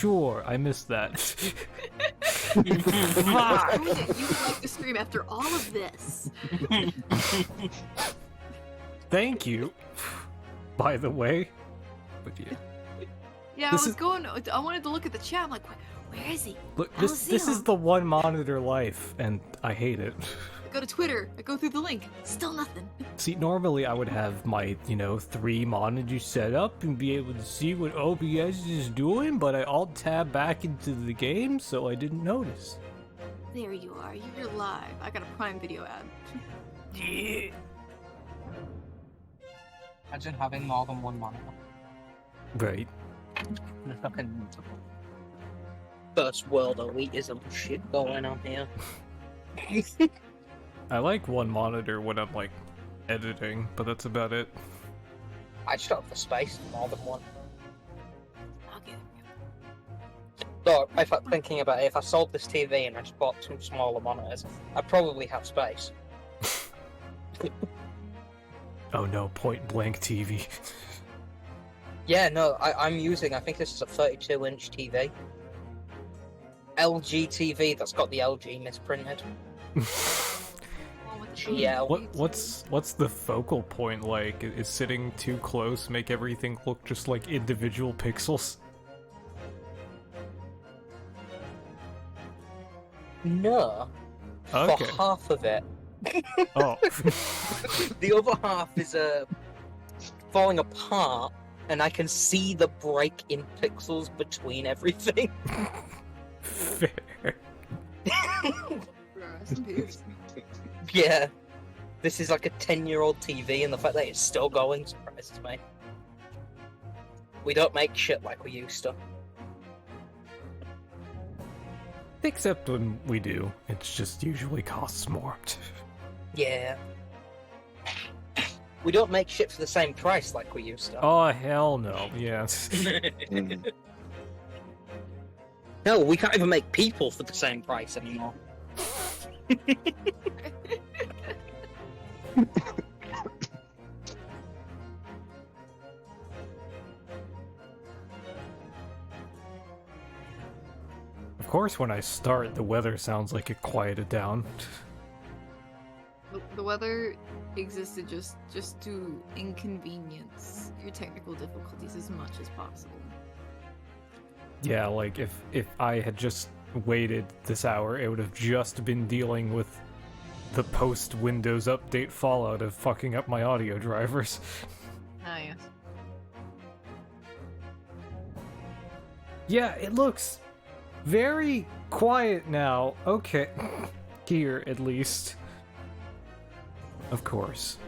Sure, I missed that. Fuck! You would like to scream after all of this. Thank you, by the way. But yeah. Yeah, I wanted to look at the chat. I'm like, where is he? Look, this is the one monitor life, and I hate it. I go to Twitter. I go through the link. Still nothing. See, normally I would have my, 3 monitors set up and be able to see what OBS is doing, but I alt-tab back into the game, so I didn't notice. There you are. You're live. I got a Prime Video ad. Yeah. Imagine having more than one monitor. Right. Fucking first world elitism shit going on here. I like one monitor when I'm, editing, but that's about it. I just don't have the space for more than one. I'll get it. So, if I'm thinking about it, if I sold this TV and I just bought 2 smaller monitors, I'd probably have space. Oh no, point blank TV. Yeah, no, I'm using, I think this is a 32-inch TV. LG TV that's got the LG misprinted. Yeah. What's the focal point like? Is sitting too close make everything look just like individual pixels? No. Okay. For half of it. Oh. The other half is falling apart, and I can see the break in pixels between everything. Fair. Yeah. This is like a 10-year-old TV, and the fact that it's still going surprises me. We don't make shit like we used to. Except when we do, it just usually costs more. Yeah. We don't make shit for the same price like we used to. Oh, hell no. Yeah. No, we can't even make people for the same price anymore. Of course, when I start, the weather sounds like it quieted down. The weather existed just to inconvenience your technical difficulties as much as possible. Yeah, like if I had just waited this hour, it would have just been dealing with the post-Windows update fallout of fucking up my audio drivers. Ah, yes. Yeah, it looks very quiet now. Okay. Here, at least. Of course.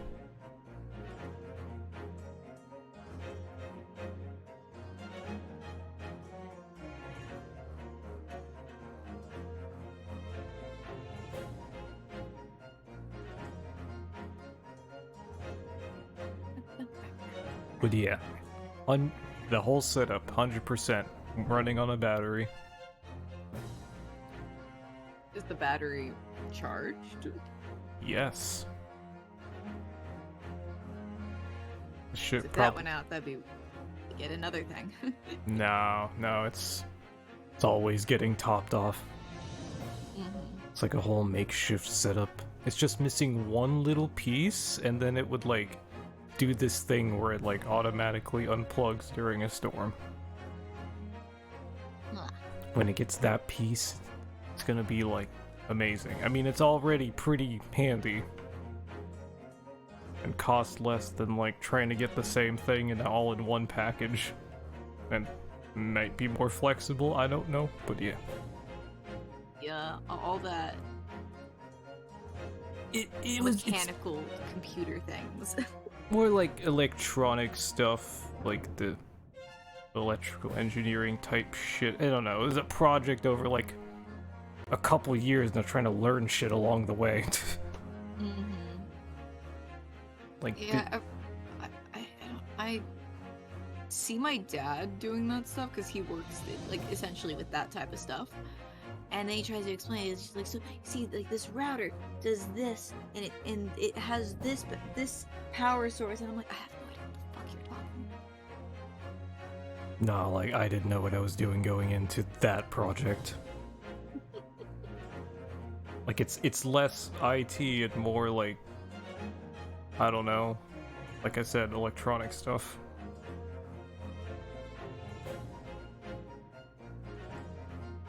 But yeah, the whole setup, 100%, running on a battery. Is the battery charged? Yes. Shit, If that went out, that'd be yet another thing. No, it's always getting topped off. It's like a whole makeshift setup. It's just missing one little piece, and then it would do this thing where it automatically unplugs during a storm. When it gets that piece, it's gonna be amazing. I mean, it's already pretty handy and cost less than trying to get the same thing in all in one package, and might be more flexible. I don't know, but yeah. Yeah, all that It was mechanical computer things. more like electronic stuff, like the electrical engineering type shit. I don't know. It was a project over a couple years, and they're trying to learn shit along the way. Yeah, I see my dad doing that stuff because he works essentially with that type of stuff, and then he tries to explain it. It's just so you see, this router does this, and it has this power source, and I'm like, I have no idea what the fuck you're talking No, like, I didn't know what I was doing going into that project. Like, it's less IT and more, like, I don't know. Like I said, electronic stuff.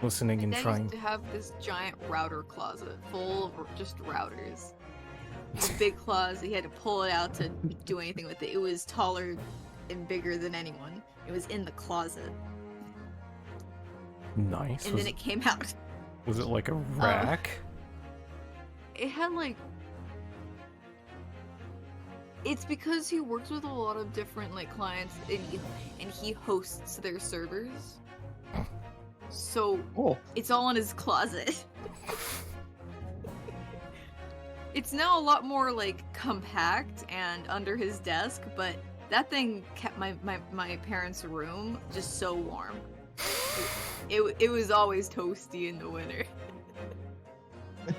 Listening and Dad trying. used to have this giant router closet full of just routers. This big closet, he had to pull it out to do anything with it. It was taller and bigger than anyone. It was in the closet. Nice. And then it came out. Was it like a rack? It had like... It's because he works with a lot of different like clients and he hosts their servers. So it's all in his closet. It's now a lot more like compact and under his desk, but that thing kept my parents' room just so warm. It was always toasty in the winter.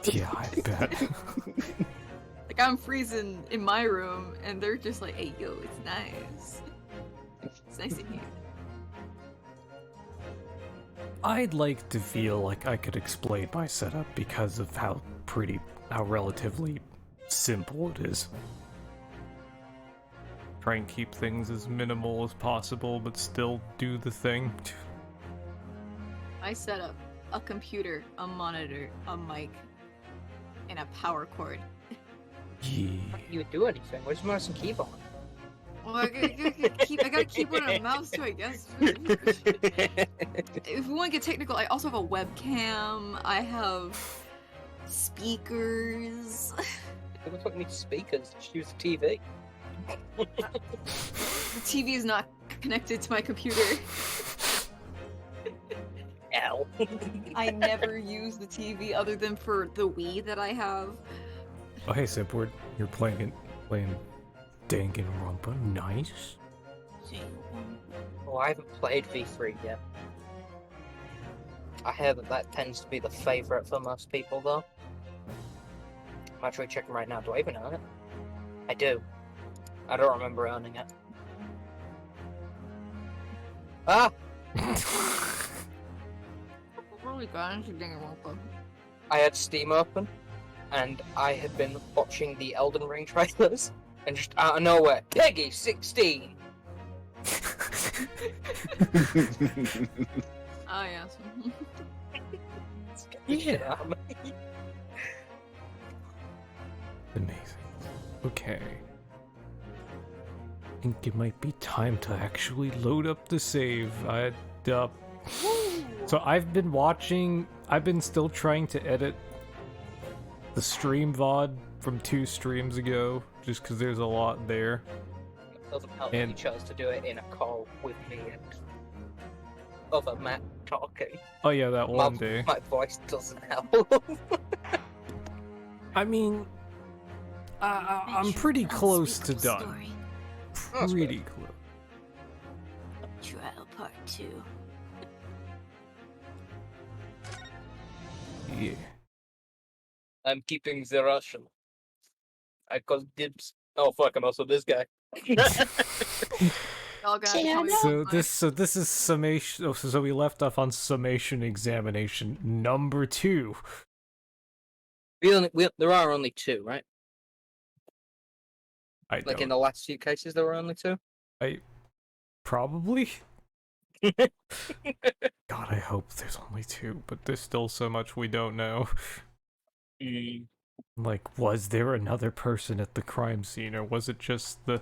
Yeah, I bet. Like I'm freezing in my room and they're just like, hey yo, it's nice. It's nice in here. I'd like to feel like I could explain my setup because of how relatively simple it is. Try and keep things as minimal as possible, but still do the thing. I set up a computer, a monitor, a mic, and a power cord. Yeah. You would do anything. Where's your mouse and keyboard? Well, I got a keyboard and a mouse too, I guess. If we want to get technical, I also have a webcam. I have speakers. We're talking need speakers. Just use the TV. The TV is not connected to my computer. Ow. I never use the TV other than for the Wii that I have. Oh hey Sipward, you're playing Danganronpa. Nice. Oh, I haven't played V3 yet. I hear that tends to be the favourite for most people, though. I'm actually checking right now. Do I even own it? I do. I don't remember owning it. Ah! Really good into Danganronpa. I had Steam open, and I had been watching the Elden Ring trailers, and just out of nowhere, Peggy 16! Oh, yes. Yeah. Amazing. Okay. I think it might be time to actually load up the save. So I've been still trying to edit the stream VOD from 2 streams ago, just because there's a lot there. It doesn't help that you chose to do it in a call with me and other Matt talking. Oh yeah, that one day. My voice doesn't help. I mean, I'm pretty close to done. Pretty close. Trial Part 2. Yeah. I'm keeping the Russian. I call dibs. Oh fuck! I'm also this guy. Y'all gotta tell me So this is summation. Oh, so we left off on summation examination number 2. There are only 2, right? Like in the last few cases, there were only 2. Probably. God, I hope there's only 2, but there's still so much we don't know. Like, was there another person at the crime scene, or was it just the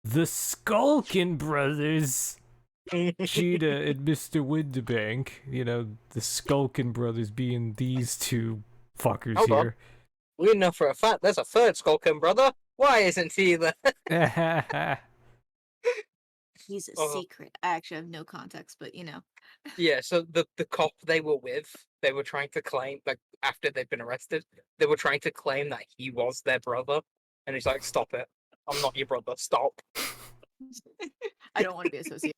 Skulkin brothers? Cheetah and Mr. Winterbank. You know, the Skulkin brothers being these 2 fuckers Hold here. On. We know for a fact there's a third Skulkin brother. Why isn't he there? He's a secret. I actually have no context, but you know. Yeah, so the cop they were with, they were trying to claim, like, after they'd been arrested, they were trying to claim that he was their brother. And he's like, stop it. I'm not your brother. Stop. I don't want to be associated.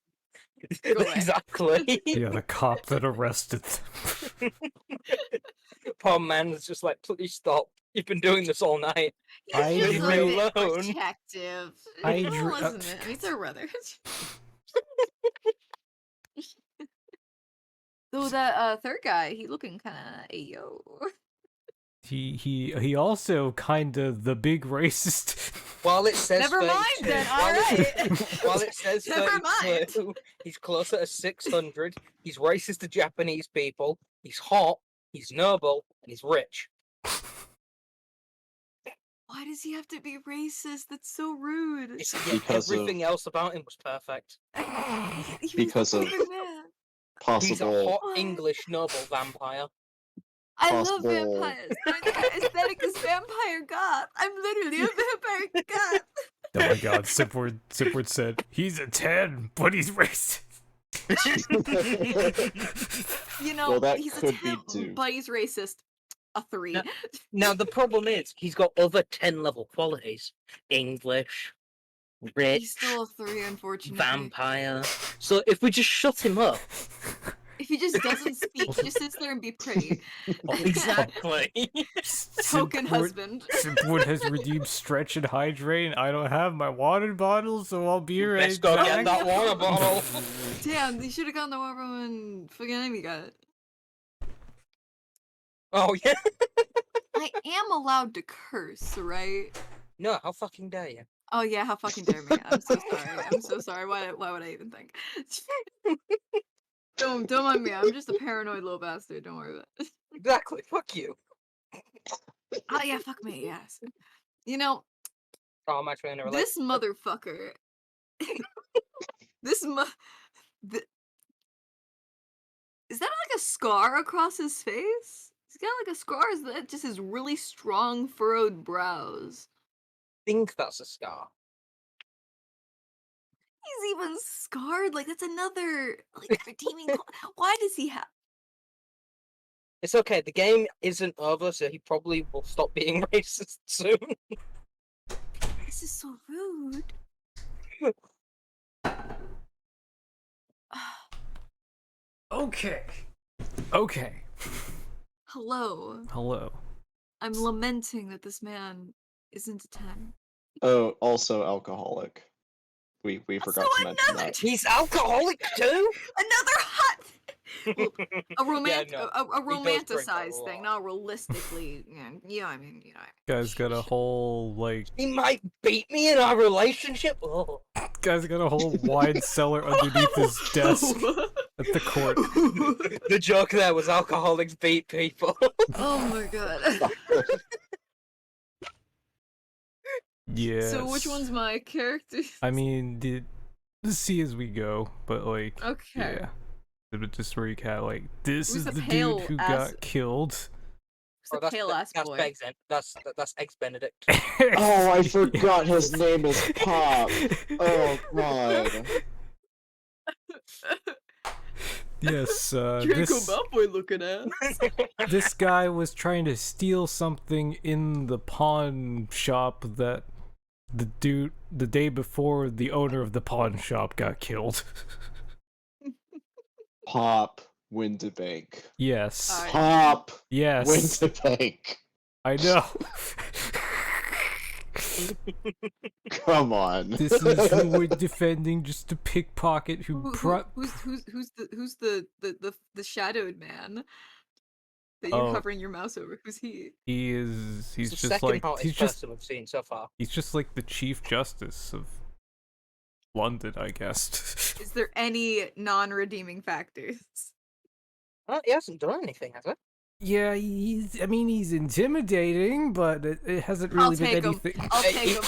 Go away. Exactly. Yeah, the cop that arrested them. Poor man was just like, please stop. You've been doing this all night. He's just Leave a me bit alone. protective. I Listen, I mean, it's our brother. Though that third guy, he looking kind of ayo. He also kinda the big racist. While it says Never mind 32, then. All right. while it says Never 32, he's closer to 600. He's racist to Japanese people. He's hot. He's noble, and he's rich. Why does he have to be racist? That's so rude. Because everything else about him was perfect. Because of Man. He's a possible hot English noble vampire. I love possible- vampires. My aesthetic is vampire goth. I'm literally a vampire goth. Oh my god, Sipward said, he's a 10, but he's racist. You know, Well, that he's a could be 10, too. but he's racist. A 3. Now the problem is he's got other 10 level qualities: English, rich, He's still a 3, unfortunately. vampire. So if we just shut him up, If he just doesn't speak, he just sits there and be pretty. exactly. Token husband. Sipward has redeemed Stretch and Hydrate, and I don't have my water bottle, so I'll be right Let's go back. get that water bottle. Damn, they should have gotten the water when fucking Immy got it. Oh yeah. I am allowed to curse, right? No, how fucking dare you? Oh yeah, how fucking dare me. I'm so sorry. I'm so sorry. Why would I even think? Don't mind me. I'm just a paranoid little bastard. Don't worry about it. Exactly. Fuck you. Oh yeah, fuck me, yes. You know, Oh, I'm actually in a relationship. this motherfucker. Is that like a scar across his face? He's got like a scar. Is that just his really strong furrowed brows? Think that's a scar. He's even scarred. Like that's another like redeeming. Why does he have? It's okay. The game isn't over, so he probably will stop being racist soon. This is so rude. Okay. Hello. I'm lamenting that this man isn't a 10. Oh, also alcoholic. We forgot to mention another that. He's alcoholic too. Another hot. Well, a no, a he does drink a romanticized thing, lot. not realistically. Yeah, I mean, Guy's got a whole, like, He might beat me in our relationship. Oh. guy's got a whole wine cellar underneath his desk at the court. The joke there was alcoholics beat people. Oh my god. Yeah. So which one's my character? I mean, see as we go, but like, Okay. yeah. But just to recap, like, this Who's is the the dude pale who ass- got killed. It's the pale ass boy. That's Eggs Benedict. Oh, I forgot his name is Pop. Oh god. Yes, Draco Malfoy looking at. this guy was trying to steal something in the pawn shop that the day before the owner of the pawn shop got killed. Pop Windibank. Yes. Alright. Pop Yes. Windibank. I know. Come on. This is who we're defending, just a pickpocket who's the shadowed man that you're hovering your mouse over? Who's he? he's the just second like hottest person we've seen so far. he's just like the Chief Justice of London, I guess. Is there any non-redeeming factors? He hasn't done anything, has he? Yeah, he's intimidating, but it hasn't I'll really been take him. anything. I'll take him.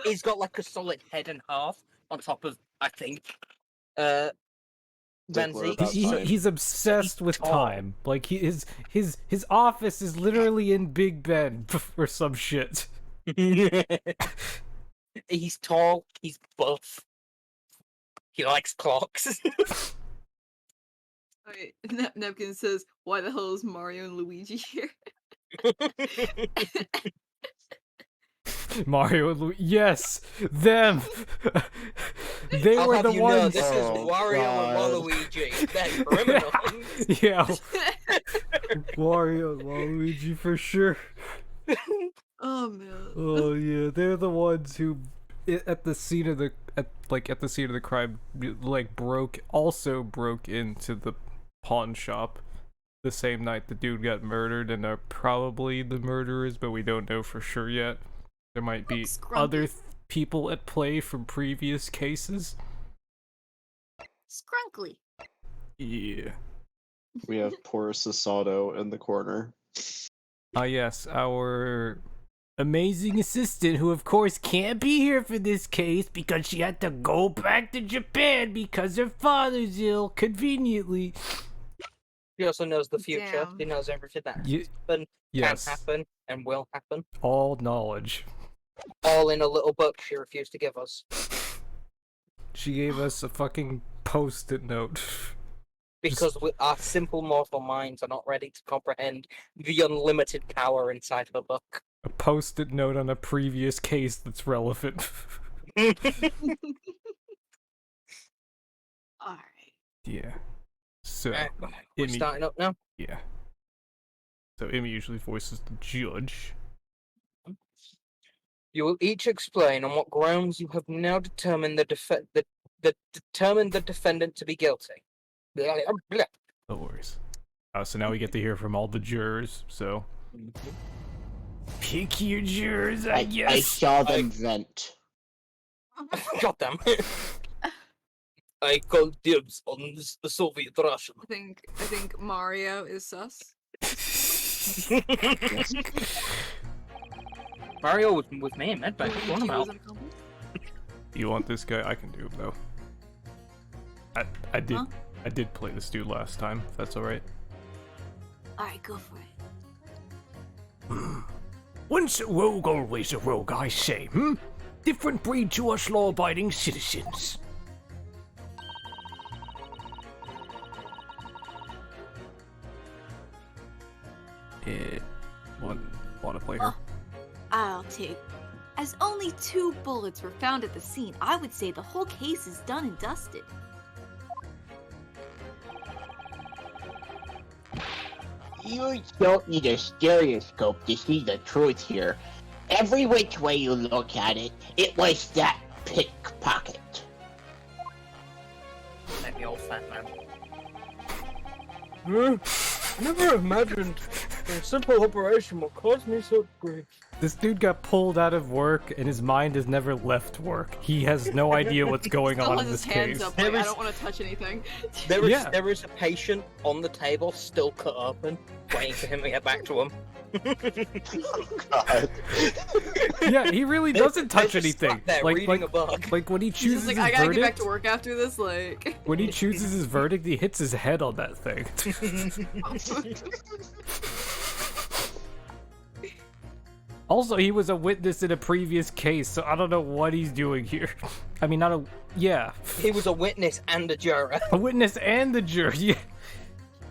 He's got like a solid head and half on top of, I think. Don't worry Benzie. about time. He's obsessed with tall. time. Like his office is literally in Big Ben or some shit. He's tall. He's buff. He likes clocks. Wait, Nepkin says, "Why the hell is Mario and Luigi here?" Mario and yes, them. They I'll were have the you ones. know, this is Oh, Wario God. and Waluigi. They're criminals. Yeah, Wario and Waluigi for sure. Oh man. Oh yeah, they're the ones who, at the scene of the crime, like broke into the pawn shop the same night the dude got murdered and are probably the murderers, but we don't know for sure yet. There might be other people at play from previous cases. Scrunkly. Yeah. We have poor Sasato in the corner. Ah, yes, our amazing assistant, who of course can't be here for this case because she had to go back to Japan because her father's ill, conveniently. She also knows the future. Damn. She knows everything that Yes. can happen and will happen. All knowledge. All in a little book she refused to give us. She gave us a fucking post-it note. Because our simple mortal minds are not ready to comprehend the unlimited power inside her book. A post-it note on a previous case that's relevant. Alright. Yeah. So, We're Immy, starting up now. yeah. So Immy usually voices the judge. You will each explain on what grounds you have now determined determined the defendant to be guilty. Blah, blah, blah. No worries. So now we get to hear from all the jurors, so... Pick your jurors, I guess. I saw them vent. Got them. I call dibs on the Soviet Russian. I think Mario is sus. Mario was with me in medbay. What about? You want this guy? I can do him, though. I did... Huh? I did play this dude last time, if that's alright. Alright, go for it. Once a rogue, always a rogue, I say, hmm? Different breed to us law-abiding citizens. Want to play her? I'll take. As only 2 bullets were found at the scene, I would say the whole case is done and dusted. You don't need a stereoscope to see the truth here. Every which way you look at it, it was that pickpocket. Let me old fat man. I never imagined a simple operation will cause me such grief. This dude got pulled out of work, and his mind has never left work. He has no idea what's going on in this case. Up, like, I don't want to touch anything. There is a patient on the table still cut open, waiting for him to get back to him. God. Yeah, he really doesn't touch They're just anything. stuck there reading a book. Like when he He's chooses just like, his I gotta verdict, get back to work after this, like... when he chooses his verdict, he hits his head on that thing. Also, he was a witness in a previous case, so I don't know what he's doing here. I mean, yeah. He was a witness and a juror. A witness and the juror, yeah.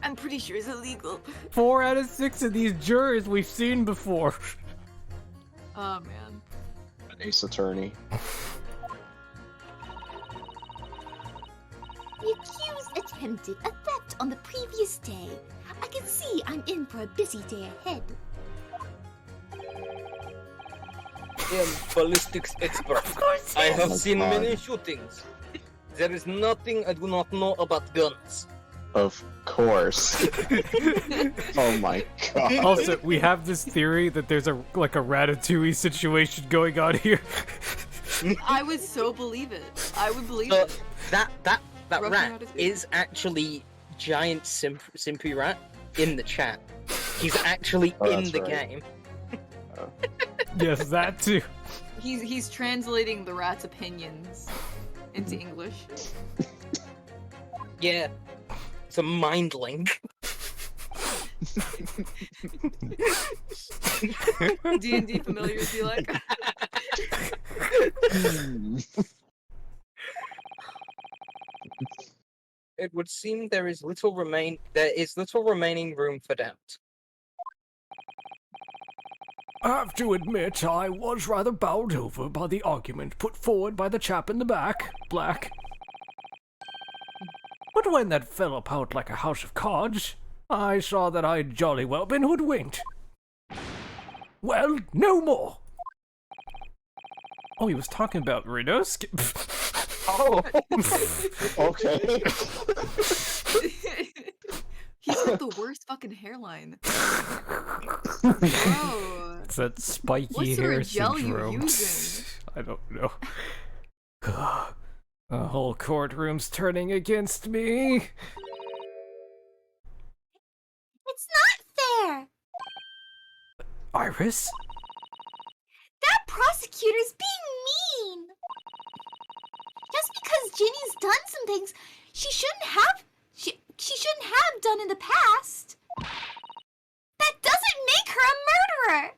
I'm pretty sure it's illegal. 4 out of 6 of these jurors we've seen before. Oh, man. An ace attorney. The accused attempted a theft on the previous day. I can see I'm in for a busy day ahead. I am ballistics expert. Of course, I have Oh, seen God. many shootings. There is nothing I do not know about guns. Of course. Oh my god. Also, we have this theory that there's a Ratatouille situation going on here. I would so believe it. I would believe So it. that Roughing rat out his is actually giant Simpy rat in the chat. He's actually Oh, in that's the right. game. Yes, that too. He's translating the rat's opinions into English. Yeah. It's a mind link. D&D familiars be like. It would seem there is little remaining room for doubt. I have to admit, I was rather bowled over by the argument put forward by the chap in the back, Black. But when that fell apart like a house of cards, I saw that I'd jolly well been hoodwinked. Well, no more. Oh, he was talking about Renosk? Oh! Okay. like the worst fucking hairline. Bro. It's that spiky What sort hair of gel you syndrome. using? I don't know. The whole courtroom's turning against me. It's not fair! Iris? That prosecutor's being mean! Just because Ginny's done some things she shouldn't have done in the past, that doesn't make her a murderer!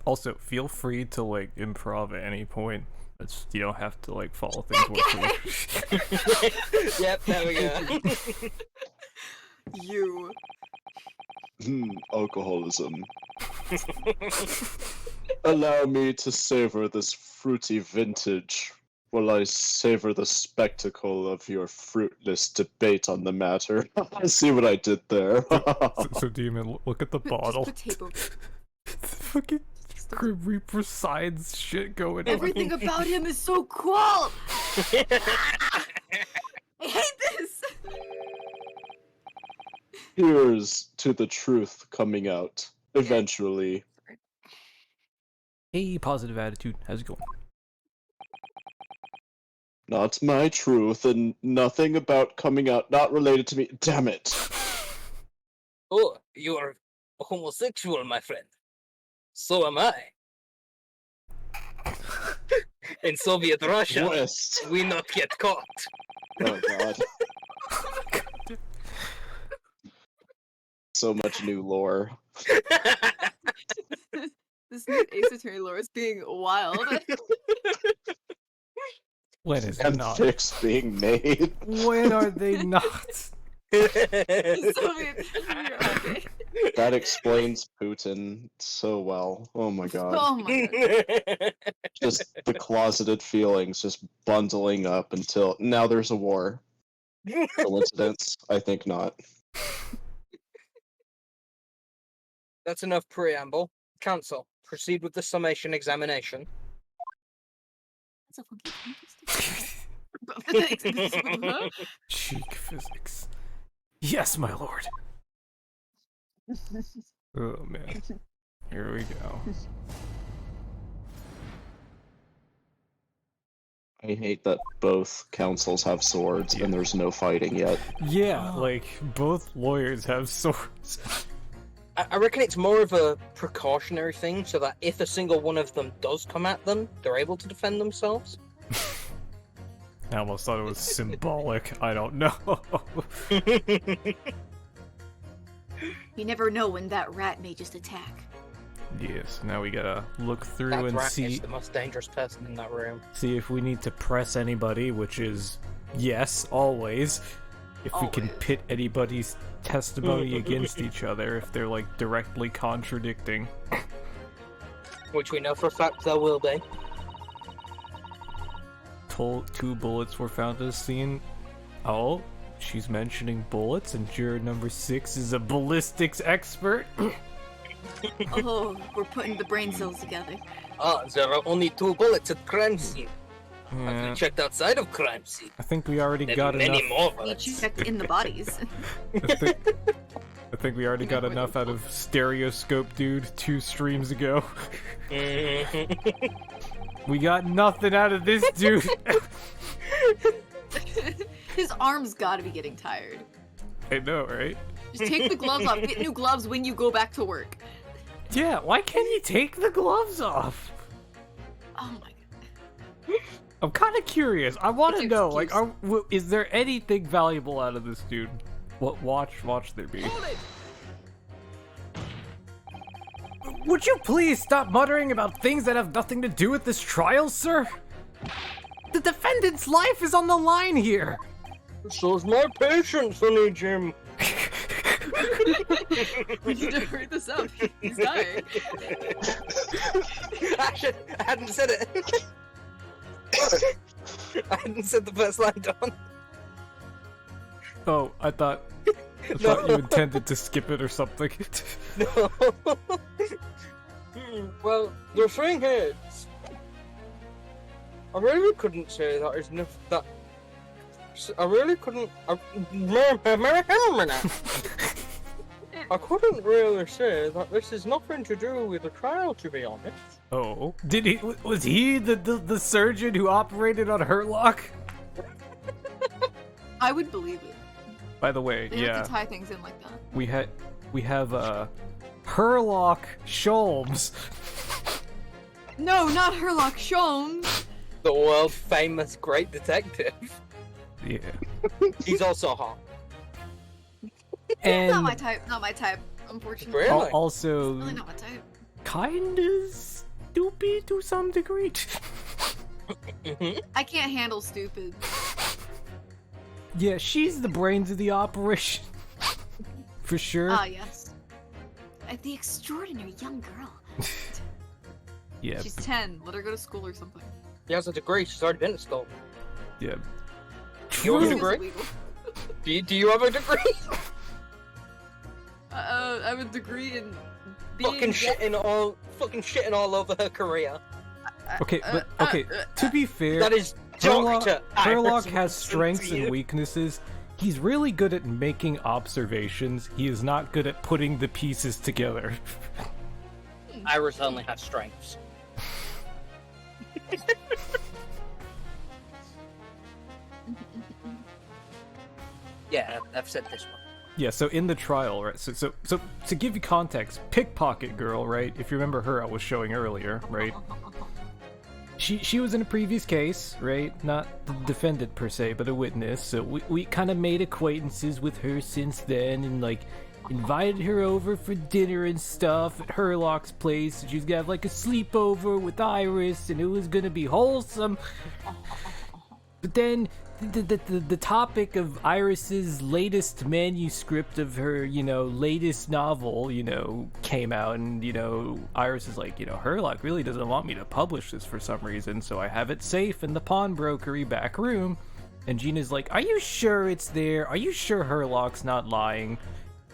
Also, feel free to, like, improv at any point. You don't have to, like, follow things word for word. Yep, there we go. You. Alcoholism. Allow me to savor this fruity vintage while I savor the spectacle of your fruitless debate on the matter. See what I did there? So, Demon, look at the bottle. Just put tape over. Fucking Grim Reaper science shit going on. Everything about him is so cool! I hate this! Here's to the truth coming out, eventually. Hey, positive attitude. How's it going? Not my truth, and nothing about coming out not related to me. Damn it. Oh, you are homosexual, my friend. So am I. In Soviet Russia, Twist. we not get caught. Oh god. So much new lore. This new Ace Attorney lore is being wild. When is it And not? fics being made. When are they not? Soviet. Okay. That explains Putin so well. Oh my god. Oh my god. Just the closeted feelings just bundling up until now there's a war. Coincidence? I think not. That's enough preamble. Council, proceed with the summation examination. That's a funky Huh? Cheek physics. Yes, my lord. Oh man. Here we go. I hate that both councils have swords and there's no fighting yet. Yeah, like both lawyers have swords. I reckon it's more of a precautionary thing, so that if a single one of them does come at them, they're able to defend themselves. I almost thought it was symbolic. I don't know. You never know when that rat may just attack. Yes, now we gotta look through That and rat see is the most dangerous person in that room. see if we need to press anybody, which is yes, always. If we can Always. pit anybody's testimony against each other, if they're like directly contradicting. Which we know for a fact there will be. 2 bullets were found at the scene. Oh, she's mentioning bullets, and juror number 6 is a ballistics expert. Oh, we're putting the brain cells together. There are only 2 bullets at crime scene. Have Yeah, we checked outside of crime scene? I think we already There's got many enough. more We bullets. checked in the bodies. I think we already got enough out of Stereoscope Dude 2 streams ago. We got nothing out of this dude. His arms gotta be getting tired. I know, right? Just take the gloves off. Get new gloves when you go back to work. Yeah, why can't you take the gloves off? Oh my god. I'm kind of curious. I want to What's your know, like, excuse? is there anything valuable out of this dude? What? Watch there be. Hold it. Would you please stop muttering about things that have nothing to do with this trial, sir? The defendant's life is on the line here. So's my patience, honey Jim. We need to hurry this up. He's dying. Actually, I hadn't said it. I hadn't said the first line, Dawn. Oh, I thought No. you intended to skip it or something. No. Well, the thing is, I really couldn't say that is that. I really couldn't. I couldn't really say that this is nothing to do with the trial, to be honest. Oh, did he? Was he the surgeon who operated on Herlock? I would believe it. By the way, They yeah, have to tie things in like that. we have Herlock Sholmes. No, not Herlock Sholmes. The world famous great detective. Yeah, He's also hot. and Not my type. Not my type. Unfortunately. Really? also Really not my type. kinda stupid to some degree. I can't handle stupid. Yeah, she's the brains of the operation. For sure. Ah, yes. The extraordinary young girl. Yeah, She's 10. Let her go to school or something. He has a degree. She's already been to school. yeah. You have a It's degree? illegal. Do you have a degree? I have a degree in being fucking shitting all over her career. Okay, but okay. To be fair, That is Herlock, Doctor Herlock Iverson has strengths to you. and weaknesses. He's really good at making observations. He is not good at putting the pieces together. Iris only has strengths. Yeah, I've said this one. Yeah, so in the trial, right? So to give you context, pickpocket girl, right? If you remember her, I was showing earlier, right? She was in a previous case, right? Not the defendant per se, but a witness. So we kind of made acquaintances with her since then, and like invited her over for dinner and stuff at Herlock's place. She's gonna have like a sleepover with Iris, and it was gonna be wholesome. But then the topic of Iris's latest manuscript of her, latest novel, came out, and, Iris is like, Herlock really doesn't want me to publish this for some reason, so I have it safe in the pawnbrokery back room. And Gina's like, are you sure it's there? Are you sure Herlock's not lying?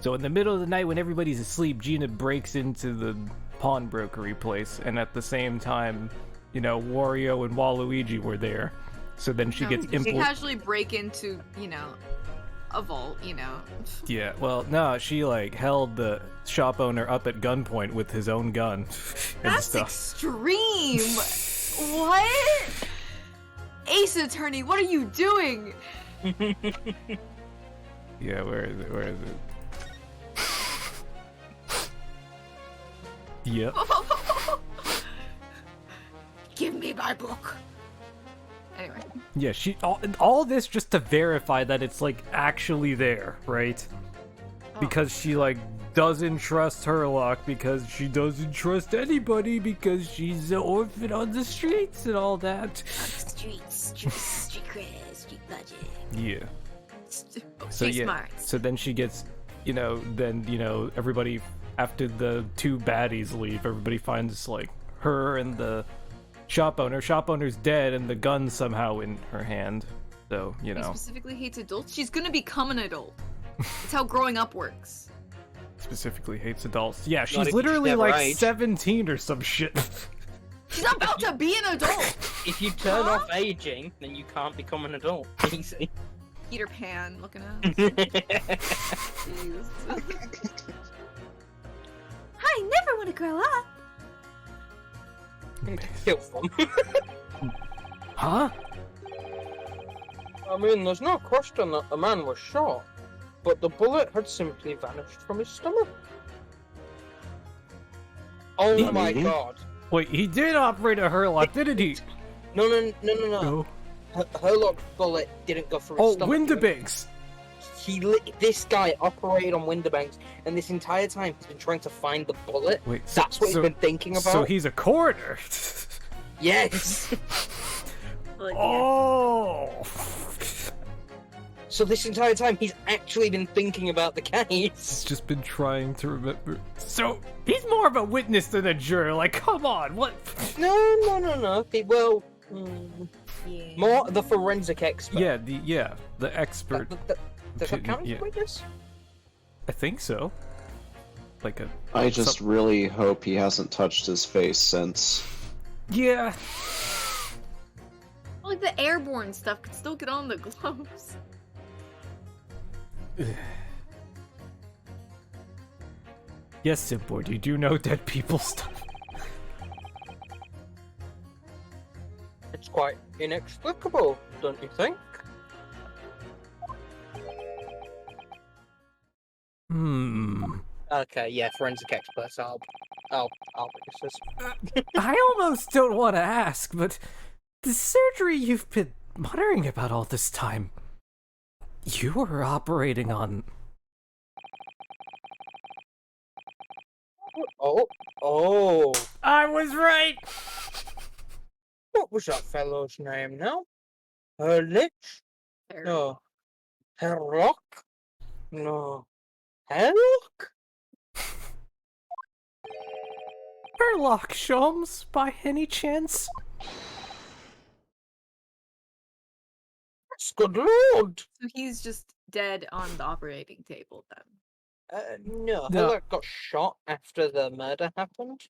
So in the middle of the night when everybody's asleep, Gina breaks into the pawnbrokery place, and at the same time, Wario and Waluigi were there. So then she gets She casually break into, a vault, Yeah, well, no, she like held the shop owner up at gunpoint with his own gun and That's stuff. extreme. What? Ace Attorney, what are you doing? Yeah, where is it? Where is it? Yep. Give me my book. Anyway. Yeah, all this just to verify that it's like actually there, right? Because she like doesn't trust Herlock because she doesn't trust anybody because she's an orphan on the streets and all that. Street cred, street budget. Yeah. Street Yeah. smarts. So then she gets, everybody after the two baddies leave, everybody finds like her and the shop owner. Shop owner's dead and the gun's somehow in her hand. So, He specifically hates adults. She's gonna become an adult. It's how growing up works. Specifically hates adults. Yeah, Not she's if literally she's never like aged. 17 or some shit. She's about to be an adult. If you turn Huh? off aging, then you can't become an adult. Easy. Peter Pan looking at. Jeez. I never want to grow up. Kill them. Huh? I mean, there's no question that the man was shot, but the bullet had simply vanished from his stomach. Oh my Mhm. god. Wait, he did operate a Herlock, didn't he? No. Herlock's bullet didn't go through his Oh, stomach. Windabanks! This guy operated on Windabanks, and this entire time he's been trying to find the bullet. Wait, That's what he's been thinking about. So he's a coroner. Yes. Oh! So this entire time he's actually been thinking about the He's case. just been trying to remember. So he's more of a witness than a juror. Like, come on, what? No. Well, more the forensic expert. Yeah, the expert. Does that count as Yeah. a witness? I think so. Like a. I just really hope he hasn't touched his face since. Yeah. Like the airborne stuff could still get on the gloves. Yes, Simboard, you do know dead people stuff. It's quite inexplicable, don't you think? Okay, yeah, forensic expert. I'll witness this. I almost don't want to ask, but the surgery you've been muttering about all this time, you were operating on... Oh. I was right! What was that fellow's name now? Lich? Fair. No. Herlock? No. Herlock? Herlock Sholmes, by any chance? Good lord! So he's just dead on the operating table then. No, No. Herlock got shot after the murder happened.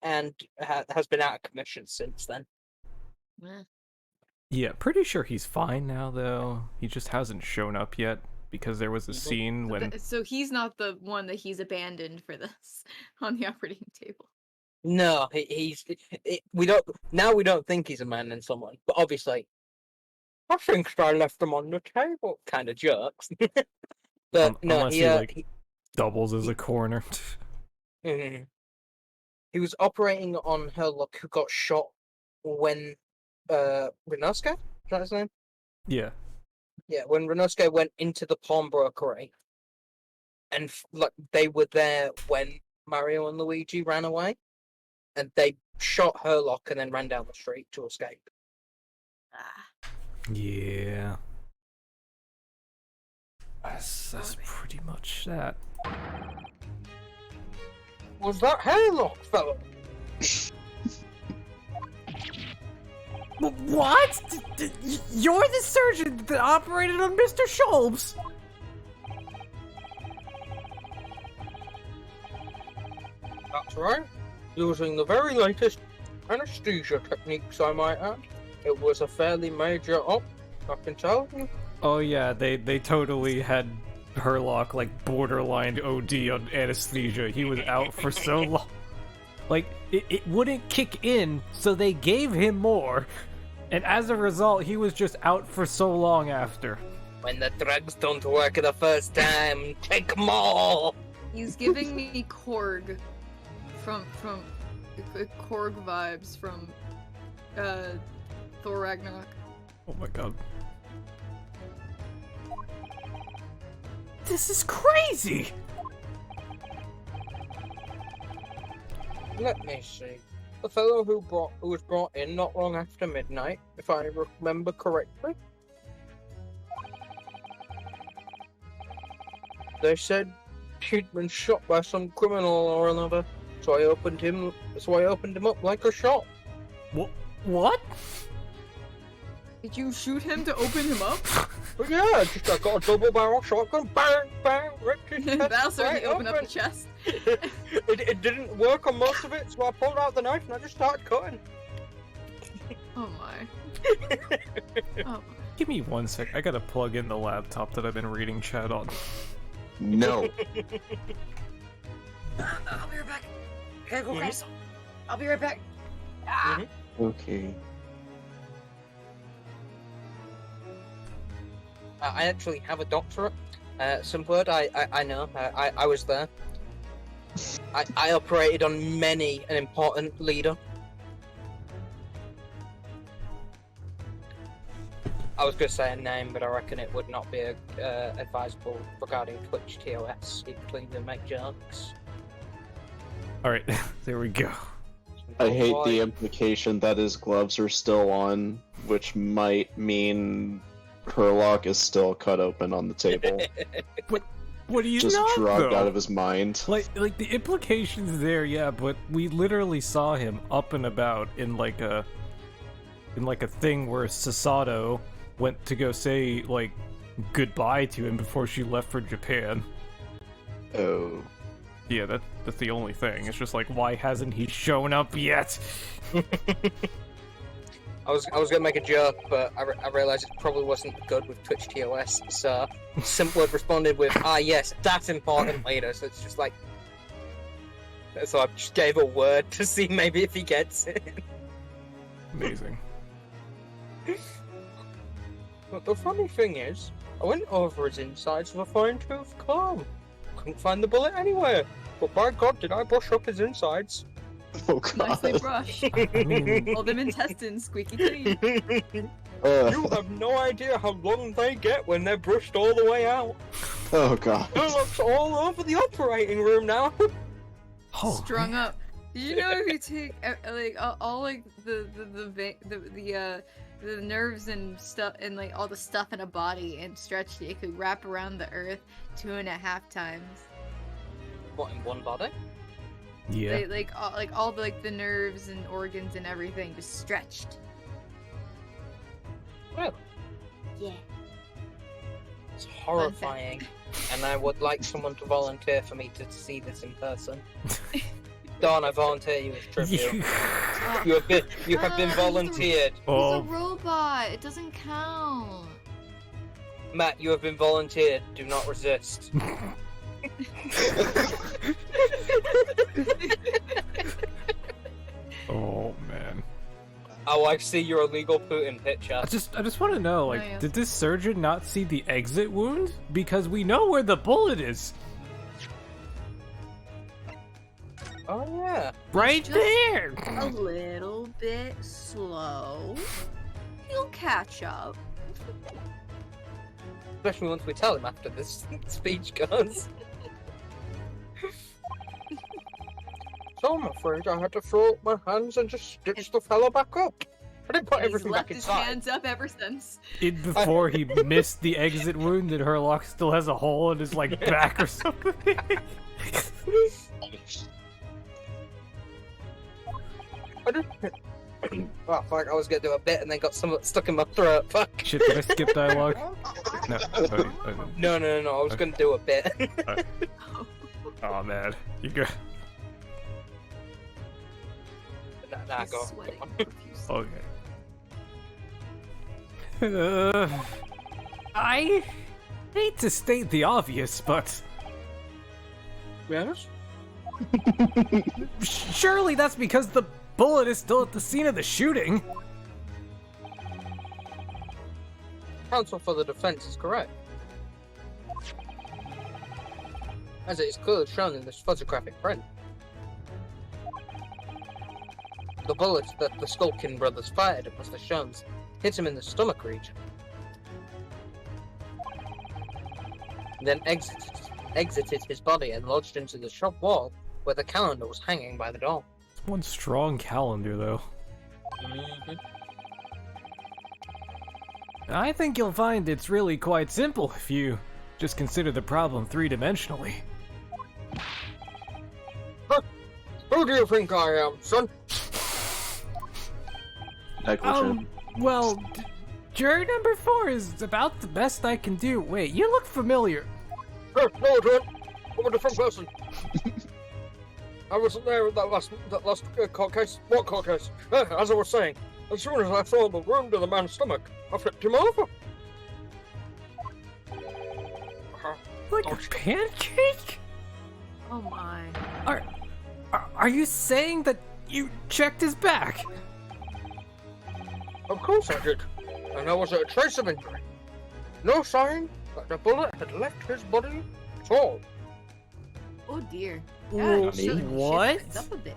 And has been out of commission since then. Eh. Yeah, pretty sure he's fine now, though. He just hasn't shown up yet, because there was a scene when... So he's not the one that he's abandoned for this on the operating table. No, we don't think he's a man and someone, but obviously, I think I left him on the table. Kind of jerks. But no, unless he doubles as a coroner. He was operating on Herlock, who got shot when Renosuke? Is that his name? Yeah. Yeah, when Renosuke went into the pawnbrokery, and they were there when Mario and Luigi ran away, and they shot Herlock and then ran down the street to escape. Ah. Yeah. That's pretty much that. Was that Herlock, fellow? What? You're the surgeon that operated on Mr. Sholmes! That's right. Using the very latest anesthesia techniques, I might add. It was a fairly major op, I can tell you. Oh yeah, they totally had Herlock borderline OD on anesthesia. He was out for so long. It wouldn't kick in, so they gave him more. And as a result, he was just out for so long after. When the drugs don't work the first time, take more! He's giving me Korg from Korg vibes from Thor Ragnarok. Oh my god. This is crazy! Let me see. The fellow who was brought in not long after midnight, if I remember correctly. They said he'd been shot by some criminal or another, so I opened him up like a shot. What? Did you shoot him to open him up? But yeah, I got a double barrel shotgun, bang, bang, ripped his chest That'll certainly right open up open. the chest. It didn't work on most of it, so I pulled out the knife and I just started cutting. Oh my. Oh. Give me 1 sec. I gotta plug in the laptop that I've been reading chat on. No. I'll be right back. I gotta go Mhm. grab some. I'll be right back. Ah. Okay. I actually have a doctorate. Some word, I know. I was there. I operated on many an important leader. I was going to say a name, but I reckon it would not be advisable regarding Twitch TOS. He'd clearly make jokes. Alright, there we go. I hate the implication that his gloves are still on, which might mean Herlock is still cut open on the table. What do you Just know, drugged though? out of his mind. Like the implications there, yeah, but we literally saw him up and about in like a thing where Sasato went to go say goodbye to him before she left for Japan. Oh. Yeah, that's the only thing. It's just why hasn't he shown up yet? I was gonna make a joke, but I realized it probably wasn't good with Twitch TOS. So Simple responded with, "Ah, yes, that's important later." So it's just So I just gave a word to see maybe if he gets it. Amazing. But the funny thing is, I went over his insides with a fine-tooth comb. Couldn't find the bullet anywhere. But by God, did I brush up his insides? Oh god. Nicely brushed. I mean, All them intestines squeaky clean. You have no idea how long they get when they're brushed all the way out. Oh god. Sherlock's all over the operating room now. oh, Strung up. Did you know if you take like all like the nerves and stuff and like all the stuff in a body and stretch it could wrap around the earth 2.5 times? What, in one body? Yeah. Like all the nerves and organs and everything just stretched. Well, Yeah. it's horrifying. And I would like someone to volunteer for me to see this in person. Dawn, I volunteer you as tribute. You have been volunteered. He's Oh, a robot. It doesn't count. Matt, you have been volunteered. Do not resist. oh man. Oh, I see your illegal Putin picture. I just want to know, like, yeah. did this surgeon not see the exit wound? Because we know where the bullet is. Oh yeah. Right Just- there. A little bit slow. He'll catch up. Especially once we tell him after this speech goes. So I'm afraid I had to throw up my hands and just stitch the fellow back up. I didn't put He's everything left back his inside. hands up ever since. Before he missed the exit wound, that Herlock still has a hole in his like back or something. I didn't. Oh fuck! I was gonna do a bit and then got some stuck in my throat. Fuck. Shit, did I skip dialogue? No. No. I was gonna do a bit. Oh man, you go. Nah, He's go. sweating Come profusely. Okay. I hate to state the obvious, but Yes. surely that's because the bullet is still at the scene of the shooting. Counsel for the defense is correct, as it is clearly shown in this photographic print. The bullet that the Skulkin brothers fired at Mr. Sholmes hit him in the stomach region, then exited his body and lodged into the shop wall where the calendar was hanging by the door. It's one strong calendar, though. I think you'll find it's really quite simple if you just consider the problem three-dimensionally. Who do you think I am, son? Negligent. Well, juror number 4 is about the best I can do. Wait, you look familiar. No, I don't. I'm a different person. I wasn't there at that last court case. What court case? As I was saying, as soon as I saw the wound in the man's stomach, I flipped him over. Like a pancake? Oh my. Are you saying that you checked his back? Of course I did. And there was a trace of injury. No sign that the bullet had left his body at all. Oh dear. Ooh, so the what? shit up a bit.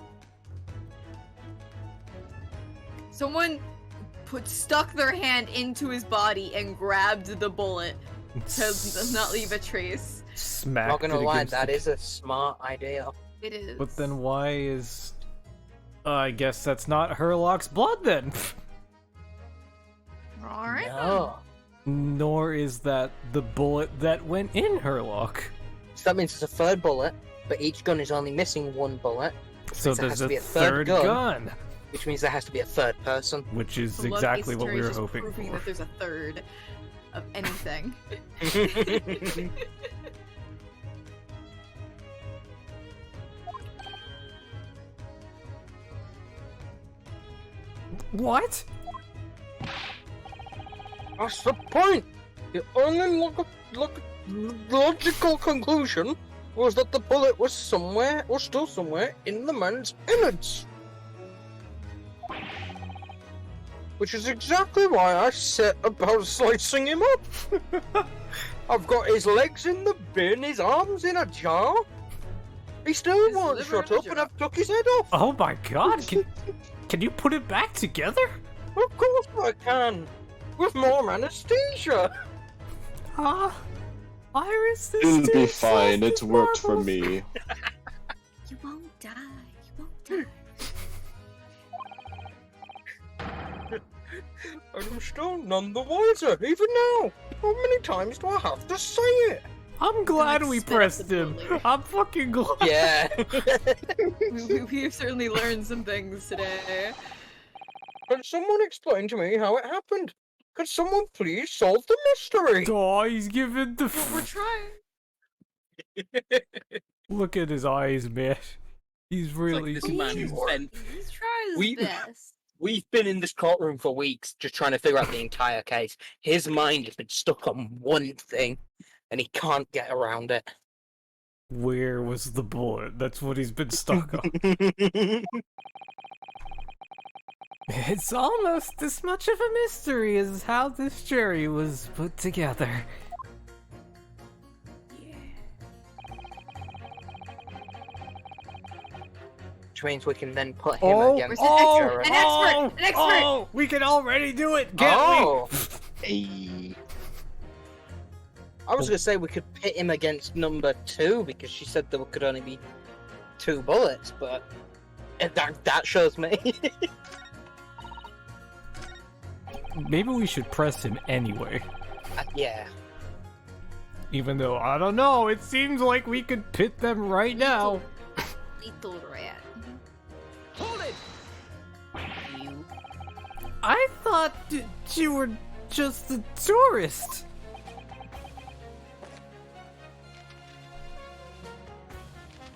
Someone stuck their hand into his body and grabbed the bullet to not leave a trace. Smacked Not gonna it lie, against that the- is a smart idea. It is. But then why is... I guess that's not Herlock's blood then. Alright. No. Nor is that the bullet that went in Herlock. So that means it's a third bullet, but each gun is only missing one bullet, So means there there's has to a be a third third gun. gun. which means there has to be a third person. Which is The exactly Lucky what we Story were is just hoping proving for. that there's a third of anything. What? That's the point! The only logical conclusion was that the bullet was somewhere, or still somewhere, in the man's innards. Which is exactly why I set about slicing him up. I've got his legs in the bin, his arms in a jar. He still His won't liver shut in a up, and jar. I've took his head off. Oh my god, can you put it back together? Of course I can. With more anesthesia. Iris, this It'll be tastes fine. like It's worked for marbles. me. You won't die. You won't die. And I'm still none the wiser, even now. How many times do I have to say it? I'm glad Like, we spit up pressed the him. bullet. I'm fucking glad. Yeah. We've certainly learned some things today. Can someone explain to me how it happened? Can someone please solve the mystery? Oh, he's giving the. We're trying. Look at his eyes, man. He's really. this man spent. He's trying his We- best. We've been in this courtroom for weeks just trying to figure out the entire case. His mind has been stuck on one thing, and he can't get around it. Where was the bullet? That's what he's been stuck on. It's almost as much of a mystery as how this jury was put together. Which means we can then put him against oh, the jury. An expert! An expert! Oh, we can already do it, can't Oh, Hey. I was going to say we could pit him against number 2 because she said there could only be 2 bullets, but that shows me. we? Maybe we should press him anyway. Yeah. Even though, I don't know, it seems like we could pit them right now. Lethal rat. Hold it! You. I thought you were just a tourist.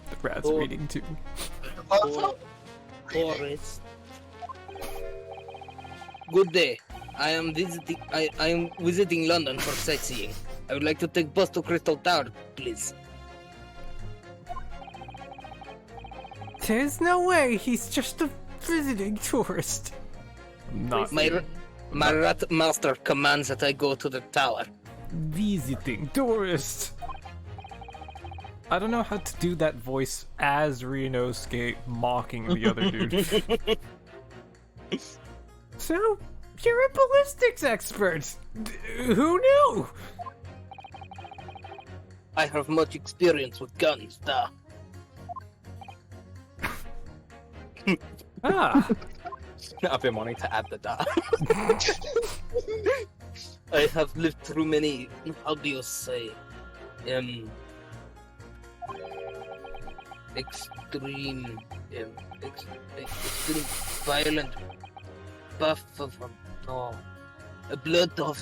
The rat's Oh. reading too. Boris. Good day. I am visiting London for sightseeing. I would like to take bus to Crystal Tower, please. There's no way, he's just a visiting tourist. Not My rat master commands that I go to the tower. visiting tourist. I don't know how to do that voice as Ryunosuke mocking the other dude. So, you're a ballistics expert. Who knew? I have much experience with guns, da. Ah, I've been wanting to add the da. I have lived through many, how do you say, extreme, extreme violent buff of, a blood of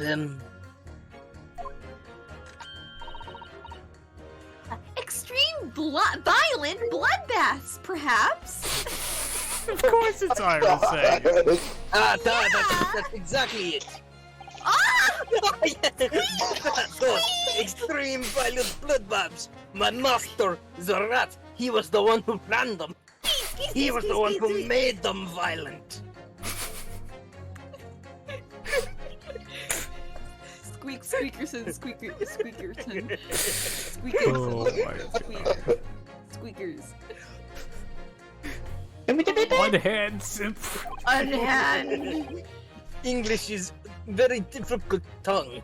Extreme violent bloodbaths, perhaps. of course it's Iris saying. that's exactly it. Ah! That's those extreme violent bloodbaths. My master, the rat, he was the one who planned them. He was the one who made them violent. Squeakerson. Squeakerson. Oh my Squeakers. One hand sip. Unhand. English is very difficult tongue.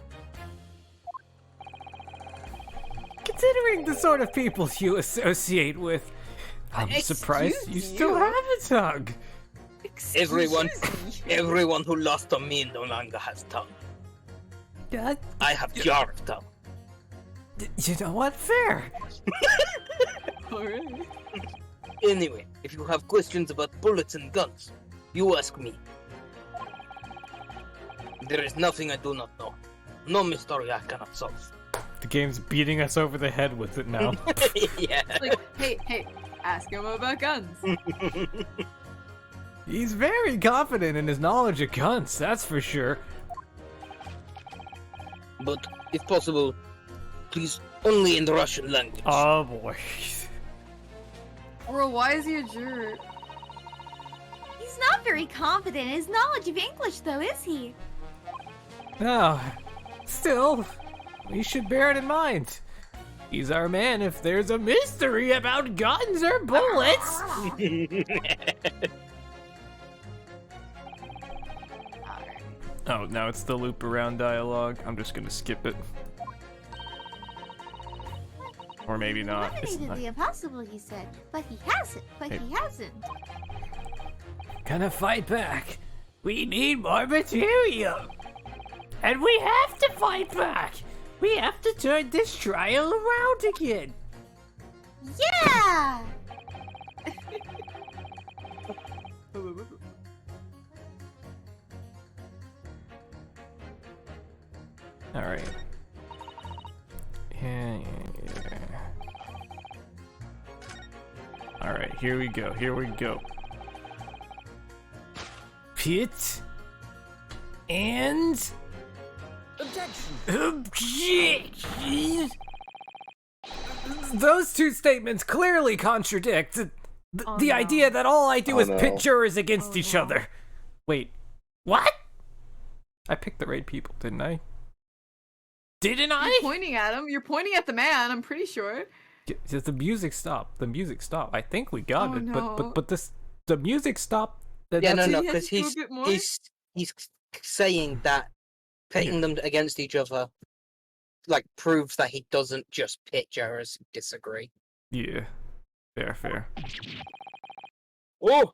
Considering the sort of people you associate with, I'm surprised you Excuse still you? have a tongue. Everyone, Excuse me. everyone who lost to me no longer has tongue. I have jar of tongue. You know what? Fair. Alright. Anyway, if you have questions about bullets and guns, you ask me. There is nothing I do not know. No mystery I cannot solve. The game's beating us over the head with it now. Yeah. Like, hey, ask him about guns. He's very confident in his knowledge of guns, that's for sure. But if possible, please Only in the Russian language. Oh boy. Bro, why is he a juror? He's not very confident in his knowledge of English, though, is he? No. Still, we should bear it in mind. He's our man if there's a mystery about guns or bullets. Oh, now it's the loop around dialogue. I'm just gonna skip it. Or maybe not. It's Eliminated not. the impossible, he said. But he hasn't. He hasn't. Gonna fight back. We need more material. And we have to fight back. We have to turn this trial around again. Yeah! Alright. Yeah. Alright, here we go. Pit. And... Objection! Those two statements clearly contradict the idea that all I do is pit jurors against each other. Wait, what? I picked the right people, didn't I? Didn't I? You're pointing at him. You're pointing at the man, I'm pretty sure. Does the music stop? The music stopped. I think we got it, no. but the music stopped. Yeah, no, he because has to do a bit more? he's saying that pitting them against each other, like, proves that he doesn't just pit jurors who disagree. Yeah, fair. Oh,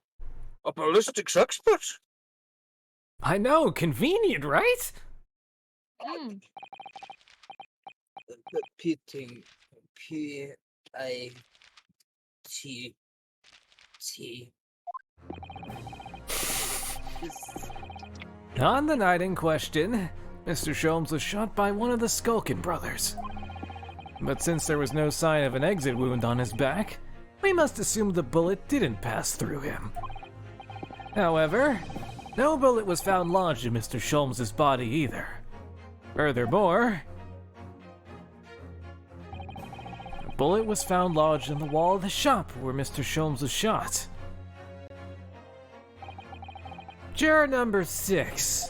a ballistics expert. I know, convenient, right? Mm. The pitting, P-I-T-T. On the night in question, Mr. Sholmes was shot by one of the Skulkin brothers. But since there was no sign of an exit wound on his back, we must assume the bullet didn't pass through him. However, no bullet was found lodged in Mr. Sholmes' body either. Furthermore, a bullet was found lodged in the wall of the shop where Mr. Sholmes was shot. Juror number 6.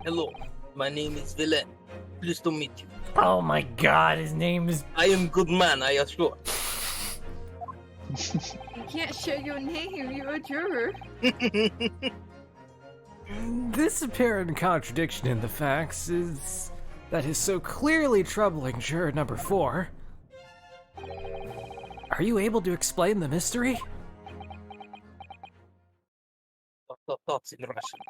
Hello, my name is Villain. Pleased to meet you. Oh my god, his name is... I am good man, I assure. You can't share your name, you're a juror. This apparent contradiction in the facts is... that is so clearly troubling juror number 4. Are you able to explain the mystery? Thoughts in Russian.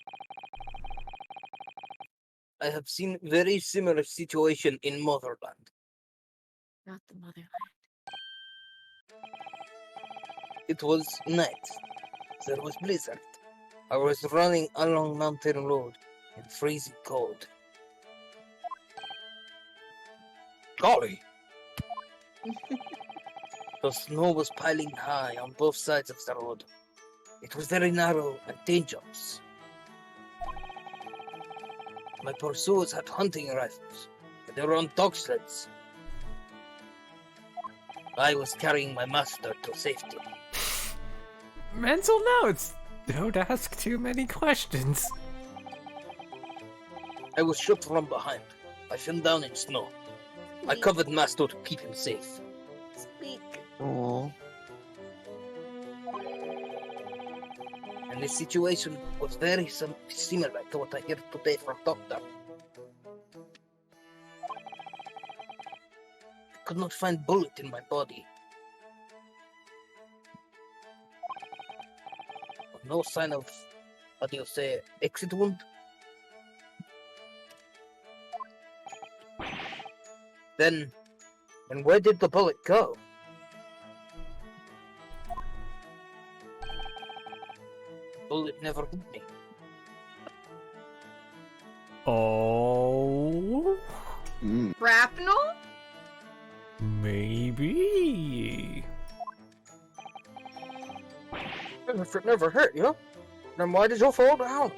I have seen very similar situation in Motherland. Not the motherland. It was night. There was blizzard. I was running along mountain road in freezing cold. Golly! The snow was piling high on both sides of the road. It was very narrow and dangerous. My pursuers had hunting rifles, and they were on dog sleds. I was carrying my master to safety. Mental notes! Don't ask too many questions. I was shot from behind. I fell down in snow. I covered master to keep him safe. Speak. Oh. And the situation was very similar to what I heard today from doctor. I could not find bullet in my body. No sign of, how do you say, exit wound? Then where did the bullet go? Bullet never hit me. Oh... Shrapnel? Maybe... If it never hurt you, then why did you fall down?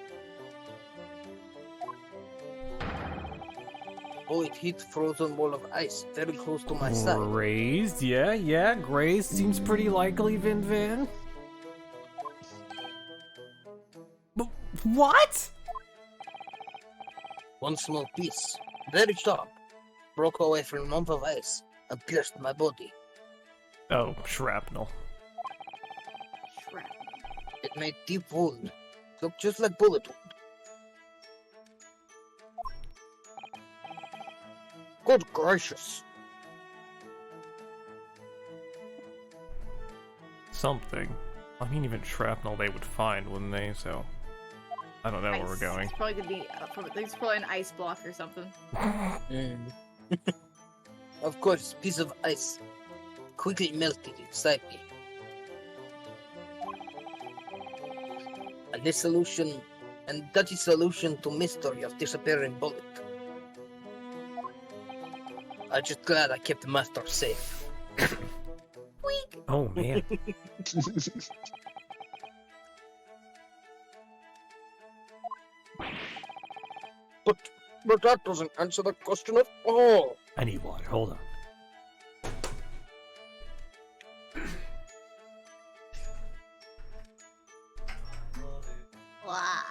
Oh, it hit frozen wall of ice very close to my side. Grazed, yeah, grazed seems pretty likely, Vin Vin. But what? One small piece, very sharp, broke away from a lump of ice and pierced my body. Oh, shrapnel. Shrapnel. It made deep wound. Looked just like bullet wound. Good gracious. Something. I mean, even shrapnel they would find, wouldn't they? So, I don't know where we're Ice. going. It's probably gonna be. There's probably an ice block or something. Of course, piece of ice quickly melted inside me. And that is solution to mystery of disappearing bullet. I'm just glad I kept the master safe. Weak. Oh man. But that doesn't answer the question at all. I need water. Hold on. Wow.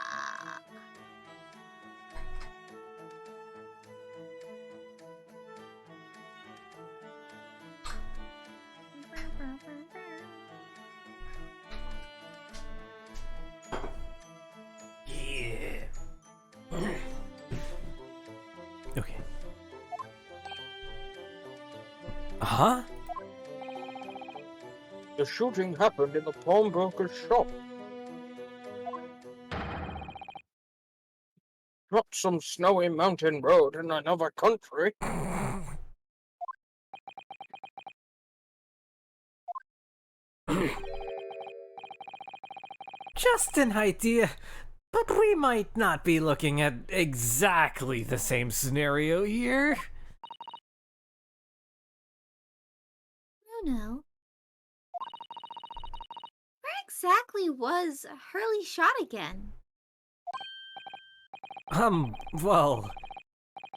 Yeah. Okay. Huh? The shooting happened in the pawnbroker's shop. Not some snowy mountain road in another country. Just an idea, but we might not be looking at exactly the same scenario here. Bruno. Where exactly was Hurley shot again? Well,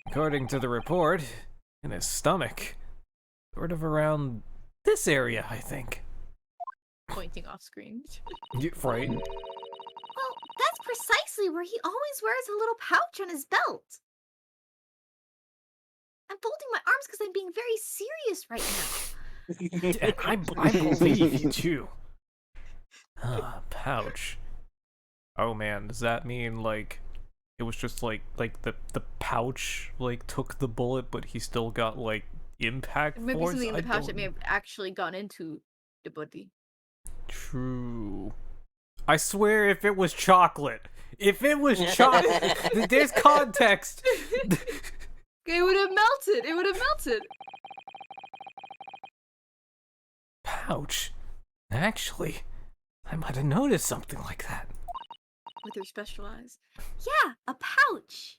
according to the report, in his stomach. Sort of around this area, I think. Pointing off screen. Right? Well, that's precisely where he always wears a little pouch on his belt. I'm folding my arms because I'm being very serious right now. And I believe you too. Pouch. Oh man, does that mean like it was just like the pouch like took the bullet, but he still got like impact Maybe force? something in the I pouch don't- that may have actually gone into the body. True. I swear, if it was chocolate, there's context. It would have melted. It would have melted. Pouch. Actually, I might have noticed something like that. With your special eyes. Yeah, a pouch.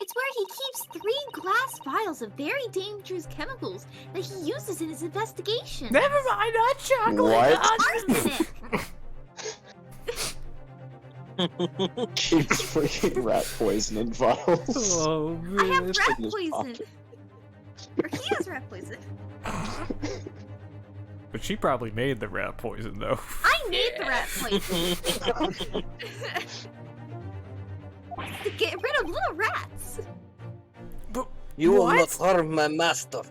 It's where he keeps 3 glass vials of very dangerous chemicals that he uses in his investigation. Never mind, not chocolate. What? Arsenic. Keep freaking rat poison in vials. Oh I have man. rat in his poison. pocket. Or he has rat poison. But she probably made the rat poison though. I made the rat poison. To get rid of little rats. But You will what? not harm my master.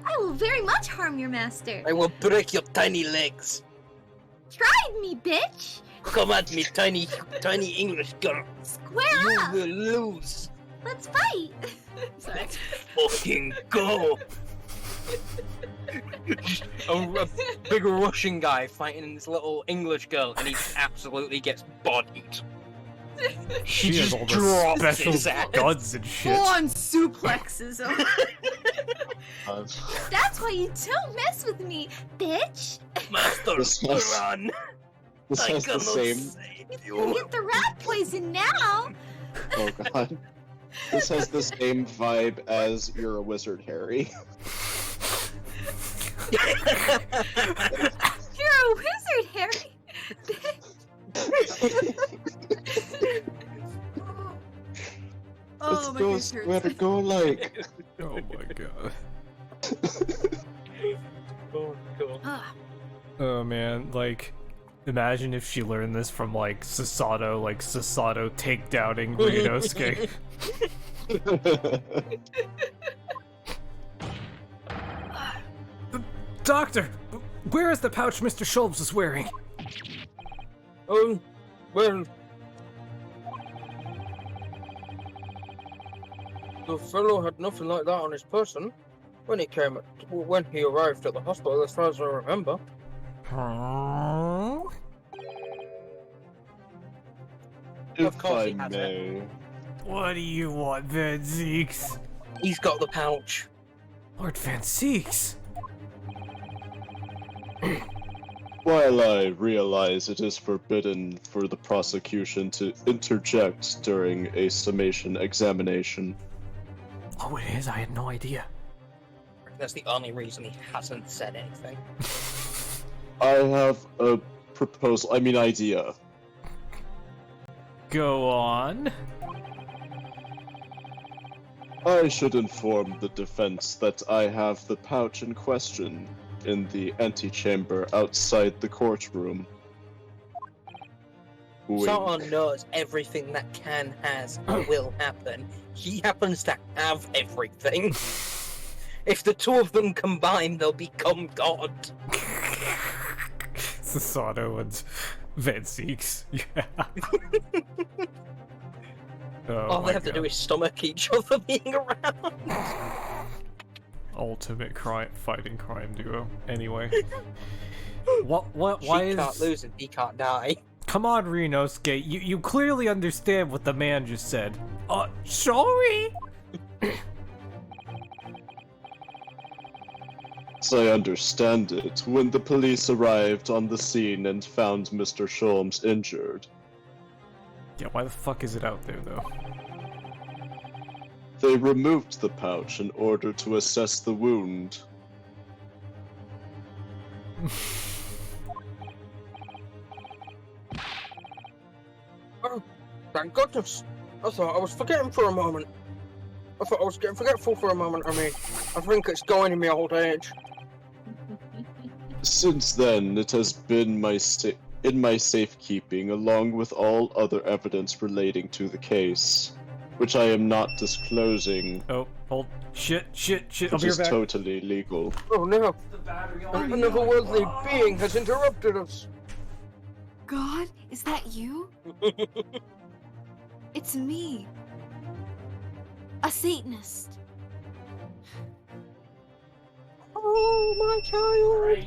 I will very much harm your master. I will break your tiny legs. Try me, bitch. Come at me, tiny English girl. Square You up. will lose. Let's fight. Sorry. Fucking go. a big Russian guy fighting this little English girl, and he absolutely gets bodied. She has just all the drops special his ass. guns and shit. Full on suplexes. That's why you don't mess with me, bitch. Master, This has- run! This I has the cannot same. save You you. get the rat poison now. Oh god. This has the same vibe as You're a Wizard, Harry. You're a wizard, Harry. Oh, my face Where to hurts. go, like? Oh my god. Oh god. Ugh. Oh man, like, imagine if she learned this from like Sasato takedowning Ryunosuke. Doctor, where is the pouch Mr. Schultz is wearing? Well, the fellow had nothing like that on his person when he arrived at the hospital, as far as I remember. Huh? If course I he has may. What do you want, Van Zeeks? He's got the pouch. Lord Van Zeeks? While I realize it is forbidden for the prosecution to interject during a summation examination, Oh, it is? I had no idea. That's the only reason he hasn't said anything. I have a idea. Go on. I should inform the defense that I have the pouch in question in the antechamber outside the courtroom. Wink. Someone knows everything that can, has, and will happen. He happens to have everything. If the two of them combine, they'll become God. Sasato and Van Zeeks. Yeah. Oh All my they have to God. do is stomach each other being around. Ultimate fighting crime duo. Anyway. Why She can't is... lose and he can't die. Come on, Ryunosuke. You clearly understand what the man just said. Sorry? As I understand it, when the police arrived on the scene and found Mr. Sholmes injured, Yeah, why the fuck is it out there, though? they removed the pouch in order to assess the wound. Oh, thank goodness. I thought I was forgetting for a moment. I thought I was getting forgetful for a moment. I mean, I think it's going in my old age. Since then, it has been in my safekeeping along with all other evidence relating to the case, which I am not disclosing, Oh, hold. Shit. I'll which be is right back. totally legal. Oh no, The battery another worldly being has interrupted us. God, is that you? It's me. A Satanist. Oh, my child.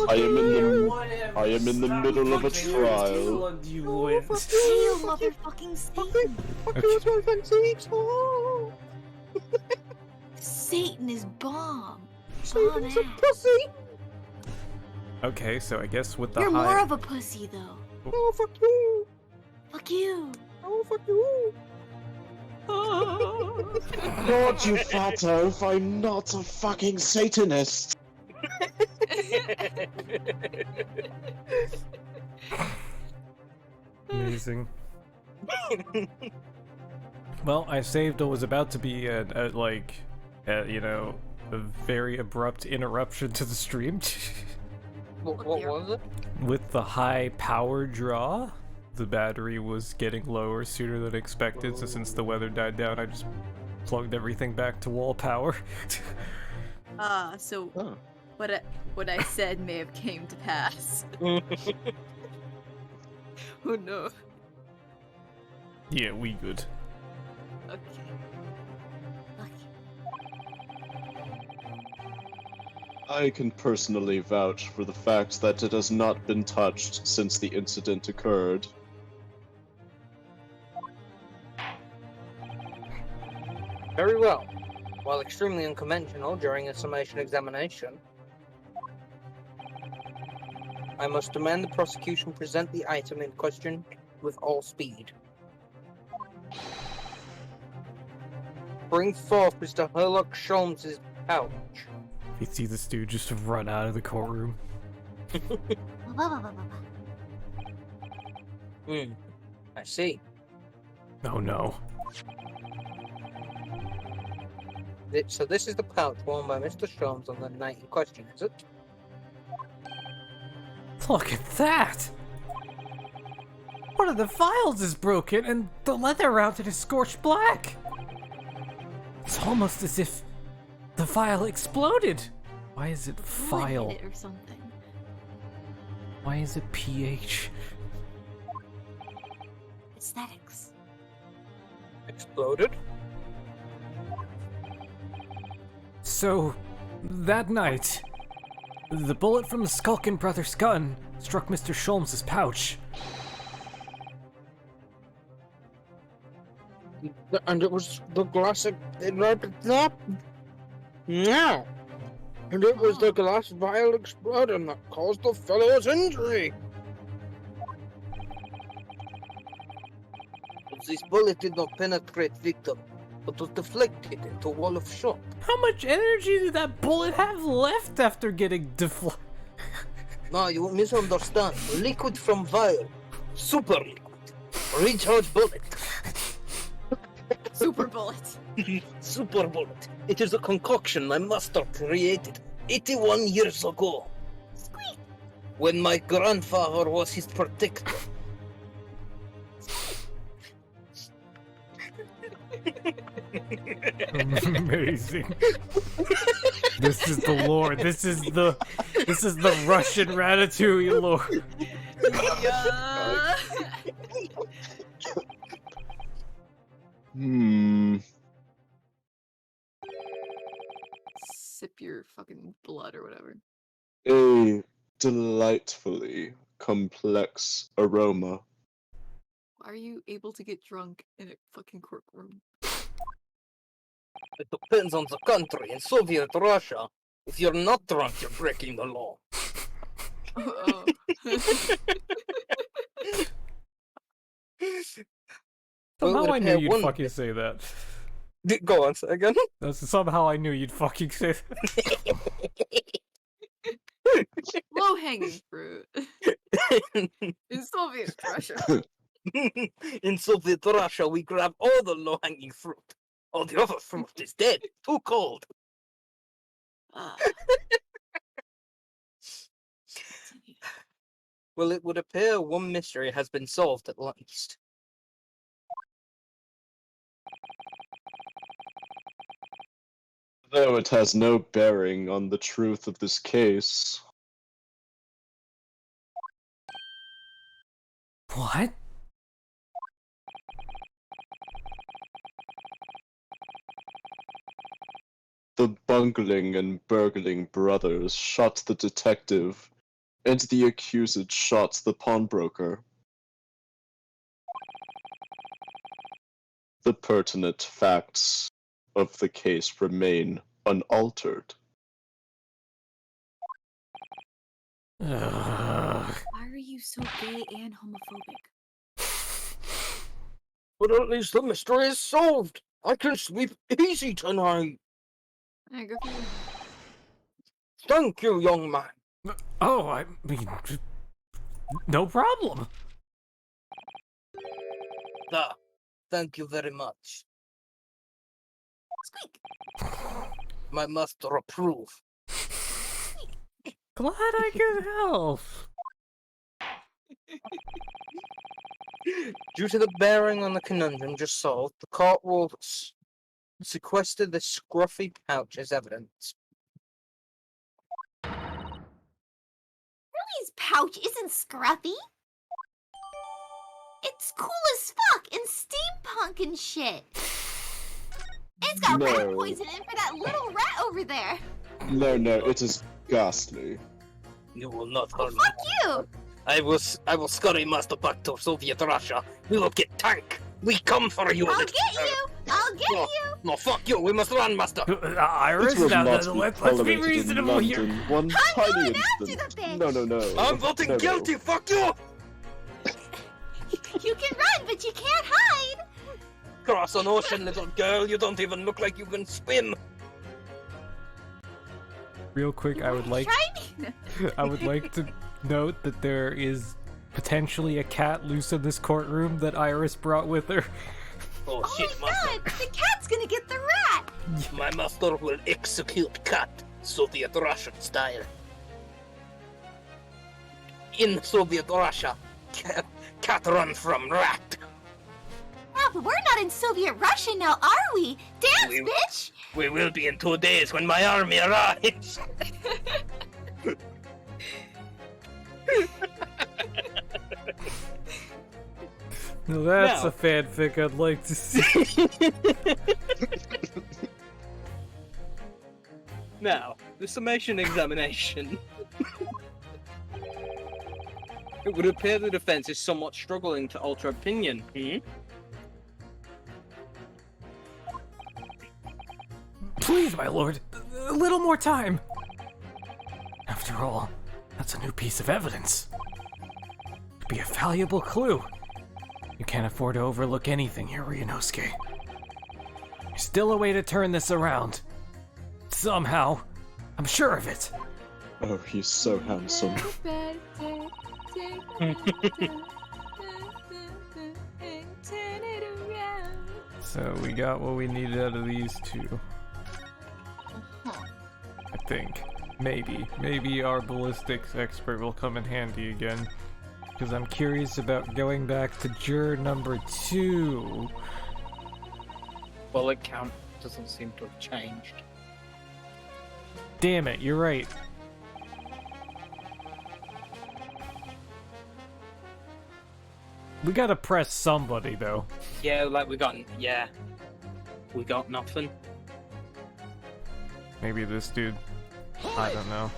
I am in the middle of a trial. You Oh, win. fuck Hail, you. motherfucking Satan. Fuck you, it's my fancy. Oh, Satan is bomb. Satan's a pussy. Okay, so I guess with the You're high... more of a pussy, though. Oh, fuck you. Fuck you. Oh, fuck you. Lord, you fat oaf, I'm not a fucking Satanist! Amazing. Well, I saved what was about to be a very abrupt interruption to the stream. What was it? With the high power draw, the battery was getting lower sooner than expected, so since the weather died down, I just plugged everything back to wall power. So Oh. what I said may have came to pass. Oh no. Yeah, we good. Okay. I can personally vouch for the fact that it has not been touched since the incident occurred. Very well. While extremely unconventional during a summation examination, I must demand the prosecution present the item in question with all speed. Bring forth Mr. Herlock Sholmes' pouch. You see this dude just run out of the courtroom. I see. Oh no. So this is the pouch worn by Mr. Sholmes on the night in question, is it? Look at that! One of the files is broken and the leather around it is scorched black! It's almost as if the file exploded! Why is it file? It or something. Why is it PH? Aesthetics. Exploded? So, that night, the bullet from the Skulkin brother's gun struck Mr. Sholmes' pouch. And it was the glass. No. And it was the glass vial exploding that caused the fellow's injury. This bullet did not penetrate victim, but was deflected into a wall of shot. How much energy did that bullet have left after getting deflected? No, you misunderstand. Liquid from vial. Super liquid. Recharge bullet. Super bullet. Super bullet. It is a concoction my master created 81 years ago. Squeak. When my grandfather was his protector. Amazing. This is the lore. This is the Russian Ratatouille lore. Yeah. Sip your fucking blood or whatever. A delightfully complex aroma. Why are you able to get drunk in a fucking courtroom? It depends on the country. In Soviet Russia, if you're not drunk, you're breaking the law. Oh. Somehow I knew repair you'd one- fucking say that. Go on, say again. Somehow I knew you'd fucking say that. Low hanging fruit. In Soviet Russia. In Soviet Russia, we grab all the low-hanging fruit. All the other fruit is dead, too cold. Ah. Well, it would appear one mystery has been solved at least. Though it has no bearing on the truth of this case. What? The bungling and burgling brothers shot the detective, and the accused shot the pawnbroker. The pertinent facts of the case remain unaltered. Ugh. Why are you so gay and homophobic? But at least the mystery is solved. I can sleep easy tonight. Yeah, go for you. Thank you, young man. Oh, I mean, no problem. Thank you very much. Squeak. My master approve. Glad I could help. Due to the bearing on the conundrum just solved, the court will sequester the scruffy pouch as evidence. His pouch isn't scruffy. It's cool as fuck and steampunk and shit. And it's got rat No. poison in it for that little rat over there. No, it is ghastly. You will not harm me. Fuck you. I will scurry master back to Soviet Russia. We will get tank. We come for you. I'll little get bird. you. I'll get No. you. No, fuck you. We must run, master. Iris, This will now not be let's be tolerated in reasonable here. London. One I'm tiny going after instant. the bitch. No. I'm voting No. guilty. Fuck you. You can run, but you can't hide. Cross an ocean, little girl. You don't even look like you can swim. Real quick, I would like to note that there is potentially a cat loose in this courtroom that Iris brought with her. Oh, Oh shit, my master. god, the cat's gonna get the rat! My master will execute cat, Soviet Russian style. In Soviet Russia, cat run from rat. Yeah, but we're not in Soviet Russia now, are we? Dance, We- bitch! We will be in 2 days when my army arrives. Now that's Now- a fanfic I'd like to see. Now, the summation examination. It would appear the defense is somewhat struggling to alter opinion. Please, my lord, a little more time. After all, that's a new piece of evidence. Could be a valuable clue. You can't afford to overlook anything here, Ryunosuke. There's still a way to turn this around. Somehow. I'm sure of it. Oh, he's so handsome. So we got what we needed out of these two. I think. Maybe our ballistics expert will come in handy again. Because I'm curious about going back to juror number 2. Bullet count doesn't seem to have changed. Damn it, you're right. We gotta press somebody, though. Yeah, like we got nothing. Maybe this dude. I don't know.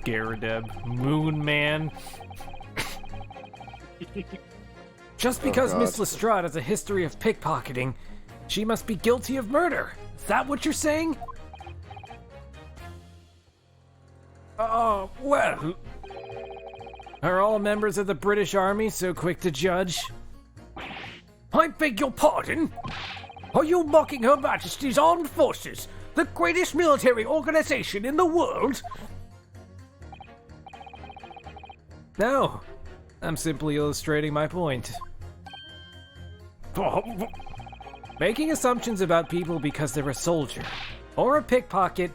Garadeb. Moon Man. Just because God. Miss Lestrade has a history of pickpocketing, she must be guilty of murder. Is that what you're saying? Well. Are all members of the British Army so quick to judge? I beg your pardon? Are you mocking Her Majesty's Armed Forces, the greatest military organization in the world? No, I'm simply illustrating my point. Making assumptions about people because they're a soldier or a pickpocket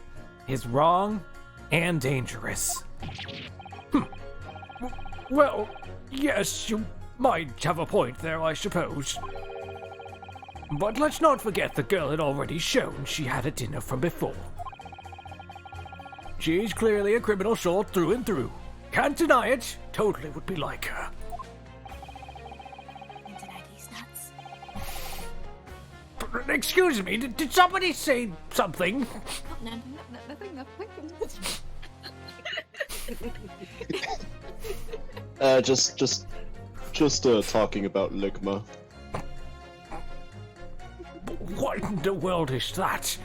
is wrong and dangerous. Well, yes, you might have a point there, I suppose. But let's not forget the girl had already shown she had a dinner from before. She's clearly a criminal short through and through. Can't deny it. Totally would be like her. Can't deny these nuts. Excuse me, did somebody say something? Nothing. Just talking about Ligma. What in the world is that?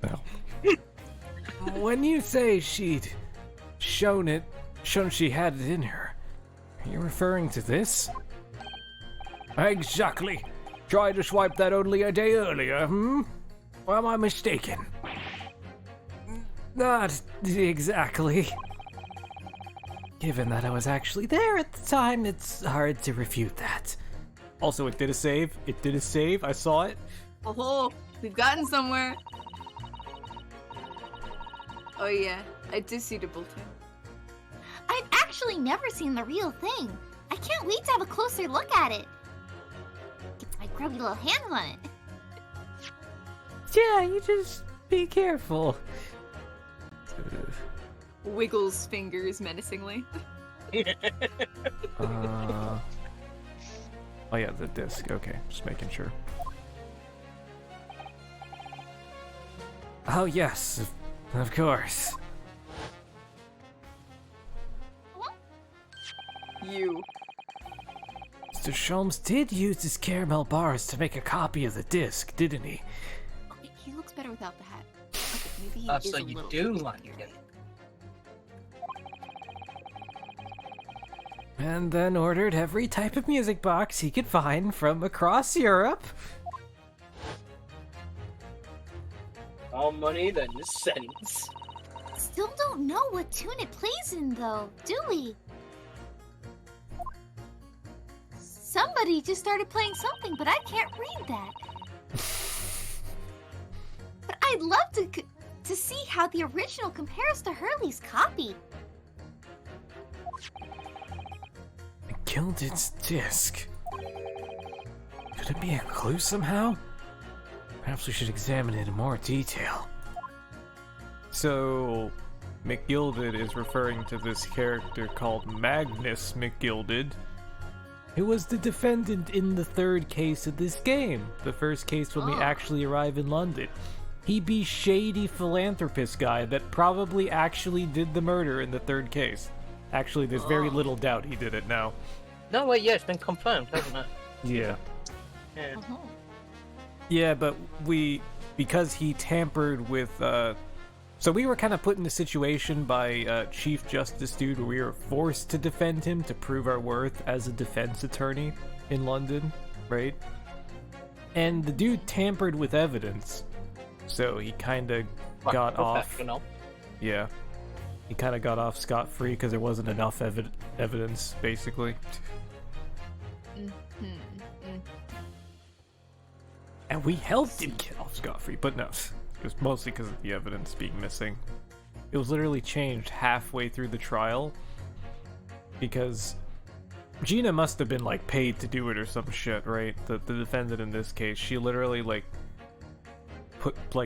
Well, when you say she'd shown she had it in her, are you referring to this? Exactly. Tried to swipe that only a day earlier, Or am I mistaken? Not exactly. Given that I was actually there at the time, it's hard to refute that. Also, it did a save. I saw it. Oh, we've gotten somewhere. Oh yeah, I do see the bulletin. I've actually never seen the real thing. I can't wait to have a closer look at it. Get my grubby little hands on it. Yeah, you just be careful. Wiggles fingers menacingly. Oh yeah, the disc. Okay, just making sure. Oh yes, of course. You. Mr. Sholmes did use his caramel bars to make a copy of the disc, didn't he? Okay, he looks better without the hat. Okay, maybe he is So a you little do bit like weird. it. And then ordered every type of music box he could find from across Europe. More money than sense. still don't know what tune it plays in, though, do we? Somebody just started playing something, but I can't read that. But I'd love to see how the original compares to Hurley's copy. Gilded's disc. Could it be a clue somehow? Perhaps we should examine it in more detail. So, McGilded is referring to this character called Magnus McGilded, who was the defendant in the third case of this game. The first case when we actually arrive in London. He be shady philanthropist guy that probably actually did the murder in the third case. Actually, there's very little doubt he did it now. No, wait, yeah, it's been confirmed, hasn't it? Yeah. Yeah. Yeah, but because he tampered with, so we were kind of put in a situation by Chief Justice Dude where we were forced to defend him to prove our worth as a defense attorney in London, right? And the dude tampered with evidence, so he kind of got off. Yeah. He kind of got off scot-free because there wasn't enough evidence, basically. And we helped him get off scot-free, but no. It was mostly because of the evidence being missing. It was literally changed halfway through the trial. Because Gina must have been, like, paid to do it or some shit, right? The defendant in this case, she literally, like,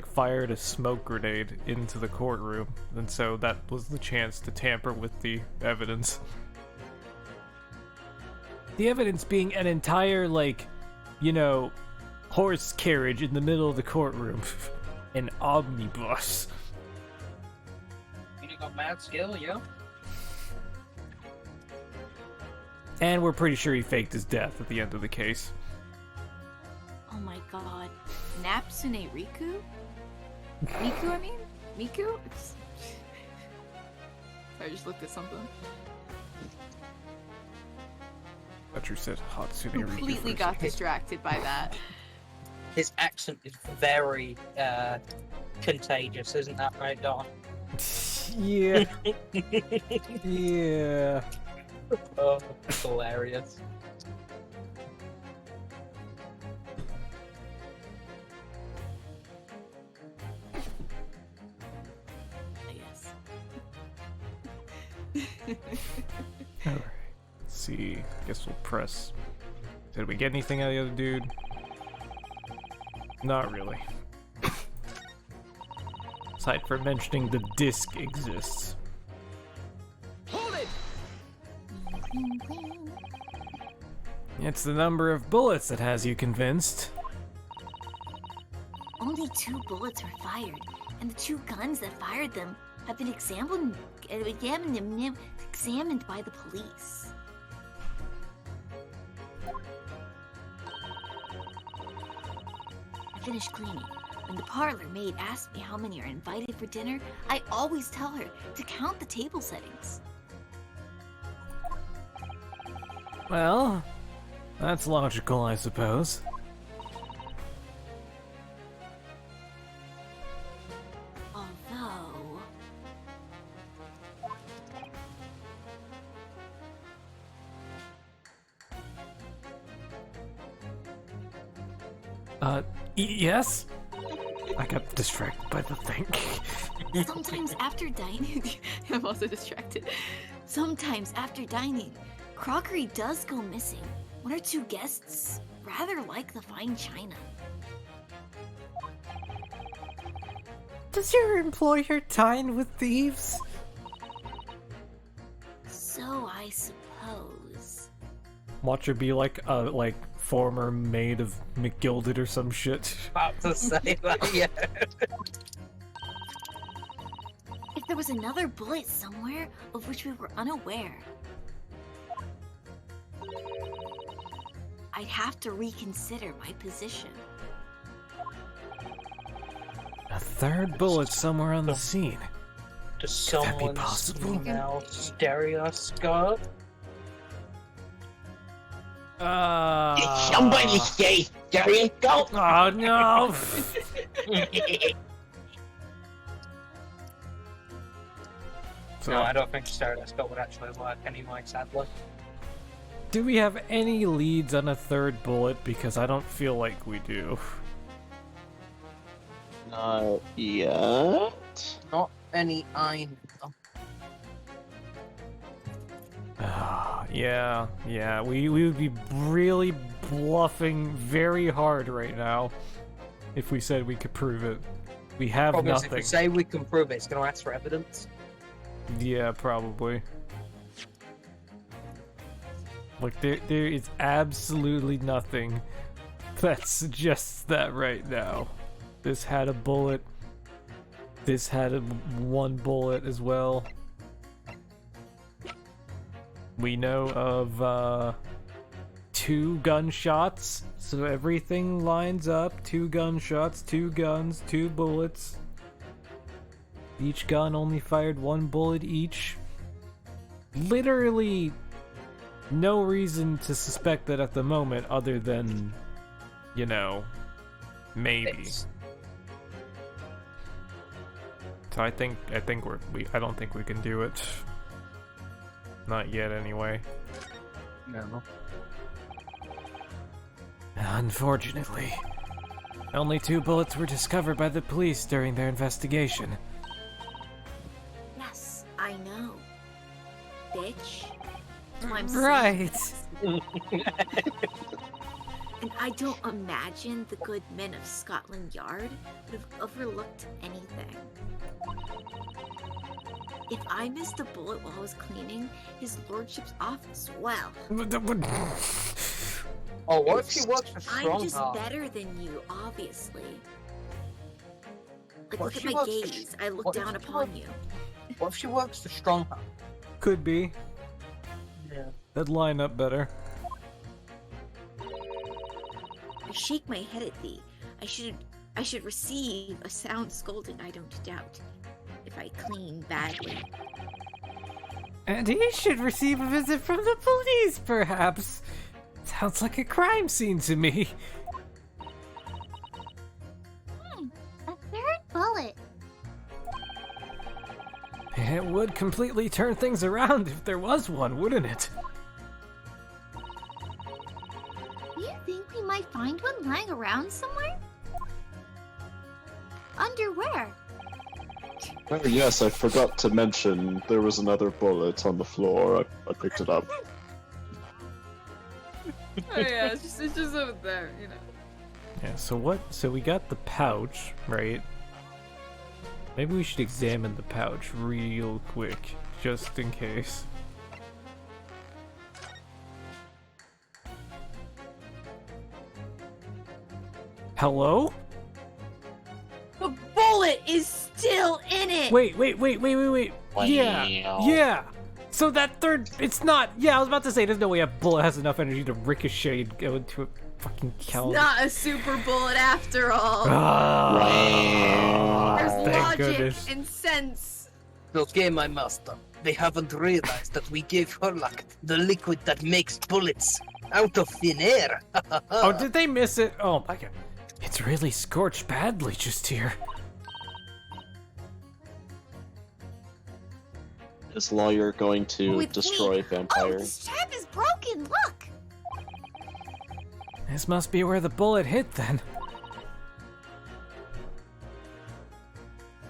fired a smoke grenade into the courtroom. And so that was the chance to tamper with the evidence. The evidence being an entire, like, you know, horse carriage in the middle of the courtroom. An omnibus. You got mad skill, yeah? And we're pretty sure he faked his death at the end of the case. Oh my god. Napsune Riku? Miku, I mean? Miku? I just looked at something. I thought you said Hatsune Riku. Completely got distracted by that. His accent is very contagious, isn't that right, Dawn? Yeah. Yeah. Oh, that's hilarious. I guess. Alright. Let's see. Guess we'll press. Did we get anything out of the other dude? Not really. Aside from mentioning the disc exists. Hold it! It's the number of bullets that has you convinced. Only 2 bullets were fired, and the 2 guns that fired them have been examined by the police. I finished cleaning. When the parlor maid asks me how many are invited for dinner, I always tell her to count the table settings. Well, that's logical, I suppose. Although... Yes? I got distracted by the thing. Sometimes after dining... I'm also distracted. Sometimes after dining, crockery does go missing. 1 or 2 guests rather like the fine china. Does your employer dine with thieves? So I suppose. Watch her be like a former maid of McGilded or some shit. About to say that, yeah. If there was another bullet somewhere of which we were unaware, I'd have to reconsider my position. A 3rd bullet somewhere on the scene. Does Could that be someone possible? smell stereoscope? Did somebody say stereoscope? Oh no! So, No, I don't think Stardust would actually work anyway, sadly. do we have any leads on a third bullet? Because I don't feel like we do. Not yet. Not any I know. Yeah, we would be really bluffing very hard right now if we said we could prove it. We have Problem is, nothing. if we say we can prove it, it's going to ask for evidence. Yeah, probably. Like, there is absolutely nothing that suggests that right now. This had a bullet. This had one bullet as well. We know of 2 gunshots, so everything lines up. 2 gunshots, 2 guns, 2 bullets. Each gun only fired 1 bullet each. Literally no reason to suspect that at the moment other than, you know, maybe. So I don't think we can do it. Not yet, anyway. No. Unfortunately, only 2 bullets were discovered by the police during their investigation. Yes, I know. Bitch. That's why I'm saying Right. this. And I don't imagine the good men of Scotland Yard would have overlooked anything. If I missed a bullet while I was cleaning his lordship's office, well, Oh, what if she works for I'm just Strongheart? better than you, obviously. Like, What look if at she my works for gaze. I look what if down she upon works- you. What if she works for Strongheart? Could be. Yeah. That'd line up better. I shake my head at thee. I should receive a sound scolding, I don't doubt, if I clean badly. And he should receive a visit from the police, perhaps. Sounds like a crime scene to me. A third bullet. It would completely turn things around if there was one, wouldn't it? Do you think we might find one lying around somewhere? Underwear. Oh yes, I forgot to mention there was another bullet on the floor. I picked it up. Oh yeah, it's just over there, you know. Yeah, so we got the pouch, right? Maybe we should examine the pouch real quick, just in case. Hello? The bullet is still in it! Wait. Yeah. So that third, it's not. Yeah, I was about to say, there's no way a bullet has enough energy to ricochet and go into a fucking calendar. Not a super bullet after all. There's Thank logic goodness. and sense. Okay, my master. They haven't realized that we gave Herlock the liquid that makes bullets out of thin air. Oh, did they miss it? Oh my god. It's really scorched badly just here. Is Lawyer going to Wait, destroy Oh, vampires? the strap is broken, look! This must be where the bullet hit then.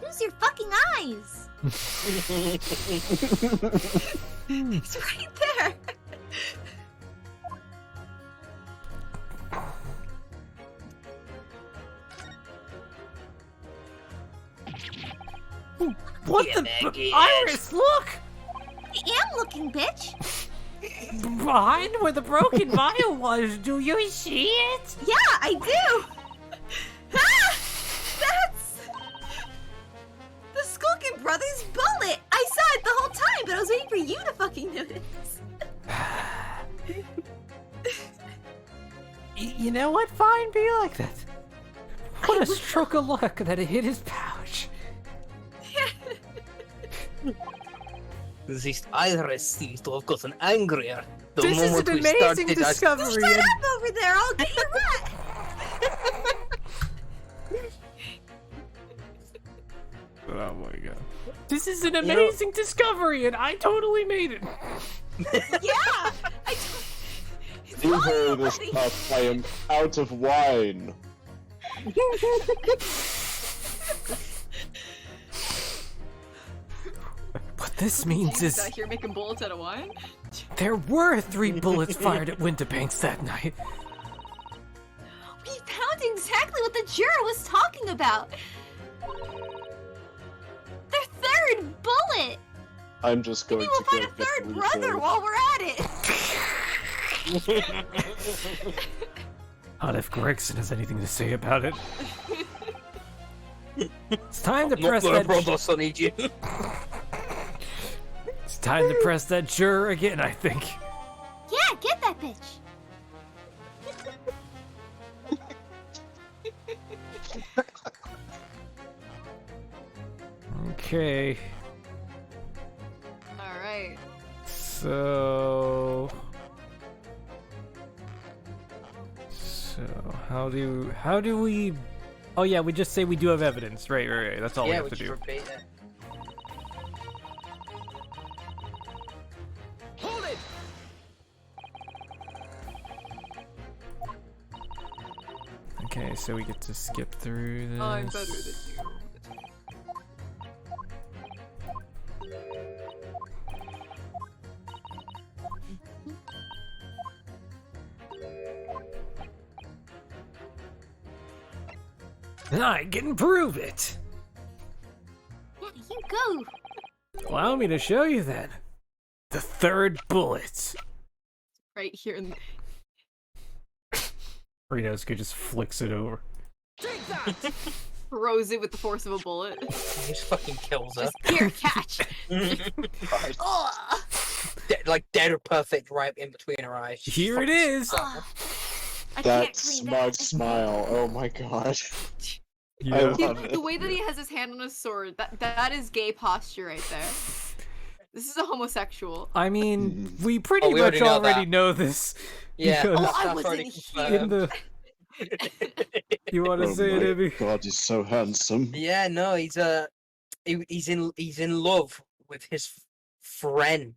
Use your fucking eyes! It's right there! What the? Iris, look! I am looking, bitch! Behind where the broken vial was, do you see it? Yeah, I do! Ah! That's... the Skulkin Brothers bullet! I saw it the whole time, but I was waiting for you to fucking notice. You know what? Fine, be like that. What a stroke of luck that it hit his pouch. This Iris seems to have gotten angrier the This is moment an we amazing started discovery. Shut up over there, I'll get you wet! Oh my god. This is an amazing discovery, and I totally made it. Yeah! You heard this stuff. I am out of wine. What this means Jesus, is out here making bullets out of wine? there were 3 bullets fired at Winterbanks that night. We found exactly what the juror was talking about. Their third bullet. I'm just going Maybe we'll to find go a get third brother refilled. while we're at it. Not if Gregson has anything to say about it. It's time to press that. brother, Sonny Jim. It's time to press that juror again, I think. Yeah, get that bitch. Okay. Alright. So how do we? Oh yeah, we just say we do have evidence. Right. That's all we Yeah, have we to just do. repeat it. Hold it! Okay, so we get to skip through this. I'm better than you. I can prove it. Yeah, you go. Allow me to show you then. The third bullet. Right here in Rinosuke just flicks it over. Take that! throws it with the force of a bullet. He just fucking kills her. Just here, catch. Ugh. Like dead or perfect right in between her eyes. Just Here it fucking is. sucks her. I That can't clean smug that. smile. Oh my god. I Yeah. love The it. way that he has his hand on his sword, that is gay posture right there. This is a homosexual. I mean, we pretty we much already know already that. know this. Yeah, because that's I already wasn't in confirmed. the you want to Oh say it, my Immy? god, he's so handsome. Yeah, no, he's he's in love with his friend.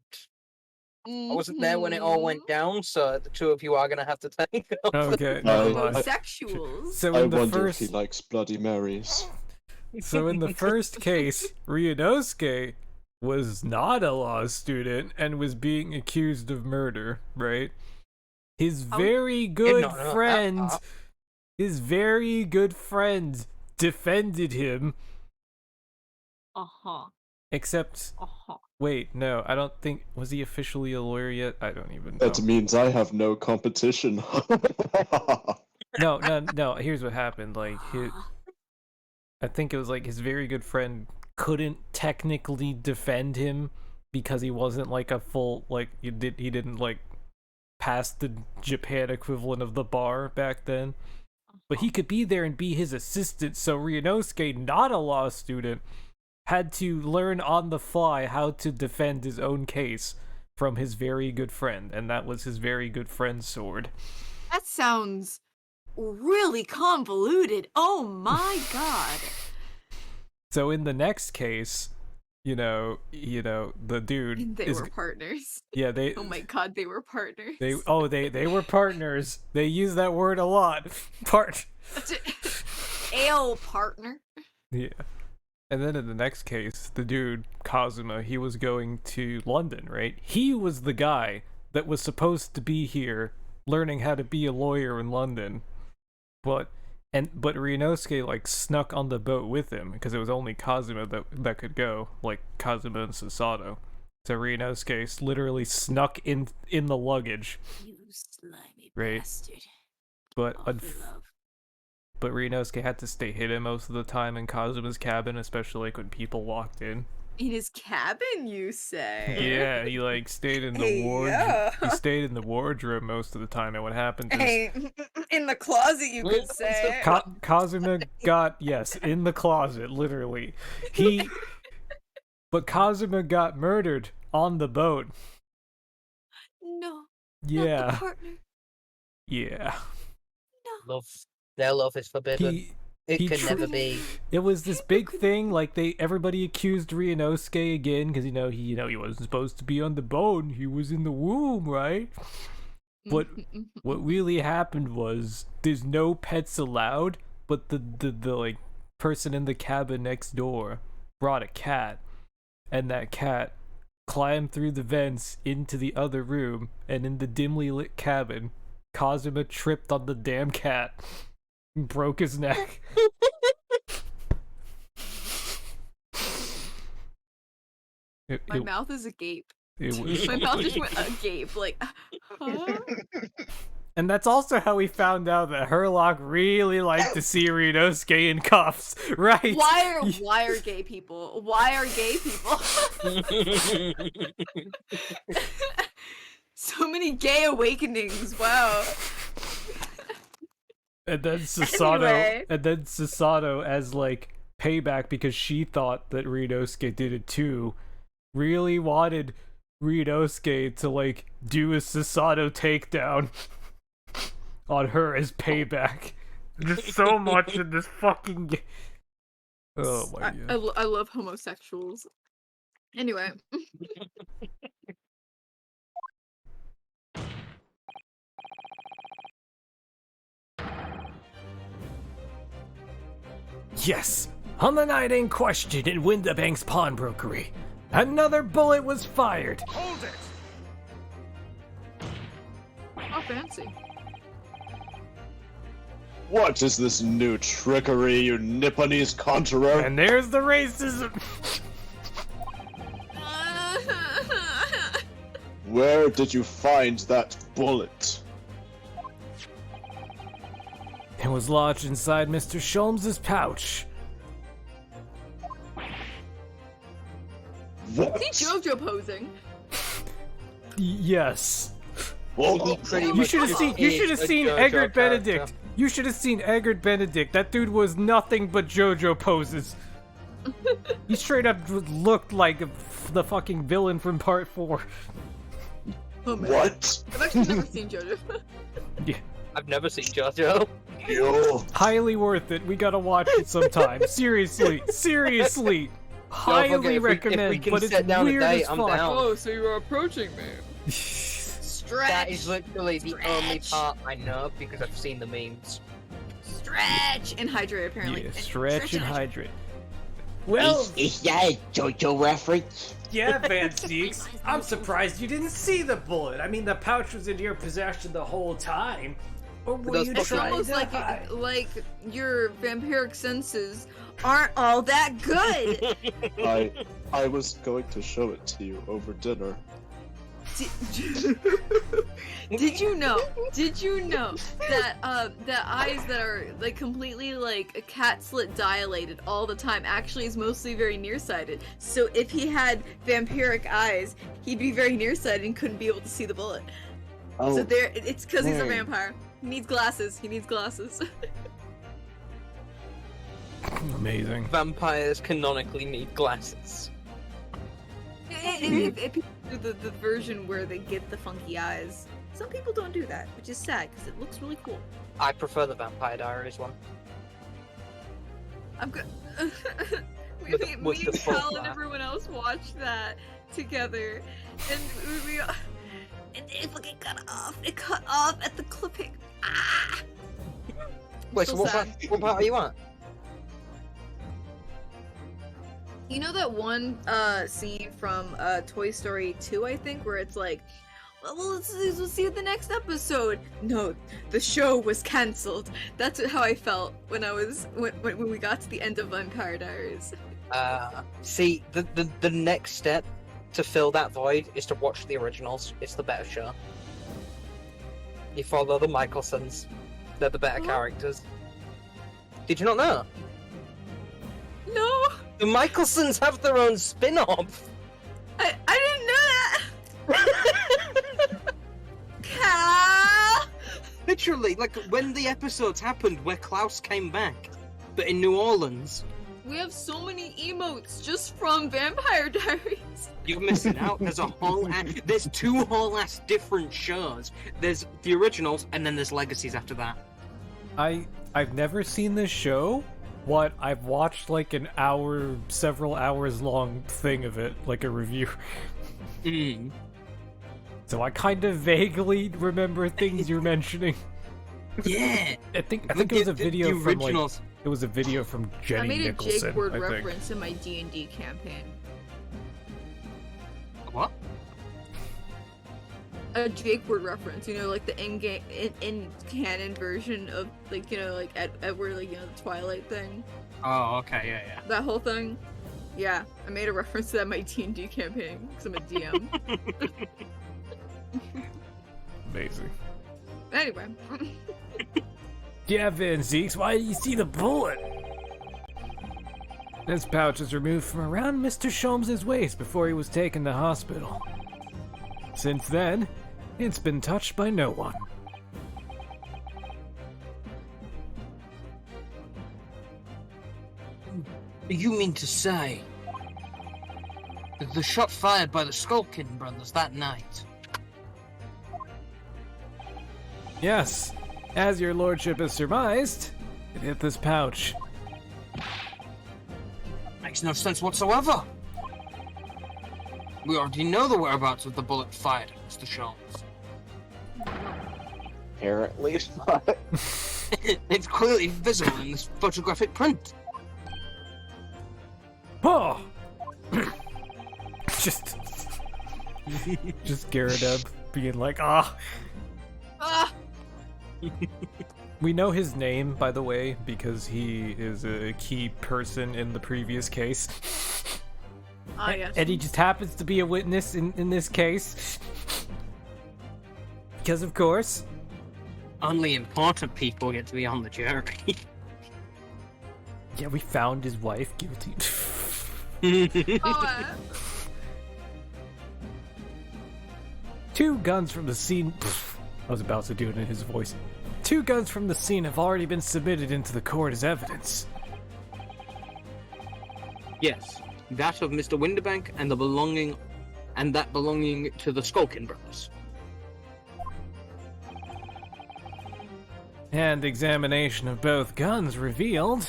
I wasn't there when it all went down, so the two of you are gonna have to take it. Okay, No, never Mhm. mind. Homosexuals. So I in the wonder if he first, likes Bloody Marys. so in the first case, Ryunosuke was not a law student and was being accused of murder, right? His Oh, very good not know that friend, part. his very good friend defended him, Uh-huh. except Uh-huh. wait, no, I don't think was he officially a lawyer yet? I don't even know. That means I have no competition. No. Here's what happened. Like, I think it was like his very good friend couldn't technically defend him because he wasn't like a full he didn't like pass the Japan equivalent of the bar back then. But he could be there and be his assistant. So Ryunosuke, not a law student, had to learn on the fly how to defend his own case from his very good friend, and that was his very good friend's sword. That sounds really convoluted. Oh my god. So in the next case, you know, the dude They is were partners. yeah, they Oh my god, they were partners. they were partners. They use that word a lot. Ale partner. Yeah. And then in the next case, the dude, Kazuma, he was going to London, right? He was the guy that was supposed to be here learning how to be a lawyer in London. But Ryunosuke like snuck on the boat with him because it was only Kazuma that could go, like Kazuma and Susato. So Ryunosuke literally snuck in the luggage. You slimy Right. bastard. But All for love. But Ryunosuke had to stay hidden most of the time in Kazuma's cabin, especially like when people walked in. In his cabin, you say? Yeah, he like stayed in the Hey, yeah. He stayed in the wardrobe most of the time, and what happened is Hey, in the closet, you could say. Kazuma got in the closet, literally. But Kazuma got murdered on the boat. No, not Yeah, the partner. yeah. Love, their love is forbidden. It He could tr- never be. It was this big thing, like everybody accused Ryunosuke again because he wasn't supposed to be on the bone. He was in the womb, right? But what really happened was there's no pets allowed, but the like person in the cabin next door brought a cat, and that cat climbed through the vents into the other room, and in the dimly lit cabin, Kazuma tripped on the damn cat and broke his neck. My mouth is agape. It was, My mouth just went agape, like, huh? and that's also how we found out that Herlock really liked to see Ryunosuke in cuffs, right? Why are gay people? Why are gay people? So many gay awakenings. Wow. And then Susato, as like payback because she thought that Ryunosuke did it too, really wanted Ryunosuke to like do a Susato takedown on her as payback. There's so much in this fucking game. Oh my god. I love homosexuals. Anyway. Yes, on the night in question in Windabank's pawnbrokery, another bullet was fired. Hold it! How fancy. What is this new trickery, you Nipponese conjurer? And there's the racism. Where did you find that bullet? It was lodged inside Mr. Sholmes's pouch. What? See JoJo posing. Yes. Well, Pretty You much should have just seen. You is should have a seen JoJo Eggert character. Benedict. You should have seen Eggert Benedict. That dude was nothing but JoJo poses. He straight up looked like the fucking villain from Part 4. Oh, man. what? I've actually never seen JoJo. Yeah. I've never seen JoJo. You. Highly worth it. We gotta watch it sometime. Seriously. Highly if we recommend. can But it's sit down a weird day, as I'm fuck. down. Oh, so you're approaching me. Stretch. That is literally the only Stretch. part I know because I've seen the memes. Stretch and hydrate apparently. Yeah, And stretch and hydrate. hydrate. Well, Is that a JoJo reference? yeah, Van Steeks. I'm surprised you didn't see the bullet. I mean, the pouch was in your possession the whole time. Or were Those you fucking- It's trying almost to like hide? your vampiric senses aren't all that good. I was going to show it to you over dinner. Did you know that that eyes that are like completely like a cat slit dilated all the time actually is mostly very nearsighted. So if he had vampiric eyes, he'd be very nearsighted and couldn't be able to see the bullet. Oh, So there, it's because he's a Hmm. vampire. He needs glasses. He needs glasses. Amazing. Vampires canonically need glasses. If people do the version where they get the funky eyes, some people don't do that, which is sad because it looks really cool. I prefer the Vampire Diaries one. I'm good. me With and the full Cal and flat. everyone else watched that together, and we and it fucking cut off. It cut off at the clipping. Ah! Wait, So so what sad. what part are you at? You know that one scene from Toy Story 2, I think, where it's like, well, we'll see you at the next episode. No, the show was cancelled. That's how I felt when when we got to the end of Vampire Diaries. See, the next step to fill that void is to watch the originals. It's the better show. You follow the Michelsons. They're the better Huh? characters. Did you not know? No, The Michelsons have their own spin-off. I didn't know that. Cal. Literally, like when the episodes happened where Klaus came back, but in New Orleans, We have so many emotes just from Vampire Diaries. you're missing out. There's a whole there's two whole ass different shows. There's the originals, and then there's Legacies after that. I've never seen this show, What? I've watched like an hour, several hours long thing of it, like a review. Mm. So I kind of vaguely remember things you're mentioning. Yeah. I think it was a video the from originals. like it was a video from Jenny I made a Nicholson. Jake word I think. reference in my D&D campaign. What? A Jake word reference, like the in canon version of like like Edward, like the Twilight thing. Oh, okay, yeah. That whole thing. Yeah, I made a reference to that in my D&D campaign because I'm a DM. Amazing. Anyway. Yeah, Van Zeeks, why do you see the bullet? This pouch was removed from around Mr. Sholmes' waist before he was taken to hospital. Since then, it's been touched by no one. You mean to say that the shot fired by the Skulkin brothers that night? Yes, as your lordship has surmised, it hit this pouch. Makes no sense whatsoever. We already know the whereabouts of the bullet fired, Mr. Sholmes. Apparently not. It's clearly visible in this photographic print. Oh! just Garradeb being like, ah. Ah! We know his name, by the way, because he is a key person in the previous case. Ah, yes. And he just happens to be a witness in this case. Because, of course. Only important people get to be on the jury. Yeah, we found his wife guilty. Oh, Two guns from the scene. I was about to do it in his voice. 2 guns from the scene have already been submitted into the court as evidence. Yes, that of Mr. Winterbank and that belonging to the Skulkin brothers. And examination of both guns revealed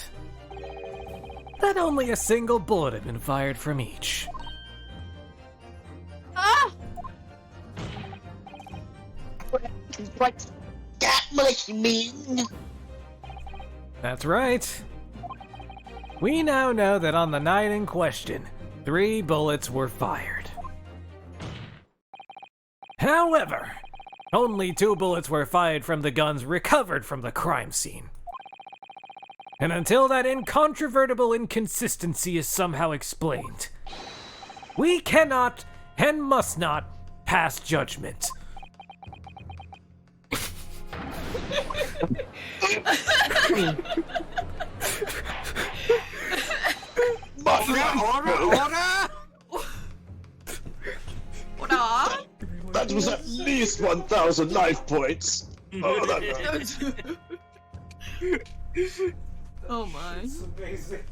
that only a single bullet had been fired from each. Ah! What that must mean? That's right. We now know that on the night in question, 3 bullets were fired. However, only 2 bullets were fired from the guns recovered from the crime scene. And until that incontrovertible inconsistency is somehow explained, we cannot and must not pass judgment. That was at least 1,000 life points. Oh, that... Oh my. Amazing.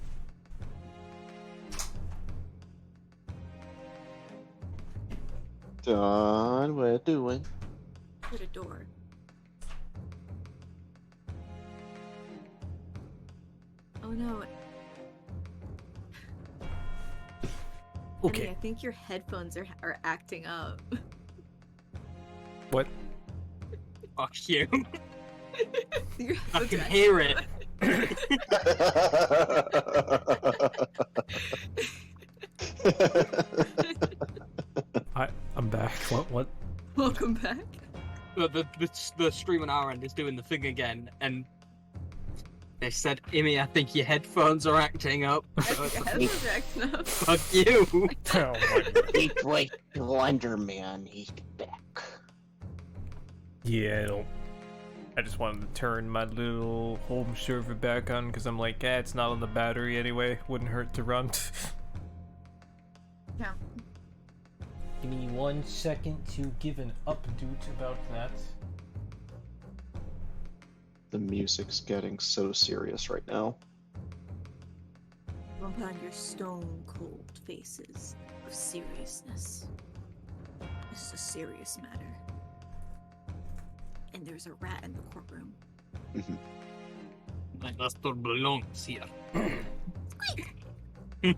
Dawn, what are you doing? Put a door. Oh no. Okay. Immy, I think your headphones are acting up. What? Fuck you. Your I headphones can are hear it. I'm back. What? Welcome back. The stream on our end is doing the thing again, and they said, Immy, I think your headphones are acting up. Your headphones are acting up. Fuck you. Oh my god. It's like Slenderman, he's back. Yeah, I just wanted to turn my little home server back on because I'm like, it's not on the battery anyway. Wouldn't hurt to run. Yeah. Give me 1 second to give an update about that. The music's getting so serious right now. Upon your stone cold faces of seriousness. This is a serious matter. And there's a rat in the courtroom. My master belongs here. The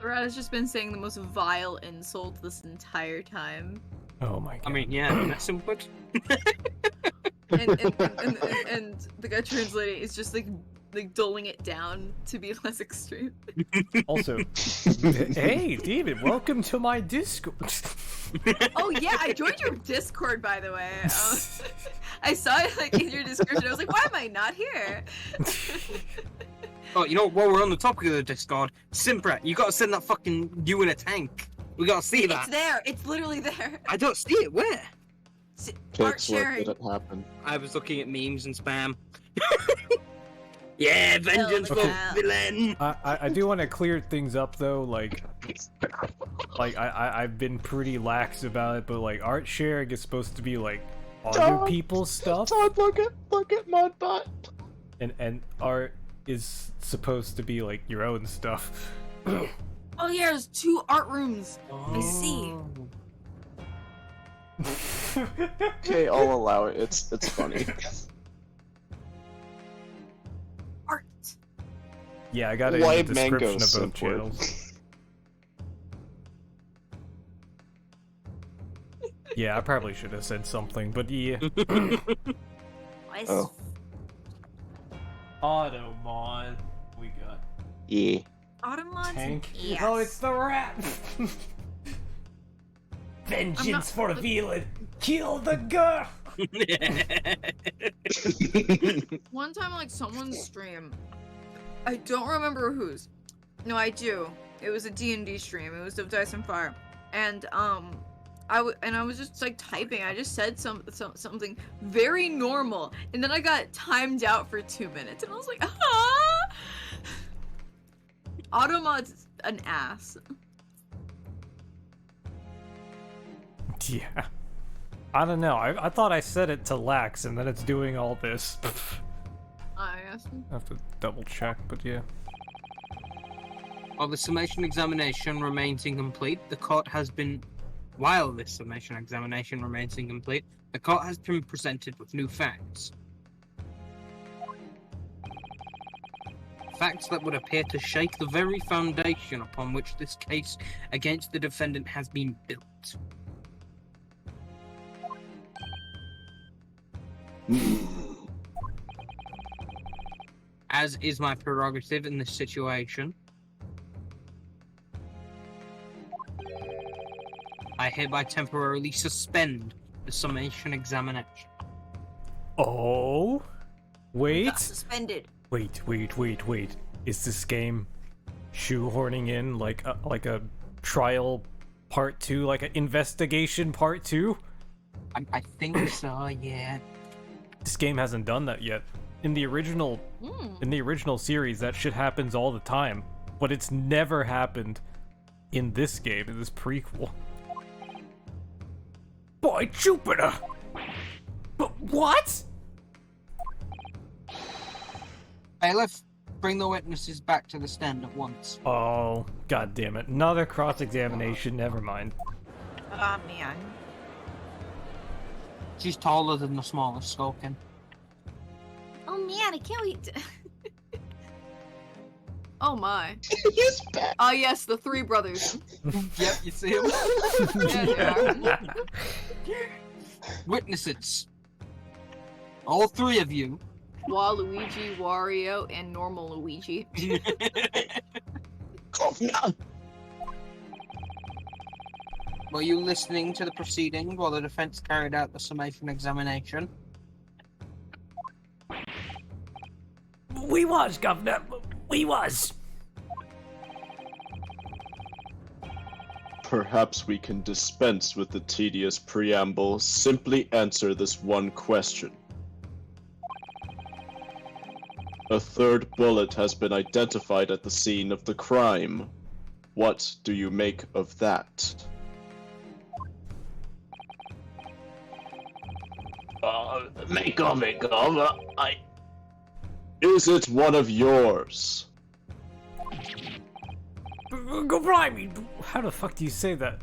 rat has just been saying the most vile insults this entire time. Oh my god. I mean, yeah, that's would. And the guy translating is just like dulling it down to be less extreme. Also, hey, David, welcome to my Discord. Oh yeah, I joined your Discord, by the way. I saw it like in your description. I was like, why am I not here? Oh, you know, while we're on the topic of the Discord, Simprat, you gotta send that fucking you in a tank. We gotta see that. It's there. It's literally there. I don't see it. Where? Art Kids, what sharing. did it happen? I was looking at memes and spam. Yeah, vengeance Okay. for villain. I do want to clear things up though, like I've been pretty lax about it, but like art sharing is supposed to be like other Todd, people's stuff, Todd, look at Mudbutt. and art is supposed to be like your own stuff. Oh yeah, there's 2 art rooms. I see. Okay, I'll allow it. It's funny. Art. Yeah, I got it Why in the description mango of both simpler? channels. Yeah, I probably should have said something, but yeah. Oh. Auto mod, we got Yeah. Automod. tank. Yes. Oh, it's the rat. Vengeance for villain. Kill the girl. One time, like someone's stream, I don't remember whose. No, I do. It was a D&D stream. It was of Dice and Fire, and I was just like typing. I just said something very normal, and then I got timed out for 2 minutes, and I was like, ah. Automod's an ass. Yeah. I don't know. I thought I set it to lax, and then it's doing all this. I guess. I have to double check, but yeah. While the summation examination remains incomplete, the court has been... While this summation examination remains incomplete, the court has been presented with new facts. Facts that would appear to shake the very foundation upon which this case against the defendant has been built. As is my prerogative in this situation, I hereby temporarily suspend the summation examination. Oh? Wait. Got suspended. Wait. Is this game shoehorning in like a trial part 2, like an investigation part 2? I think so, yeah. This game hasn't done that yet. In the original series, that shit happens all the time, but it's never happened in this game, in this prequel. By Jupiter! But what? Bailiff, bring the witnesses back to the stand at once. Oh, god damn it. Another cross-examination, never mind. Oh man. She's taller than the smallest Skulkin. Oh man, I can't wait. Oh my. He's back. Ah yes, the 3 brothers. Yep, you see him? Yeah, they are. Witnesses. All 3 of you. Waluigi, Wario, and normal Luigi. Were you listening to the proceeding while the defense carried out the summation examination? We was, Governor. We was. Perhaps we can dispense with the tedious preamble. Simply answer this one question. A 3rd bullet has been identified at the scene of the crime. What do you make of that? Make of it, Gov. Is it one of yours? Go blimey! How the fuck do you say that?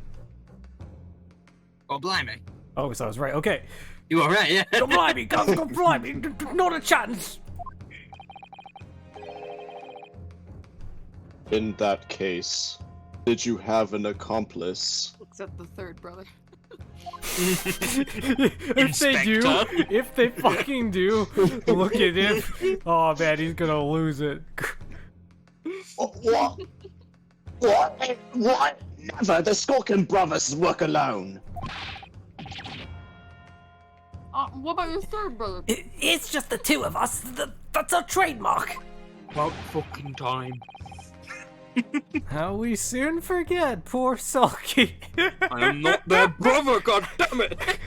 Oh, blimey. Oh, so I was right. Okay. You alright, yeah? Go blimey! Go blimey! Not a chance! In that case, did you have an accomplice? Looks at the third brother. If they do, if they fucking do, look at him. Oh man, he's gonna lose it. What? What? What? Never! The Skulkin brothers work alone! What about your third brother? It's just the two of us. That's our trademark. About fucking time. How we soon forget, poor Sulky. I am not their brother, god damn it!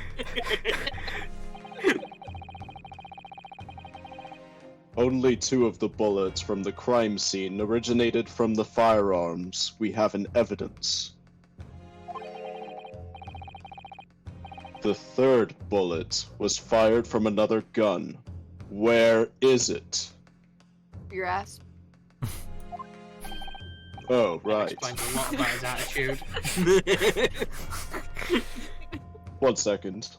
Only 2 of the bullets from the crime scene originated from the firearms we have in evidence. The 3rd bullet was fired from another gun. Where is it? Your ass. Oh, That right. explains a lot about his attitude. 1 second.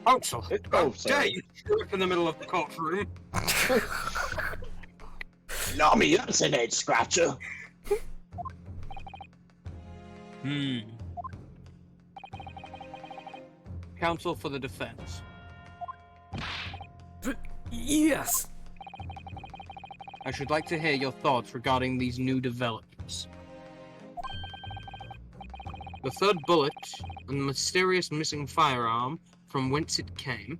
Counsel, Oh, how sorry. dare you trip in the middle of the courtroom? Nami, that's an head scratcher! Counsel for the defense. Yes. I should like to hear your thoughts regarding these new developments. The 3rd bullet and the mysterious missing firearm from whence it came.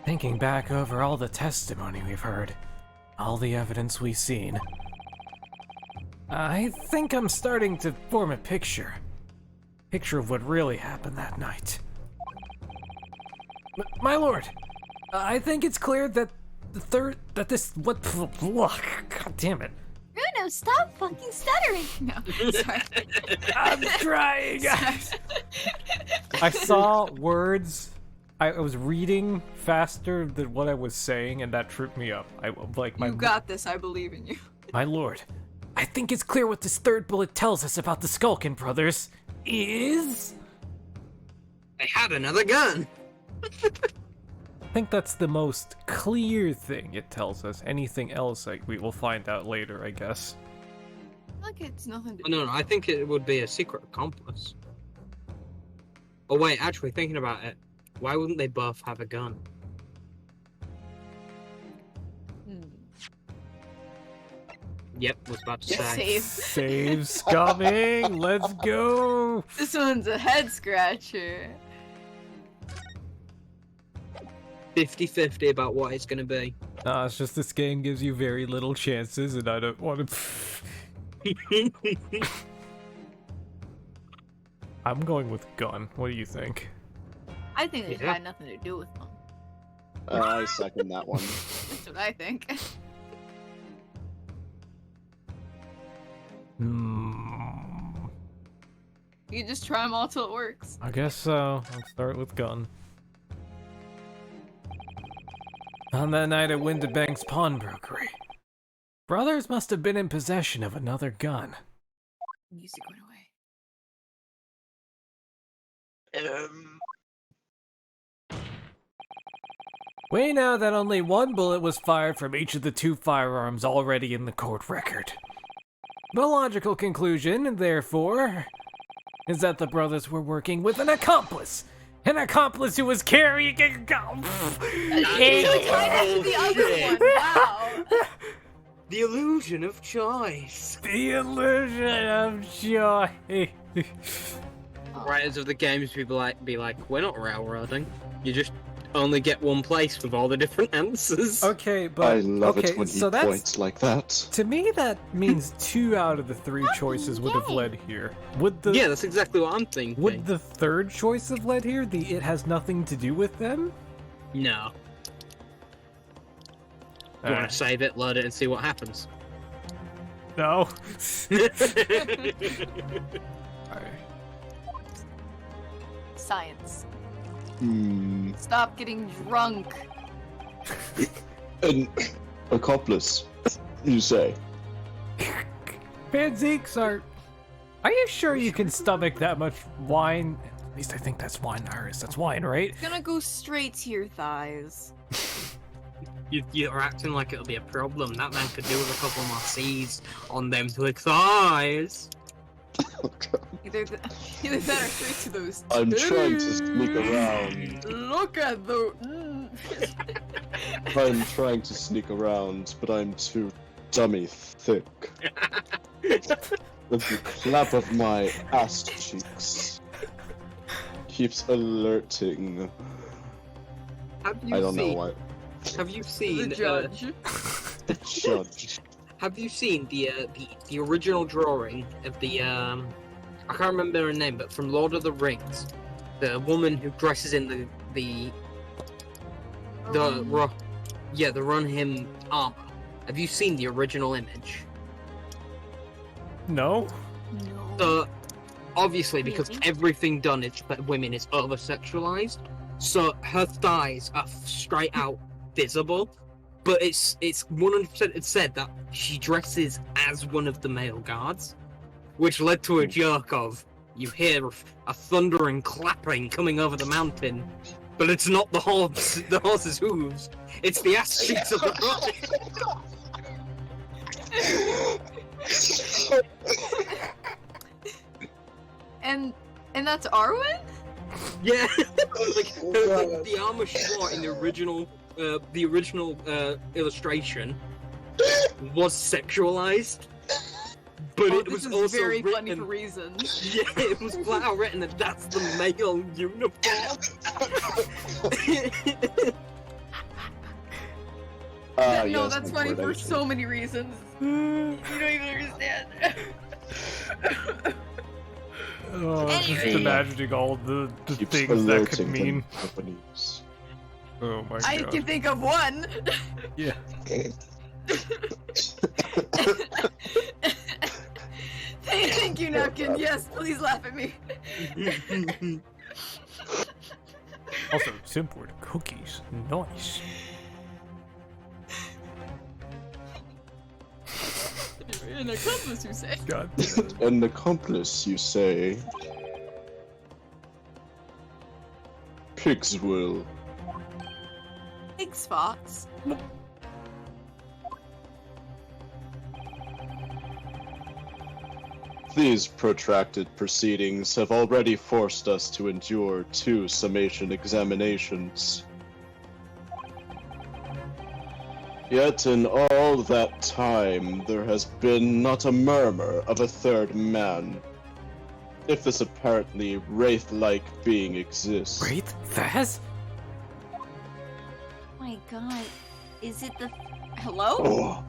Thinking back over all the testimony we've heard, all the evidence we've seen, I think I'm starting to form a picture of what really happened that night. My lord, I think it's clear that God damn it. Bruno, stop fucking stuttering! No, sorry. I'm trying. I saw words. I was reading faster than what I was saying, and that tripped me up. You got this. I believe in you. My lord, I think it's clear what this 3rd bullet tells us about the Skulkin brothers is. They had another gun! I think that's the most clear thing it tells us. Anything else, we will find out later, I guess. Like it's nothing to Oh, no, I think it would be a secret accomplice. Oh wait, actually, thinking about it, why wouldn't they both have a gun? Yep, was about to say. Save. Saves coming. Let's go. This one's a head scratcher. 50-50 about what it's gonna be. Nah, it's just this game gives you very little chances, and I don't want to. I'm going with gun. What do you think? I think it Yeah. had nothing to do with them. I second that one. That's what I think. You just try them all till it works. I guess so. I'll start with gun. On that night at Winterbank's pawnbrokery, brothers must have been in possession of another gun. Music went away. We know that only 1 bullet was fired from each of the 2 firearms already in the court record. The logical conclusion, therefore, is that the brothers were working with an accomplice who was carrying a gun. Really kind of the other one. Wow. The illusion of choice. The illusion of joy. Writers of the games be like, we're not railroading. You just only get one place with all the different answers. Okay, but I love okay, it when he so that's points like that. to me that means 2 out of the 3 choices would have led here. Would the Yeah, that's exactly what I'm thinking. would the 3rd choice have led here? The it has nothing to do with them? No. You want to save it, load it, and see what happens? No. Science. Hmm. Stop getting drunk. An accomplice, you say? Panzeeks are you sure you can stomach that much wine? At least I think that's wine, Iris. That's wine, right? It's gonna go straight to your thighs. You're acting like it'll be a problem. That man could do with a couple more C's on them slick thighs. Either that or straight to those. I'm trying to sneak around. Look at those. I'm trying to sneak around, but I'm too dummy thick. The clap of my ass cheeks keeps alerting. Have you I don't seen, know why. Have you seen The judge. The judge. Have you seen the original drawing of the I can't remember her name, but from Lord of the Rings, the woman who dresses in the Rohirrim armor. Have you seen the original image? No? No. So obviously, because Really? everything done is for women is over sexualized, so her thighs are straight out visible. But it's 100% said that she dresses as one of the male guards, which led to a joke of you hear a thundering clapping coming over the mountain, but it's not the horse's hooves, it's the ass cheeks of the horse. And that's Arwen? Yeah, like the armor she wore in the original illustration was sexualized, but it was this is also very written, funny for reasons. Yeah, it was flat out written that that's the male uniform. No, Yes, that's my funny word, for actually. so many reasons. You don't even understand. Oh, just Anyway. imagining all the Keeps things that could alerting the mean. companies. Oh my I god. can think of one. Yeah. Thank you, Napkin. Yes, please laugh at me. Also, simpler cookies. Nice. An accomplice, you say? God. An accomplice, you say? Pigs will. Pigs Fox. These protracted proceedings have already forced us to endure 2 summation examinations. Yet in all that time, there has been not a murmur of a third man. If this apparently wraith-like being exists. Wraith? Thaz? My god. Is it the... Hello? Oh,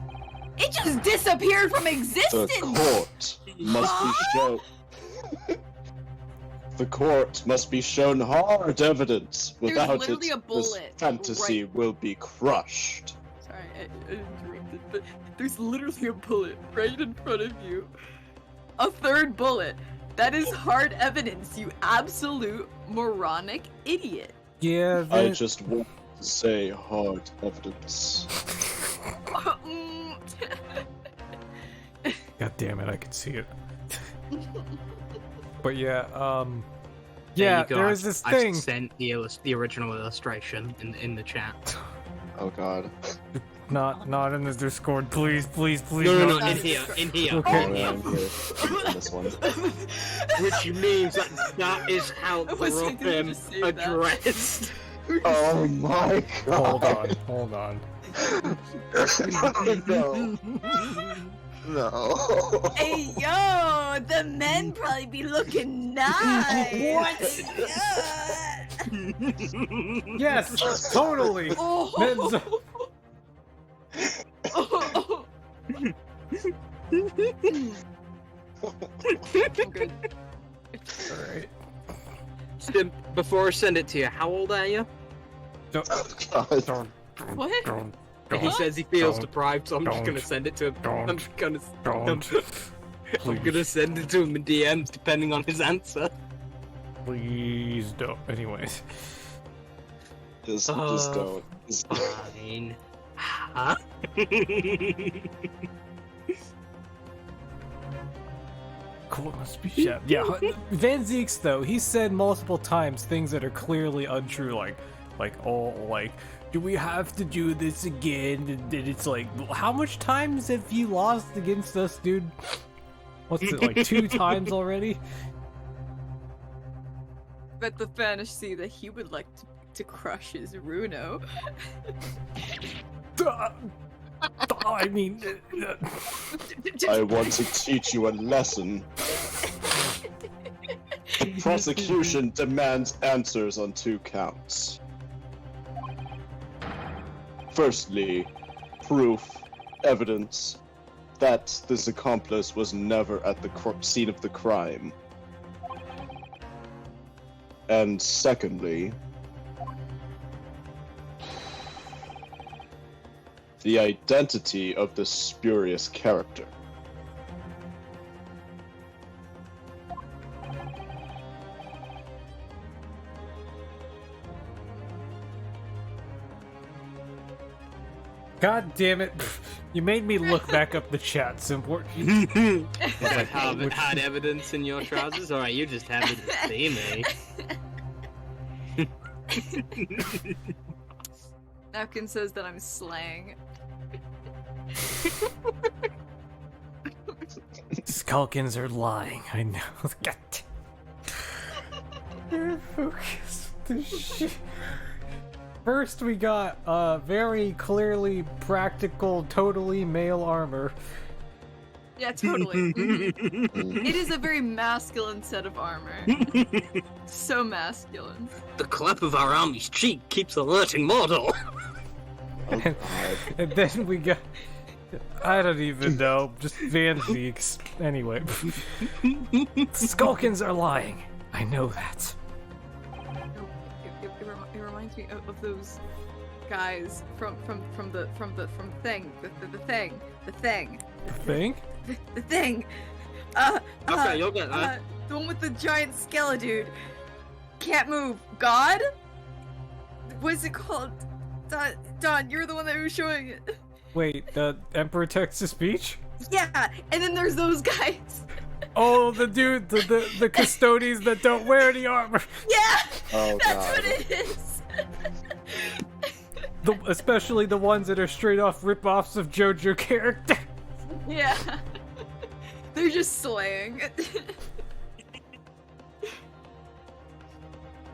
It just disappeared from the existence! court must be shown. The court must be shown hard evidence. Without it, literally a this bullet fantasy right- will be crushed. Sorry, I interrupted, but there's literally a bullet right in front of you. A third bullet. That is hard evidence, you absolute moronic idiot. Yeah, I just want to say hard evidence. God damn it, I can see it. But yeah, yeah, there is this thing. I sent the original illustration in the chat. Oh god. Not in the Discord, please. No, not. in here. Okay. Oh, yeah, I'm here. I'm this one. Which means that is how I was thinking to Rohirrim just save that. addressed. Oh my god. Hold on. No. No. Hey yo, the men probably be looking nice. Yes, totally. Oh. Men's- Oh. I'm good. Alright. Before I send it to you, how old are you? Don't, Oh god. don't, What? don't, He don't, says he feels Don't. deprived, so I'm just Don't. gonna send it to him. Don't. I'm gonna please, send it to him in DMs depending on his answer. please don't. Anyways. Just Oh, don't. Just- Fine. Huh? Cool must be shot. Yeah, Van Zeeks though, he said multiple times things that are clearly untrue, like, do we have to do this again? And it's like, how much times have you lost against us, dude? What's it, like 2 times already? But the fantasy that he would like to crush is Runo. I mean, I want to teach you a lesson. The prosecution demands answers on 2 counts. Firstly, proof, evidence that this accomplice was never at the scene of the crime. And secondly, the identity of the spurious character. God damn it. You made me look back up the chat. It's important. Had evidence in your trousers? Alright, you just happy to see me. Napkin says that I'm slang. Skulkins are lying. I know. God. They're focused. First, we got very clearly practical, totally male armor. Yeah, totally. It is a very masculine set of armor. So masculine. The clap of our army's cheek keeps alerting mortal. Oh, God. And then we got... I don't even know. Just Van Zeeks. Anyway. Skulkins are lying. I know that. It reminds me of those guys from the thing. The thing. The thing? The thing. Okay, you'll get that. The one with the giant skeleton. Can't move. God? What's it called? Don, you're the one that was showing it. Wait, the Emperor Texas Speech? Yeah, and then there's those guys. Oh, the dude, the custodians that don't wear any armor. Yeah, Oh, that's God. what it is. Especially the ones that are straight off rip-offs of JoJo characters. Yeah. They're just slaying.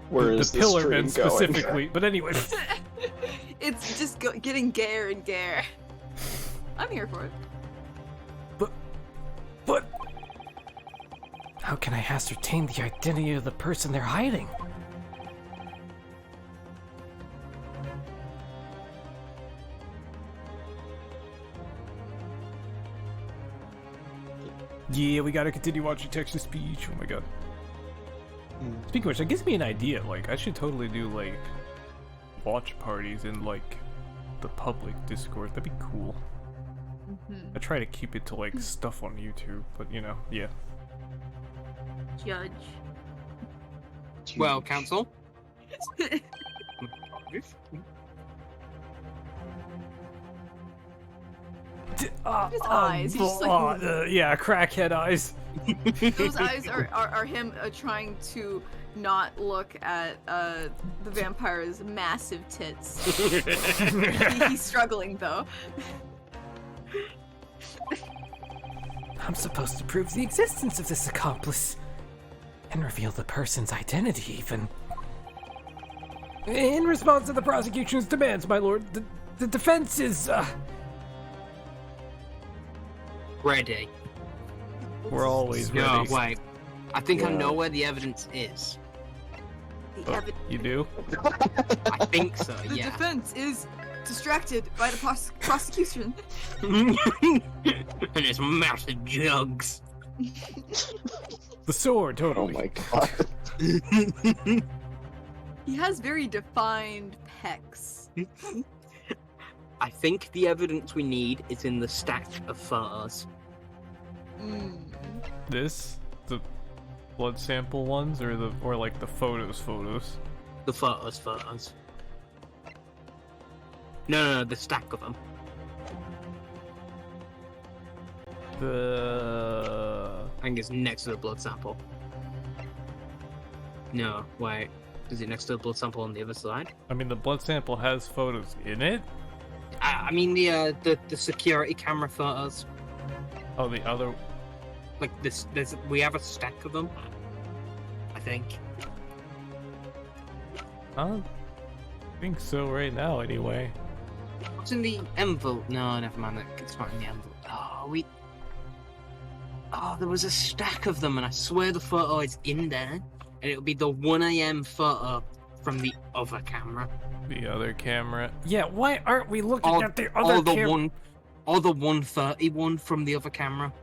Where is the this Pillarmen stream going? specifically, but anyway. It's just getting gayer and gayer. I'm here for it. But how can I ascertain the identity of the person they're hiding? Yeah, we gotta continue watching Texas Speech. Oh my god. Speaking of which, that gives me an idea. Like, I should totally do, like, watch parties in, like, the public Discord. That'd be cool. I try to keep it to, like, stuff on YouTube, but, you know, yeah. Judge. Well, counsel. His eyes. He's just like, yeah, crackhead eyes. those eyes are him trying to not look at the vampire's massive tits. He's struggling though. I'm supposed to prove the existence of this accomplice and reveal the person's identity, even. In response to the prosecution's demands, my lord, the defense is, Ready. We're always ready. No, wait. I think I Yeah. know where the evidence is. You do? I think so, The yeah. defense is distracted by the prosecution. And it's massive jugs. The sword, Oh totally. my God. He has very defined pecs. I think the evidence we need is in the stack of photos. This? The blood sample ones, or like the photos? The photos. No, the stack of them. I think it's next to the blood sample. No, wait. Is it next to the blood sample on the other side? I mean, the blood sample has photos in it. I mean the security camera photos. Oh, the other. Like we have a stack of them. I think. I don't think so right now, anyway. What's in the envelope? No, never mind. It's not in the envelope. Oh, there was a stack of them, and I swear the photo is in there, and it'll be the 1 a.m. photo from the other camera. The other camera. Yeah, why aren't we looking at the other camera? Or the 1:30 from the other camera.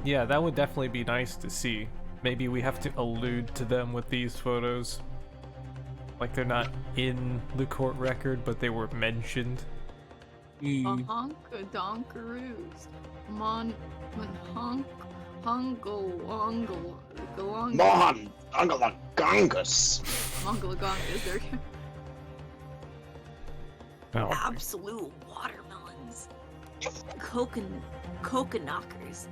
Yeah, that would definitely be nice to see. Maybe we have to allude to them with these photos. Like they're not in the court record, but they were mentioned. Donkaroos. Honk, Hungle, Mon, Ungalagongus. Mongolagongas, they're Oh. Absolute watermelons. Coca knockers.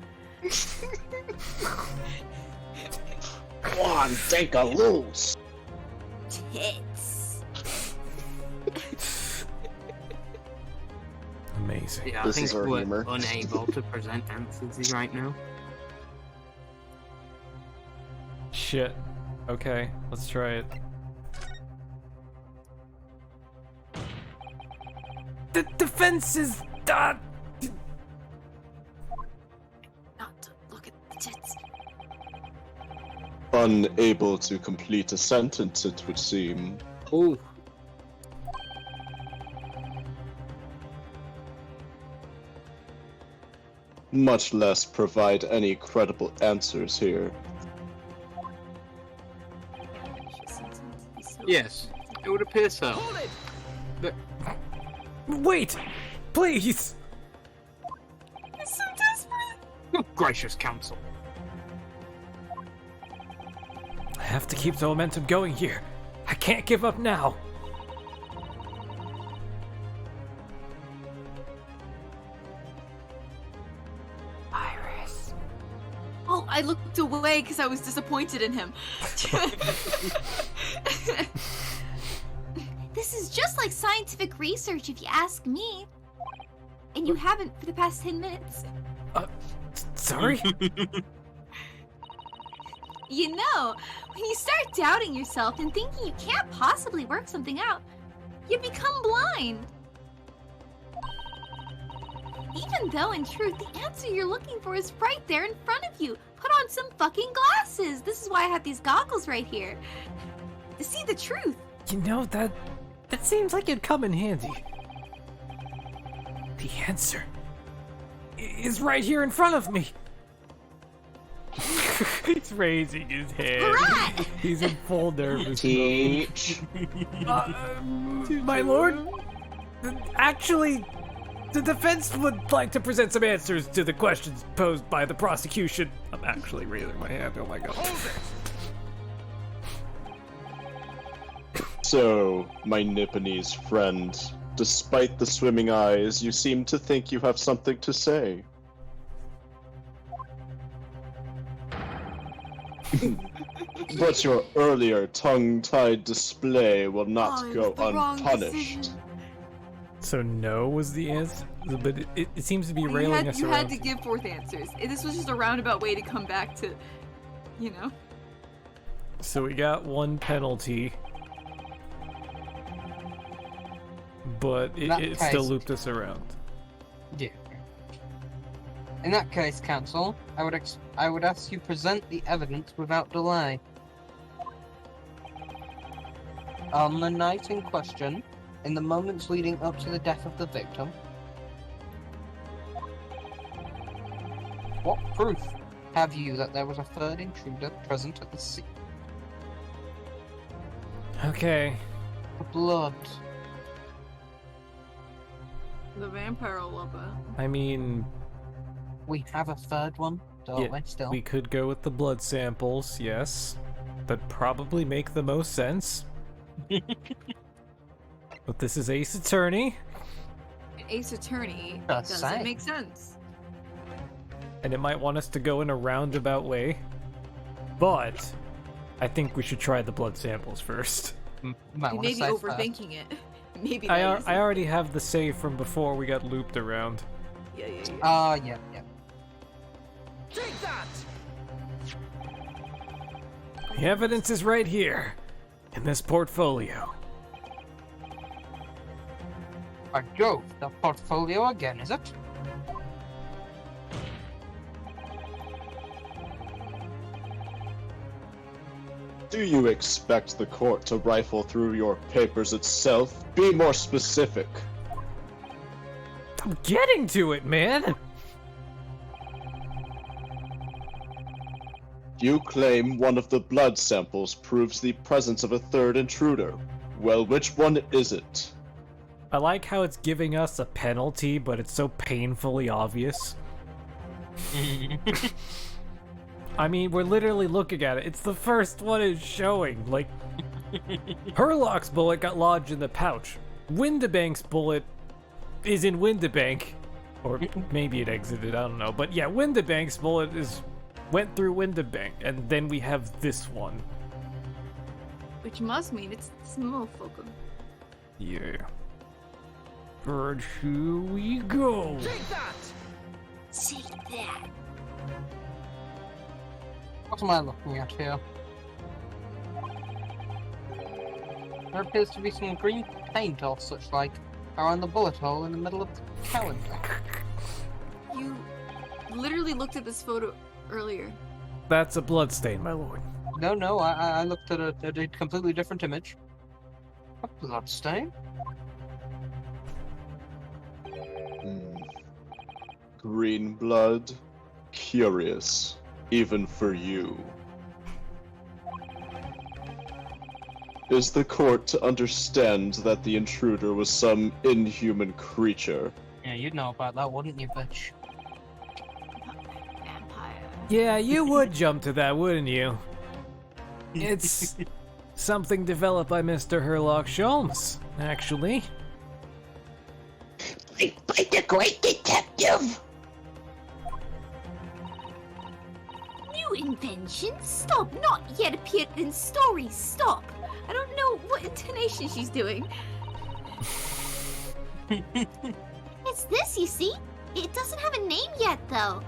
Mon, take a loose. Tits. Amazing. Yeah, This I think is our we're humor. unable to present answers right now. Shit. Okay, let's try it. The defense is Not to look at the tits. Unable to complete a sentence, it would seem. Oh, Much less provide any credible answers here. yes, it would appear so. Hold it! But Wait! Please! I'm so desperate. oh, gracious counsel. I have to keep the momentum going here. I can't give up now. Iris. Oh, I looked away because I was disappointed in him. This is just like scientific research, if you ask me. And you haven't for the past 10 minutes. Sorry? You know, when you start doubting yourself and thinking you can't possibly work something out, you become blind. Even though, in truth, the answer you're looking for is right there in front of you. Put on some fucking glasses. This is why I have these goggles right here. To see the truth. You know, that seems like it'd come in handy. The answer is right here in front of me. He's raising his hand. Hooray! He's in full nervous mode. Teach. My lord, actually, the defense would like to present some answers to the questions posed by the prosecution. I'm actually raising my hand. Oh my god. So, my Nipponese friend, despite the swimming eyes, you seem to think you have something to say. But your earlier tongue-tied display will not Oh, it go was the wrong unpunished. decision. So no was the answer, but it seems to be You railing had, us you around. had to give forth answers. This was just a roundabout way to come back to, you know. So we got one penalty, but In that it still case- looped us around. Yeah. In that case, counsel, I would ask you present the evidence without delay. On the night in question, in the moments leading up to the death of the victim, what proof have you that there was a third intruder present at the scene? Okay. The blood. The vampire lover. I mean, We have a third one, don't Yeah, we? Still. we could go with the blood samples, yes. That'd probably make the most sense. But this is Ace Attorney. Ace Attorney, Just doesn't saying. make sense. And it might want us to go in a roundabout way. But I think we should try the blood samples first. Might You want may to be say overthinking it. Maybe I that is it. already have the save from before we got looped around. Yeah. Yeah. Take that! The evidence is right here, in this portfolio. By Jove, the portfolio again, is it? Do you expect the court to rifle through your papers itself? Be more specific. I'm getting to it, man! You claim one of the blood samples proves the presence of a third intruder. Well, which one is it? I like how it's giving us a penalty, but it's so painfully obvious. I mean, we're literally looking at it. It's the first one it's showing. Like, Herlock's bullet got lodged in the pouch. Windibank's bullet is in Windibank. Or maybe it exited, I don't know. But yeah, Windibank's bullet went through Windibank. And then we have this one. Which must mean it's this motherfucker. Yeah. Bird, here we go. Take that! Take that. What am I looking at here? There appears to be some green paint or such like around the bullet hole in the middle of the calendar. You literally looked at this photo earlier. That's a bloodstain, my lord. No, I looked at a completely different image. A bloodstain? Green blood? Curious. Even for you. Is the court to understand that the intruder was some inhuman creature? Yeah, you'd know about that, wouldn't you, bitch? Vampire. Yeah, you would jump to that, wouldn't you? It's something developed by Mr. Herlock Sholmes, actually. By the great detective. New invention? Stop. Not yet appeared in stories. Stop. I don't know what intonation she's doing. It's this, you see? It doesn't have a name yet, though.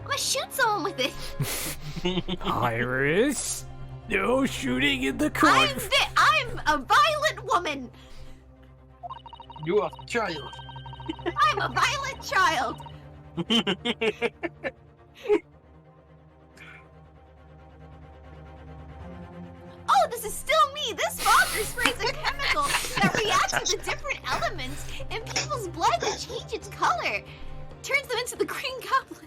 I'm gonna shoot someone with it. Iris, no shooting in the court. I'm a violent woman. You are a child. I'm a violent child. Oh, this is still me! This fogger sprays a chemical that reacts with the different elements in people's blood to change its color. Turns them into the Green Goblin.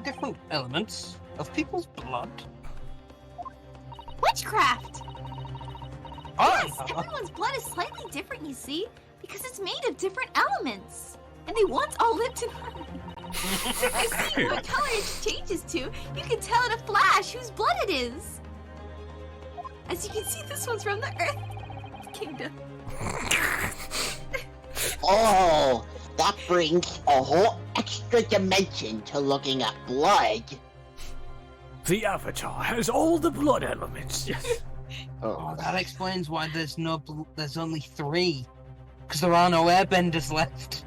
Different elements of people's blood. Witchcraft! I Yes, everyone's blood is slightly different, you see, because it's made of different elements. And they once all lived in harmony. You see what color it changes to, you can tell in a flash whose blood it is. As you can see, this one's from the Earth Kingdom. Oh, that brings a whole extra dimension to looking at blood. The Avatar has all the blood elements. Yes. Oh, that explains why there's there's only 3. Because there are no airbenders left.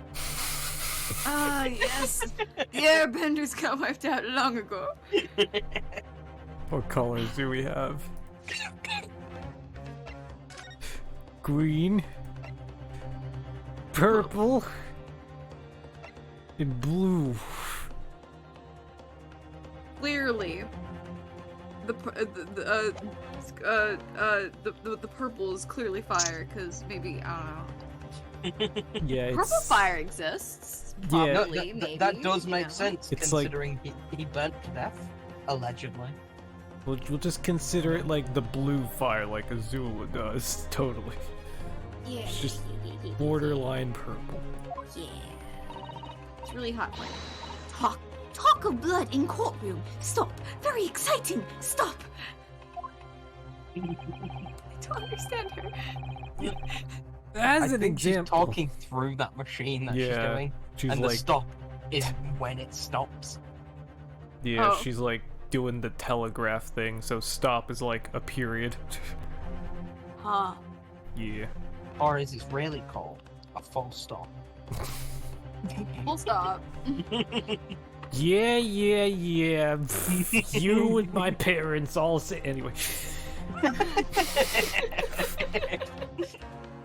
Ah, yes. The airbenders got wiped out long ago. What colors do we have? Green, purple, and blue. Clearly, the purple is clearly fire, because maybe, I don't know. Yeah, Purple it's fire exists. Yeah. Probably, maybe. That does you make know. sense, It's like- considering he burnt to death, allegedly. we'll just consider it like the blue fire, like Azula does. Totally. Yeah. It's just borderline purple. Yeah. It's really hot. Talk of blood in courtroom. Stop. Very exciting. Stop. don't understand her. As I an think she's example, talking through that machine that she's Yeah, doing, she's and the like, stop is when it stops. yeah, Oh. she's like doing the telegraph thing. So stop is like a period. Huh. Yeah. Or as it's really called, a full stop. Full stop. Yeah. You and my parents all say anyway.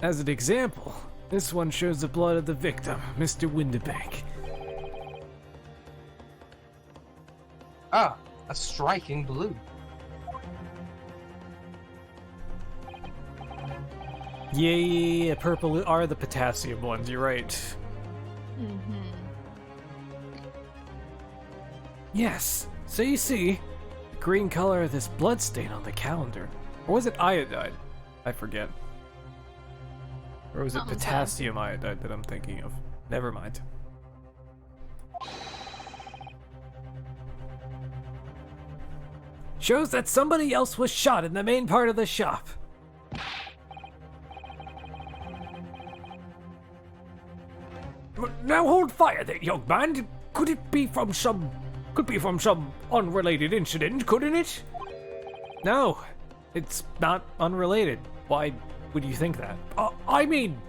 As an example, this one shows the blood of the victim, Mr. Windibank. Ah, a striking blue. Yeah, purple are the potassium ones, you're right. Mm-hmm. Yes, so you see, the green color of this blood stain on the calendar. Or was it iodide? I forget. Or was it Something potassium iodide that I'm thinking of? Never mind. Shows that somebody else was shot in the main part of the shop. Now hold fire there, young man. Could be from some unrelated incident, couldn't it? No, it's not unrelated. Why would you think that? I mean,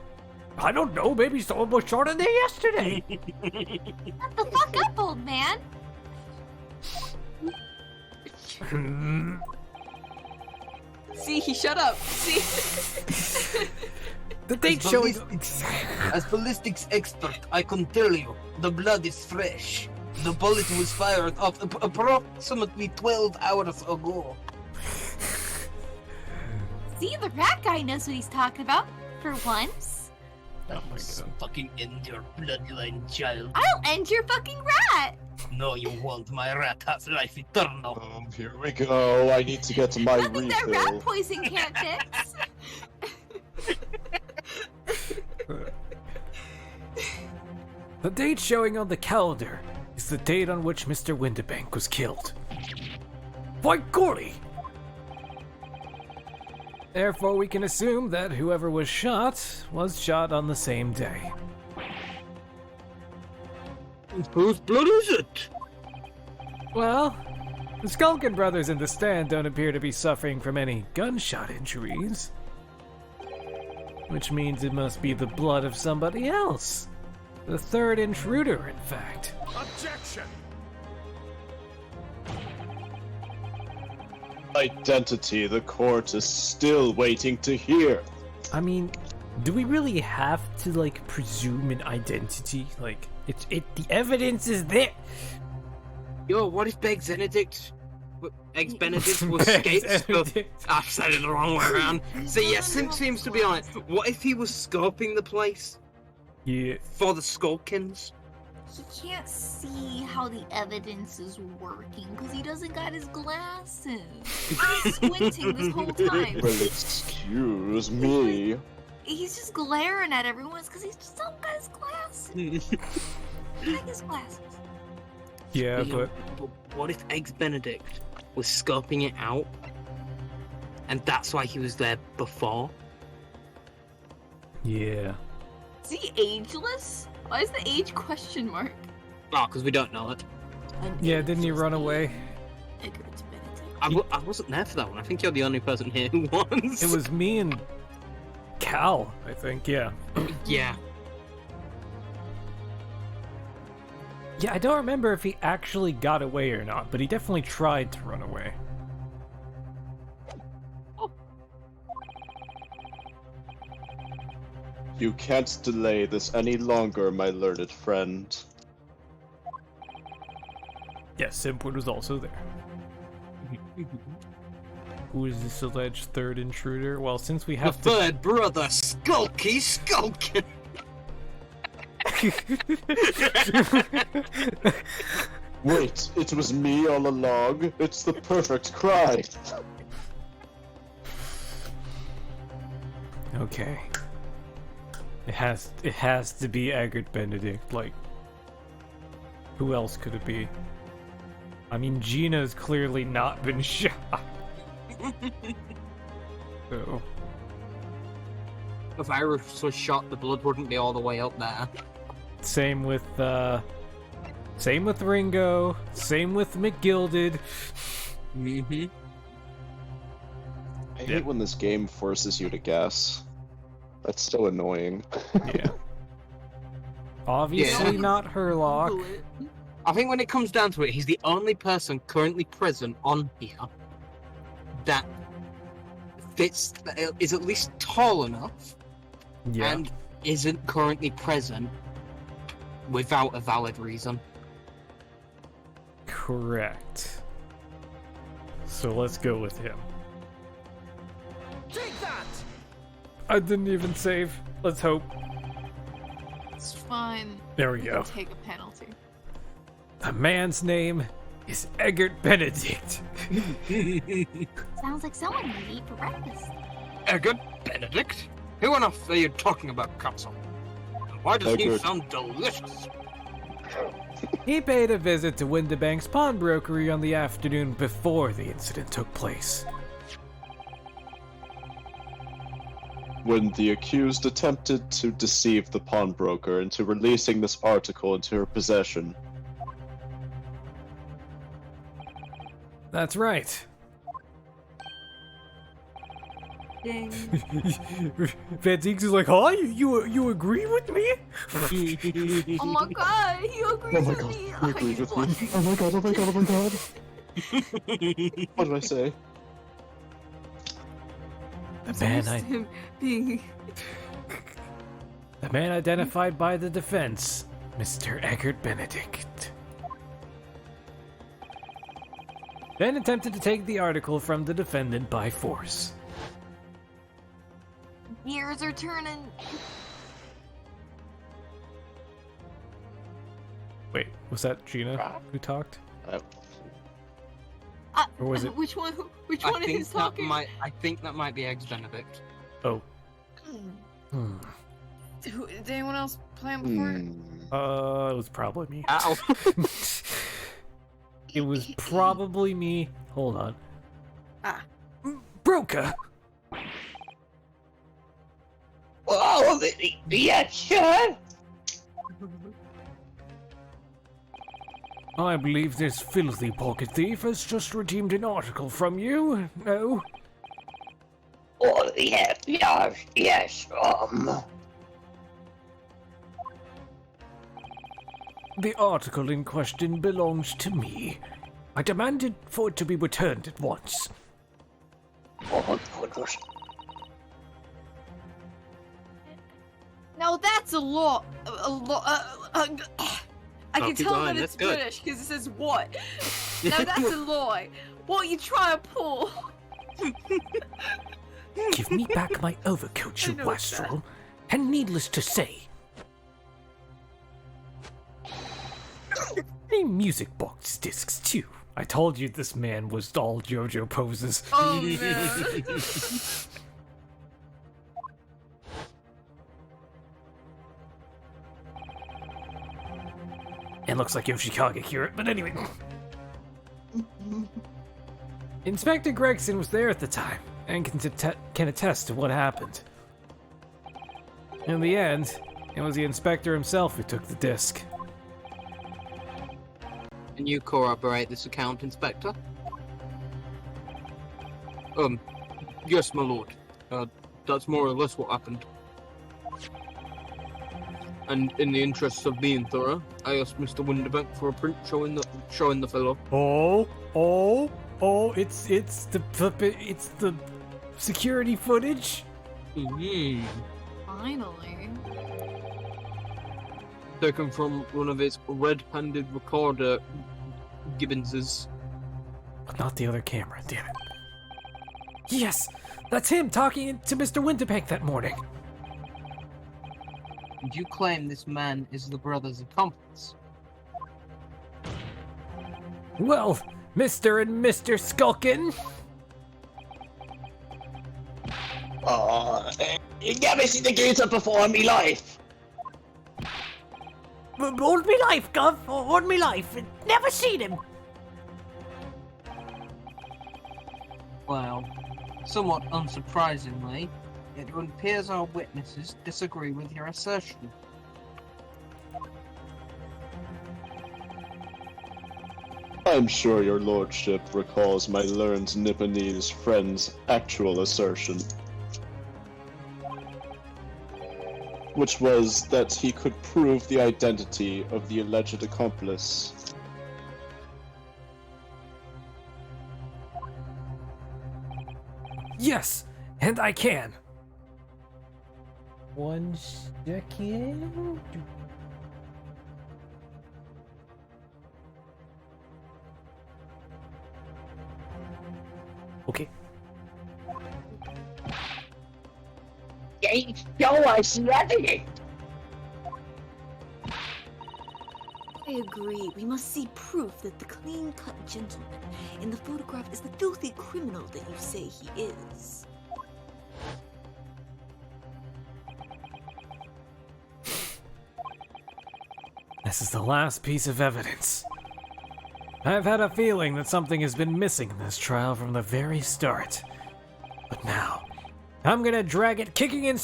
I don't know, maybe someone was shot in there yesterday. Shut the fuck up, old man. See, he shut up. See? The date showing... As ballistics expert, I can tell you, the blood is fresh. The bullet was fired off approximately 12 hours ago. See, the rat guy knows what he's talking about. For once. Oh my god. Fucking end your bloodline, child. I'll end your fucking rat. No, you won't. My rat has life eternal. Here we go. I need to get to my Nothing that rat refill. poison can't fix. The date showing on the calendar is the date on which Mr. Windibank was killed. By golly! Therefore, we can assume that whoever was shot on the same day. Whose blood is it? Well, the Skulkin brothers in the stand don't appear to be suffering from any gunshot injuries. Which means it must be the blood of somebody else. The third intruder, in fact. Objection! Identity the court is still waiting to hear. I mean, do we really have to, like, presume an identity? Like, the evidence is there. Yo, what if Beggs Benedict? Eggs Benedict was scoped. I said it the wrong way around. So yeah, Simp seems to be on it. What if he was scoping the place Yeah. for the Skulkins? He can't see how the evidence is working because he doesn't got his glasses. He's squinting this whole time. Well, excuse me. He's just glaring at everyone because he's just don't got his glasses. Like his glasses. Yeah, but what if Eggs Benedict was scoping it out, and that's why he was there before? yeah. Is he ageless? Why is the age question mark? Oh, because we don't know it. Yeah, didn't he run away? I wasn't there for that one. I think you're the only person here who was. It was me and Cal, I think, yeah. Yeah. Yeah, I don't remember if he actually got away or not, but he definitely tried to run away. You can't delay this any longer, my learned friend. Yes, Simpwood was also there. Who is this alleged third intruder? Well, since we The have to... third brother, Skulky Skulkin. Wait, it was me all along? It's the perfect crime. Okay. It has to be Eggert Benedict, like... Who else could it be? I mean, Gina's clearly not been shot. So... if Iris was shot, the blood wouldn't be all the way up there. Same with Ringo. Same with McGilded. Mm-hmm. I hate when this game forces you to guess. That's so annoying. Yeah. Obviously not Herlock. I think when it comes down to it, he's the only person currently present on here that fits, is at least tall enough, Yeah. and isn't currently present without a valid reason. Correct. So let's go with him. Take that! I didn't even save. Let's hope. It's fine. There we You go. can take a penalty. The man's name is Eggert Benedict. Sounds like someone we eat for breakfast. Eggert Benedict? Who on earth are you talking about, Castle? Why does he Eggert. sound delicious? He paid a visit to Windibank's pawnbrokery on the afternoon before the incident took place. When the accused attempted to deceive the pawnbroker into releasing this article into her possession. That's right. Ding. Van Deeks is like, huh? You agree with me? Oh my god, he agrees with me. He agreed with me. Oh my god, oh my god, oh my god. What did I say? The man identified by the defense, Mr. Eggert Benedict. Then attempted to take the article from the defendant by force. Gears are turning. Wait, was that Gina who talked? Or was it? Which one? Which I one think is talking? I think that might be Eggs Benedict. Oh. Hmm. Did anyone else plan before? It was probably me. Ow. It was probably me. Hold on. Ah. Broca! Oh, yeah, sure. I believe this filthy pocket thief has just redeemed an article from you. No? Oh, yeah, yes, The article in question belongs to me. I demanded for it to be returned at once. oh, goodness. Now that's a lot. I can keep tell going, that that's it's good. British because it says what. Now that's a lie. What are you trying to pull? Give me back my overcoat, you I know it's wastrel. And needless to say, a music box discs too. I told you this man was all JoJo poses. Oh no. And looks like Yoshikage cured, but anyway. Inspector Gregson was there at the time and can attest to what happened. In the end, it was the inspector himself who took the disc. Can you corroborate this account, Inspector? Yes, my lord. That's more or less what happened. And in the interests of being thorough, I asked Mr. Windibank for a print showing the fellow. It's the security footage. Mm-hmm. Finally. Taken from one of his red-handed recorder Gibbonses. But not the other camera, damn it. Yes, that's him talking to Mr. Winterbank that morning. And you claim this man is the brother's accomplice? Well, Mr. and Mr. Skulkin. Oh, never seen the geezer before in me life. All me life, Gov. All me life. Never seen him. Well, somewhat unsurprisingly, It appears our witnesses disagree with your assertion. I'm sure your lordship recalls my learned Nipponese friend's actual assertion, which was that he could prove the identity of the alleged accomplice. Yes, and I can. 1 second. Okay. They show us the evidence. I agree. We must see proof that the clean-cut gentleman in the photograph is the filthy criminal that you say he is. This is the last piece of evidence. I've had a feeling that something has been missing in this trial from the very start. But now, I'm gonna drag it kicking and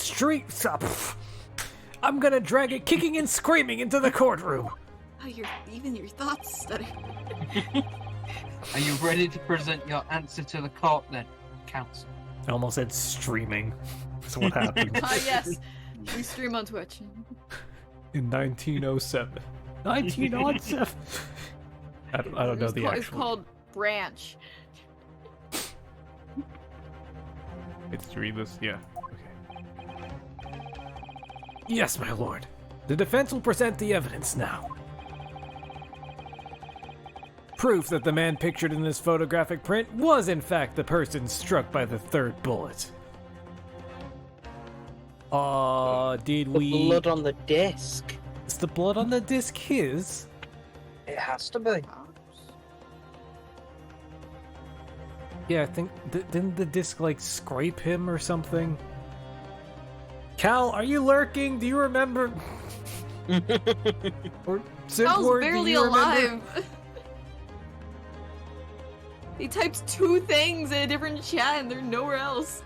I'm gonna drag it kicking and screaming into the courtroom. Oh, even your thoughts stutter. Are you ready to present your answer to the court then, counsel? I almost said streaming. That's what happened. Ah, yes. We stream on Twitch. In 1907. 1907. I don't know the actual. It's called Branch. It's to read this? Yeah. Okay. Yes, my lord. The defense will present the evidence now. Proof that the man pictured in this photographic print was in fact the person struck by the third bullet. Did we... The blood on the disc. Is the blood on the disc his? It has to be. Yeah, I think... didn't the disc, like, scrape him or something? Cal, are you lurking? Do you remember? Or Cal's barely alive. He types 2 things in a different chat and they're nowhere else.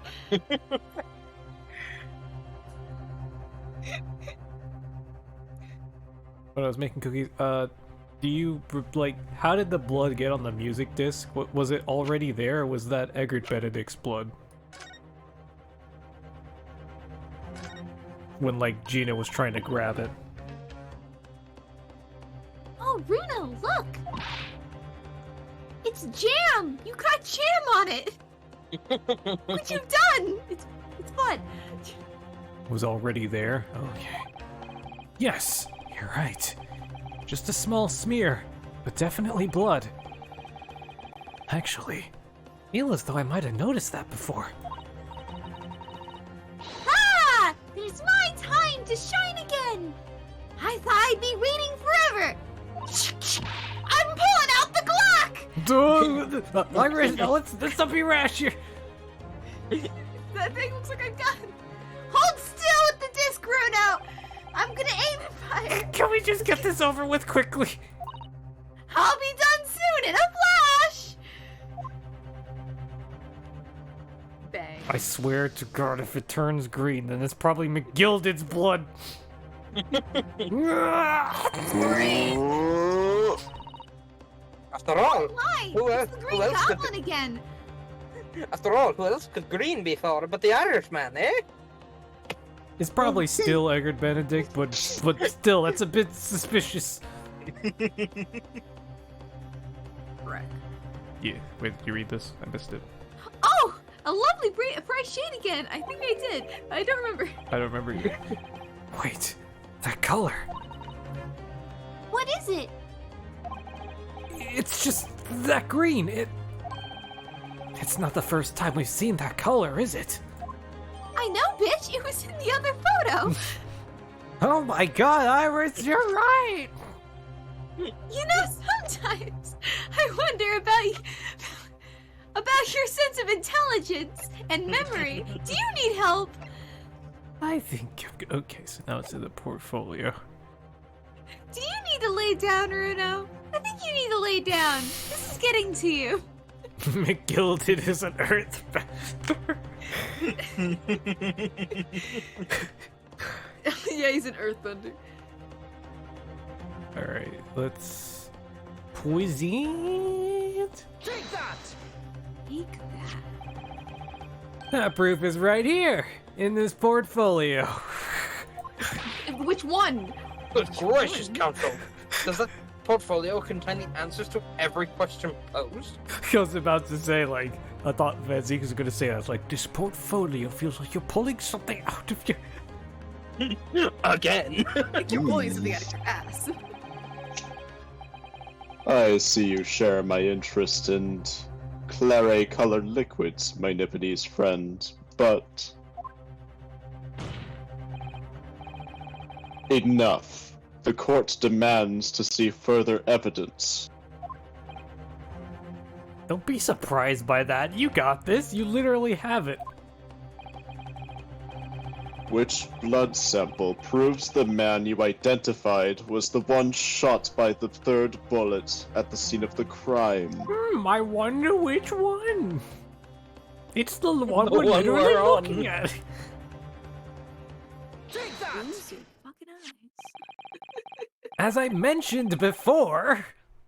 When I was making cookies, do you, like, how did the blood get on the music disc? Was it already there, or was that Eggert Benedict's blood? When, like, Gina was trying to grab it. Oh, Runa, look! It's jam! You got jam on it! What you done? It's fun. It was already there? Okay. Yes, you're right. Just a small smear, but definitely blood. Actually, I feel as though I might have noticed that before. Ah! There's my time to shine again! I thought I'd be waiting forever! I'm pulling out the Glock! Iris, let's not be rash here. That thing looks like a gun! Hold still with the disc, Bruno! I'm gonna aim and fire! Can we just get this over with quickly? I'll be done soon in a flash! Bang. I swear to God, if it turns green, then it's probably McGilded's blood. After all, Why? Who It's else- the Green who else could- Goblin again! after all, who else could green be for but the Irishman, eh? It's probably still Eggert Benedict, but still, that's a bit suspicious. Correct. Yeah, wait, did you read this? I missed it. Oh! A lovely bright shade again! I think I did. I don't remember. I don't remember you. Wait, that color. What is it? It's just that green. It's not the first time we've seen that color, is it? I know, bitch! It was in the other photo! Oh my God, Iris, you're right. You know, sometimes I wonder about your sense of intelligence and memory. Do you need help? I think. Okay, so now it's in the portfolio. Do you need to lay down, Runo? I think you need to lay down. This is getting to you. McGilded is an earthbender. Yeah, he's an earthbender. Alright, let's... Poison? Take that! Take that. That proof is right here, in this portfolio. Which one? Good gracious, Council. Does that portfolio contain the answers to every question posed? I was about to say, like, I thought Van Zeke was going to say that. Like, this portfolio feels like you're pulling something out of your... Again. Like you're pulling something out of your ass. I see you share my interest in claret-colored liquids, my Nipponese friend, but... Enough. The court demands to see further evidence. Don't be surprised by that. You got this. You literally have it. Which blood sample proves the man you identified was the one shot by the third bullet at the scene of the crime? I wonder which one. It's the one The we're one literally we're on. looking at. Take that! Close your fucking eyes. As I mentioned before,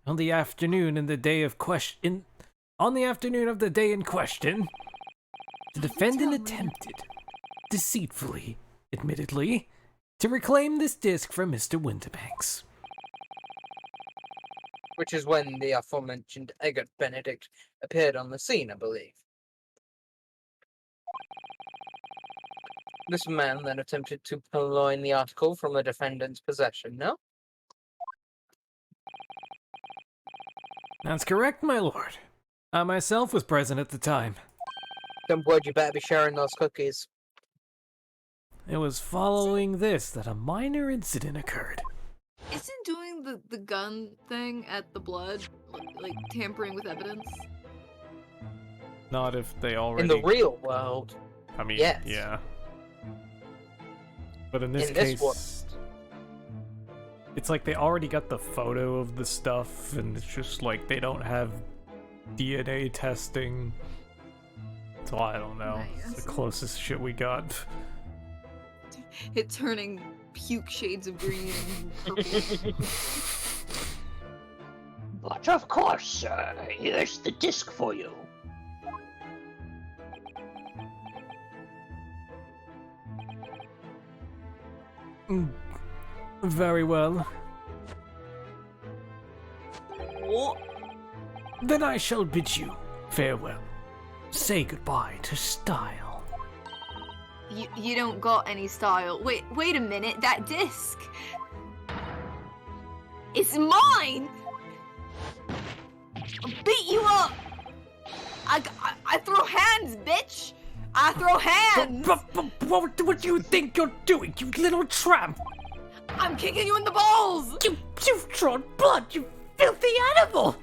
on the afternoon of the day in question, the defendant attempted, deceitfully, admittedly, to reclaim this disc from Mr. Winterbanks. Which is when the aforementioned Eggert Benedict appeared on the scene, I believe. This man then attempted to purloin the article from the defendant's possession, no? That's correct, my lord. I myself was present at the time. Then word you better be sharing those cookies. It was following this that a minor incident occurred. Isn't doing the gun thing at the blood like tampering with evidence? Not if they already... In the real world, I mean, yes. yeah. But in this In case, this one. it's like they already got the photo of the stuff, and it's just like they don't have DNA testing. So I don't know. It's the closest shit we got. It turning puke shades of green and purple. But of course, here's the disc for you. Very well. What? Then I shall bid you farewell. Say goodbye to style. You don't got any style. Wait a minute. That disc. It's mine. I'll beat you up. I throw hands, bitch. I throw hands. What do you think you're doing, you little tramp? I'm kicking you in the balls. You've drawn blood, you filthy animal!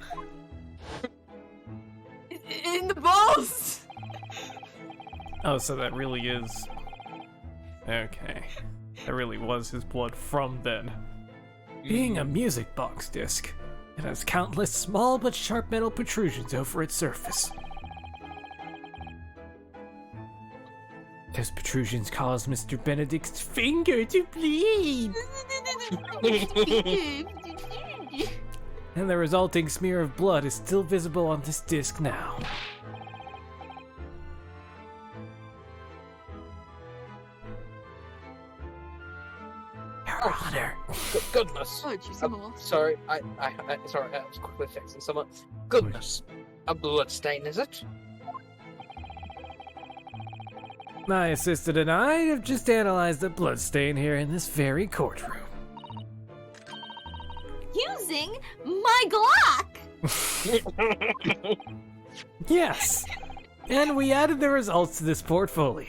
In the balls. Oh, so that really is... Okay. That really was his blood from then. Being a music box disc, it has countless small but sharp metal protrusions over its surface. Those protrusions cause Mr. Benedict's finger to bleed, and the resulting smear of blood is still visible on this disc now. Your Honor. Goodness. Oh, did you see my loss? Sorry, sorry, I was quickly fixing someone. Goodness. A blood stain, is it? My assistant and I have just analyzed the bloodstain here in this very courtroom. Using my Glock! Yes, and we added the results to this portfolio.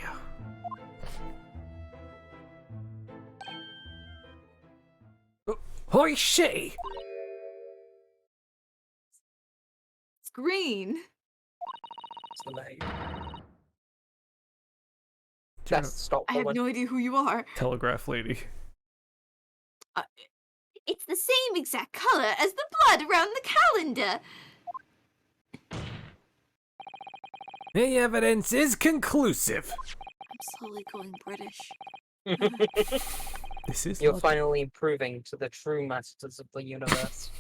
Hoi shay! It's green. It's the maid. That's the stop I have woman. no idea who you are. Telegraph lady. It's the same exact color as the blood around the calendar. The evidence is conclusive. I'm slowly going British. This is You're not- finally proving to the true masters of the universe,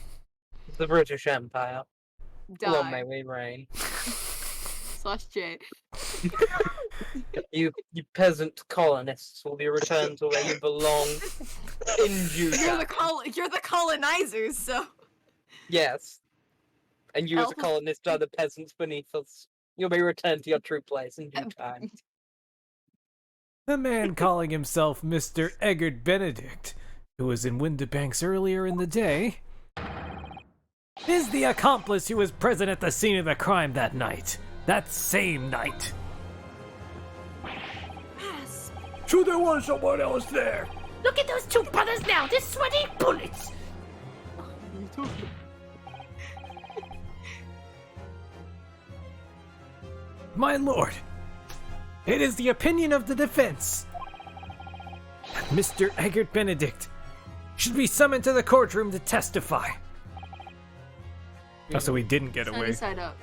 the British Empire. Long may Die. we reign. Slash J. You peasant colonists will be returned to where you belong in due time. You're the colonizers, so. Yes. And you as a Elf- colonist are the peasants beneath us. You'll be returned to your true place in due time. The man calling himself Mr. Eggert Benedict, who was in Windibanks earlier in the day, is the accomplice who was present at the scene of the crime that night. That same night. Yes. So there was someone else there. Look at those two brothers now. They're sweating bullets. My lord, it is the opinion of the defense that Mr. Eggert Benedict should be summoned to the courtroom to testify. Oh, so he didn't get away. Side up.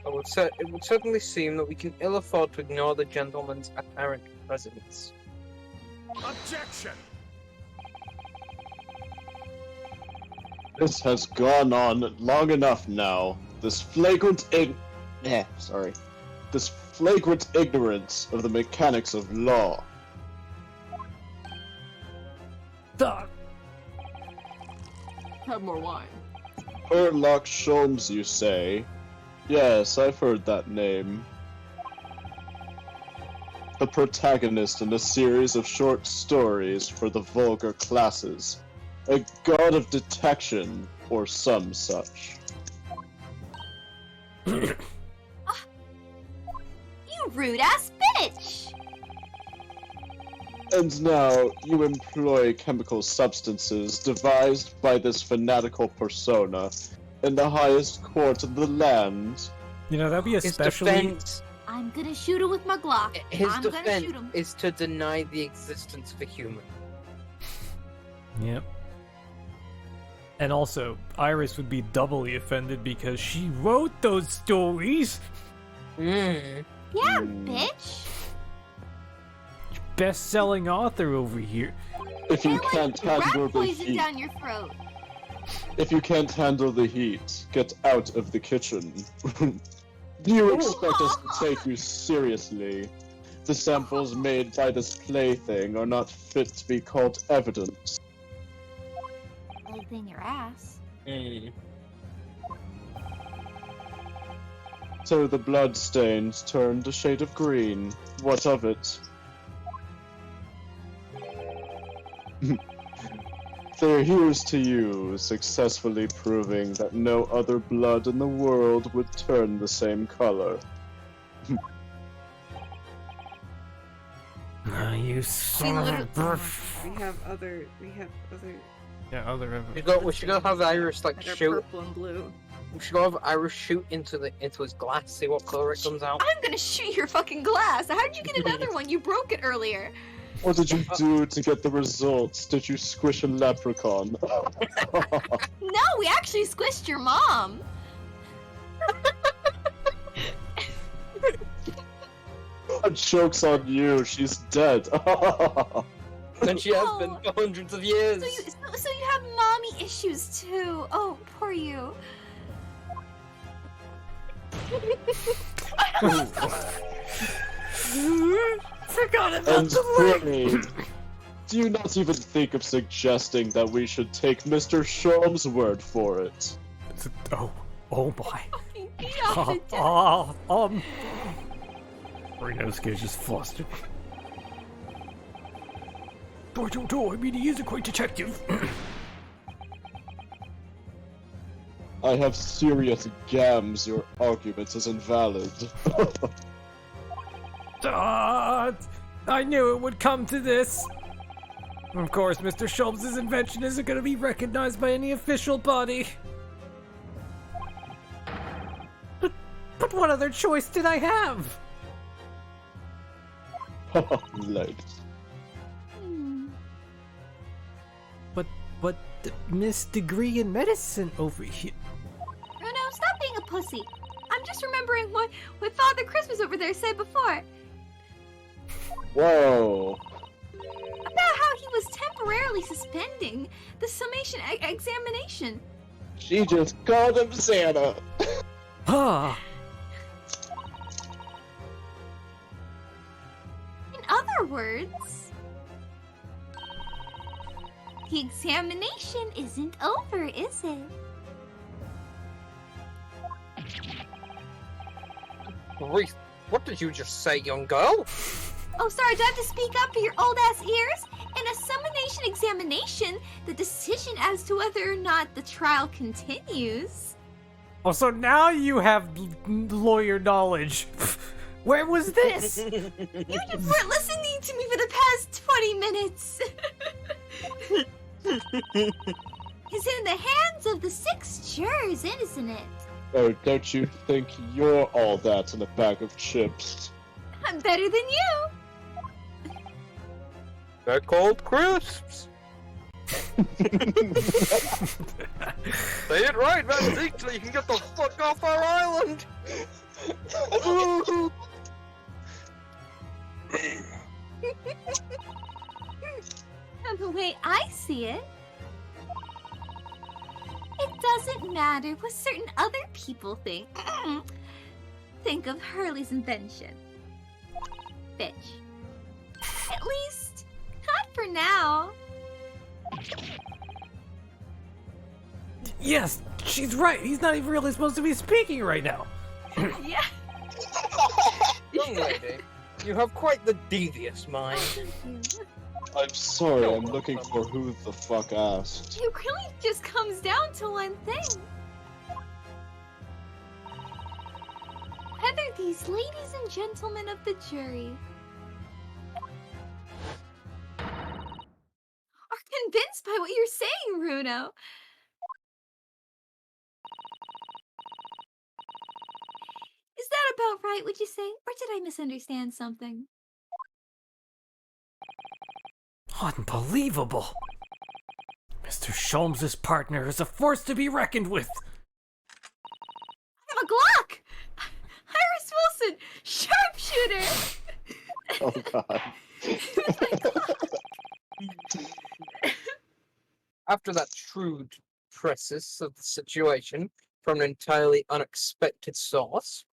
It would certainly seem that we can ill afford to ignore the gentleman's apparent presence. Objection! This has gone on long enough now. This flagrant ignorance of the mechanics of law. Duh. Have more wine. Sherlock Sholmes, you say? Yes, I've heard that name. The protagonist in a series of short stories for the vulgar classes. A god of detection, or some such. You rude ass bitch. And now, you employ chemical substances devised by this fanatical persona in the highest court of the land. You know, that'd be His especially... defense, I'm gonna shoot him with my Glock. his I'm gonna defense shoot him. is to deny the existence of a human. Yep. And also, Iris would be doubly offended because she wrote those stories. Mm. Yeah, Hmm. bitch. Best-selling author over here. If you They're can't like handle rat the poison heat, down your throat. if you can't handle the heat, get out of the kitchen. Do you expect us to take you seriously? The samples made by this plaything are not fit to be called evidence. Anything your ass. Mm. So the bloodstains turned a shade of green. What of it? Here's to you, successfully proving that no other blood in the world would turn the same color. You son of a We have other. Yeah, other We should go have Iris like that are shoot. purple and blue. We should go have Iris shoot into his glass, see what color it comes out. I'm gonna shoot your fucking glass. How'd you get another one? You broke it earlier. What did you do to get the results? Did you squish a leprechaun? No, we actually squished your mom. Joke's on you, she's dead. And she has been No. for hundreds of years. So you have mommy issues too. Oh, poor you. Forgot about And Brittany, do you not even think of suggesting that we should take Mr. Sholmes' word for it? Oh my. Rinosuke just flustered. I don't know, I mean, he is a great detective. I have serious gams your argument is invalid. I knew it would come to this. Of course, Mr. Sholmes' invention isn't going to be recognized by any official body. But what other choice did I have? Legs. But Miss Degree in Medicine over here. Bruno, stop being a pussy. I'm just remembering what Father Christmas over there said before. Whoa. About how he was temporarily suspending the summation examination. She just called him Santa. Ah, In other words, the examination isn't over, is it? Reese, what did you just say, young girl? Oh, sorry, do I have to speak up for your old-ass ears? In a summonation examination, the decision as to whether or not the trial continues... oh, so now you have lawyer knowledge. Where was this? You just weren't listening to me for the past 20 minutes! It's in the hands of the 6 jurors, isn't it? Oh, don't you think you're all that in a bag of chips? I'm better than you! They're called crisps. Say it right, man, Zeke, so you can get the fuck off our island. And the way I see it, it doesn't matter what certain other people think. Think of Hurley's invention. Bitch. At least, not for now. Yes, she's right. He's not even really supposed to be speaking right now. Yeah. Young lady, you have quite the devious mind. Thank you. I'm sorry, You're I'm looking for who the fuck asked. It really just comes down to one thing. Whether these ladies and gentlemen of the jury are convinced by what you're saying, Runo. Is that about right, would you say? Or did I misunderstand something? Unbelievable. Mr. Sholmes' partner is a force to be reckoned with. I have a Glock! Iris Wilson, sharpshooter! Oh god. With my Glock. After that shrewd precis of the situation from an entirely unexpected source,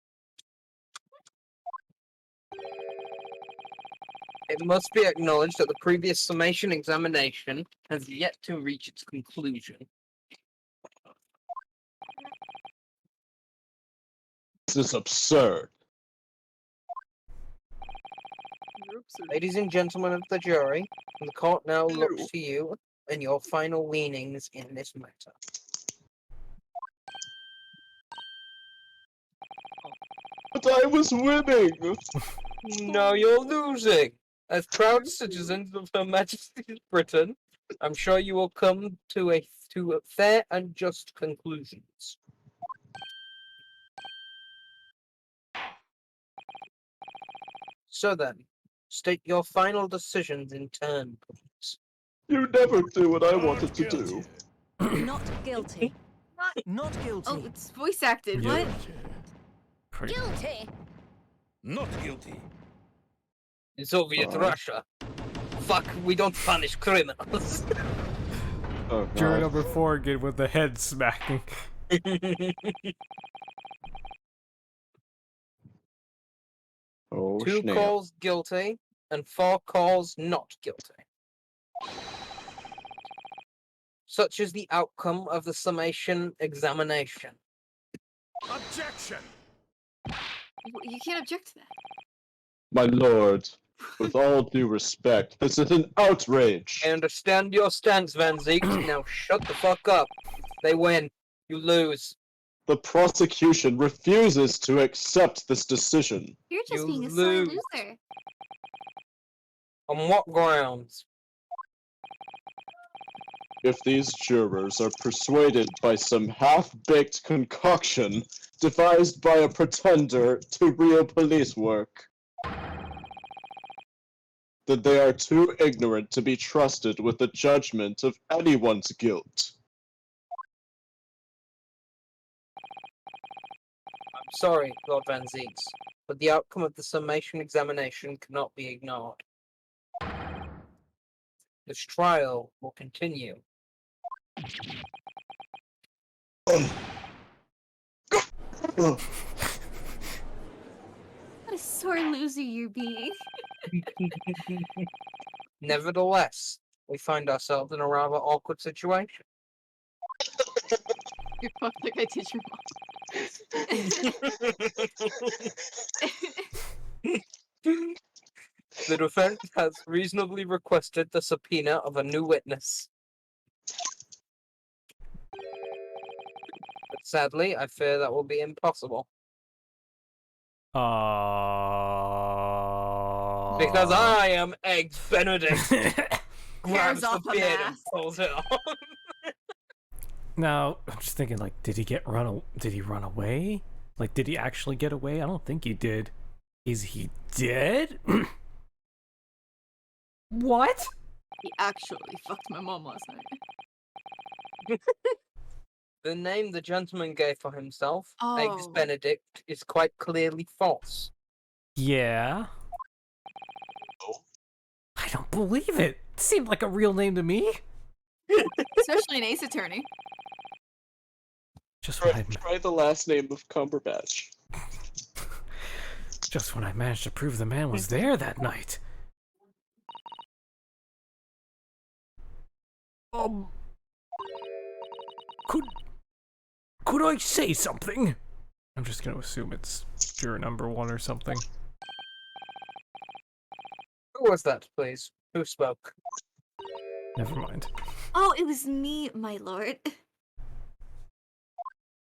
it must be acknowledged that the previous summation examination has yet to reach its conclusion. This is absurd. Ladies and gentlemen of the jury, the court now looks to you and your final leanings in this matter. But I was winning! No, you're losing. As proud citizens of Her Majesty's Britain, I'm sure you will come to a fair and just conclusions. So then, state your final decisions in turn, please. You never do what I wanted to do. Not guilty. Not guilty. Oh, it's voice acted. Yeah. What? Pretty- Guilty. Not guilty. In Soviet Russia. Fuck, we don't punish criminals. Oh Jury god. number 4 again with the head smacking. Oh, 2 snap. calls guilty and 4 calls not guilty. Such is the outcome of the summation examination. Objection. You can't object to that. My lord, with all due respect, this is an outrage! I understand your stance, Van Zeke. Now shut the fuck up. They win. You lose. The prosecution refuses to accept this decision. You're just You being a sore lose. loser. On what grounds? If these jurors are persuaded by some half-baked concoction devised by a pretender to real police work, then they are too ignorant to be trusted with the judgment of anyone's guilt. sorry, Lord Van Zieks, but the outcome of the summation examination cannot be ignored. This trial will continue. What a sore loser you're being. Nevertheless, we find ourselves in a rather awkward situation. You fucked like I did your mom. The defense has reasonably requested the subpoena of a new witness. But sadly, I fear that will be impossible. Because I am Eggs Benedict. Grabs the off the beard and mask. pulls it off. Now, I'm just thinking, like, did he run away? Like, did he actually get away? I don't think he did. Is he dead? What? He actually fucked my mom last night. The name the gentleman gave for himself, Eggs Oh. Benedict, is quite clearly false. Yeah. I don't believe it. Seemed like a real name to me. Especially an ace attorney. Just when Try the last name of Cumberbatch. just when I managed to prove the man was there that night. Could I say something? I'm just gonna assume it's juror number 1 or something. Who was that, please? Who spoke? Never mind. Oh, it was me, my lord.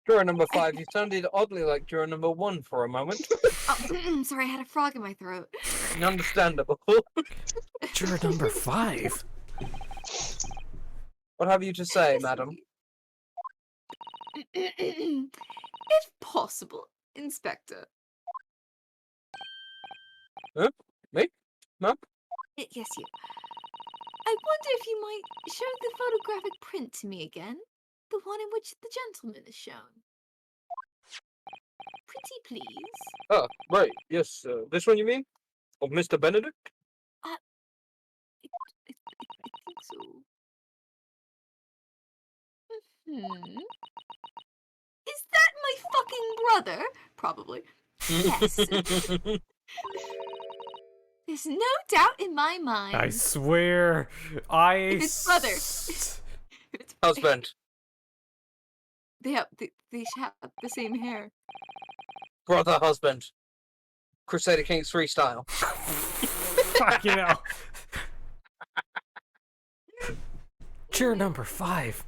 Juror number 5, you sounded oddly like juror number 1 for a moment. Oh, sorry, I had a frog in my throat. Understandable. Juror number 5. What have you to say, madam? If possible, Inspector. Me? Ma'am? Yes, you. I wonder if you might show the photographic print to me again. The one in which the gentleman is shown. Pretty please. Oh, right, yes, this one you mean? Of Mr. Benedict? I think so. Is that my fucking brother? Probably. Yes. There's no doubt in my mind. I swear, If it's brother. Husband. They have the same hair. Brother, husband. Crusader Kings freestyle. Fucking hell. Juror number 5.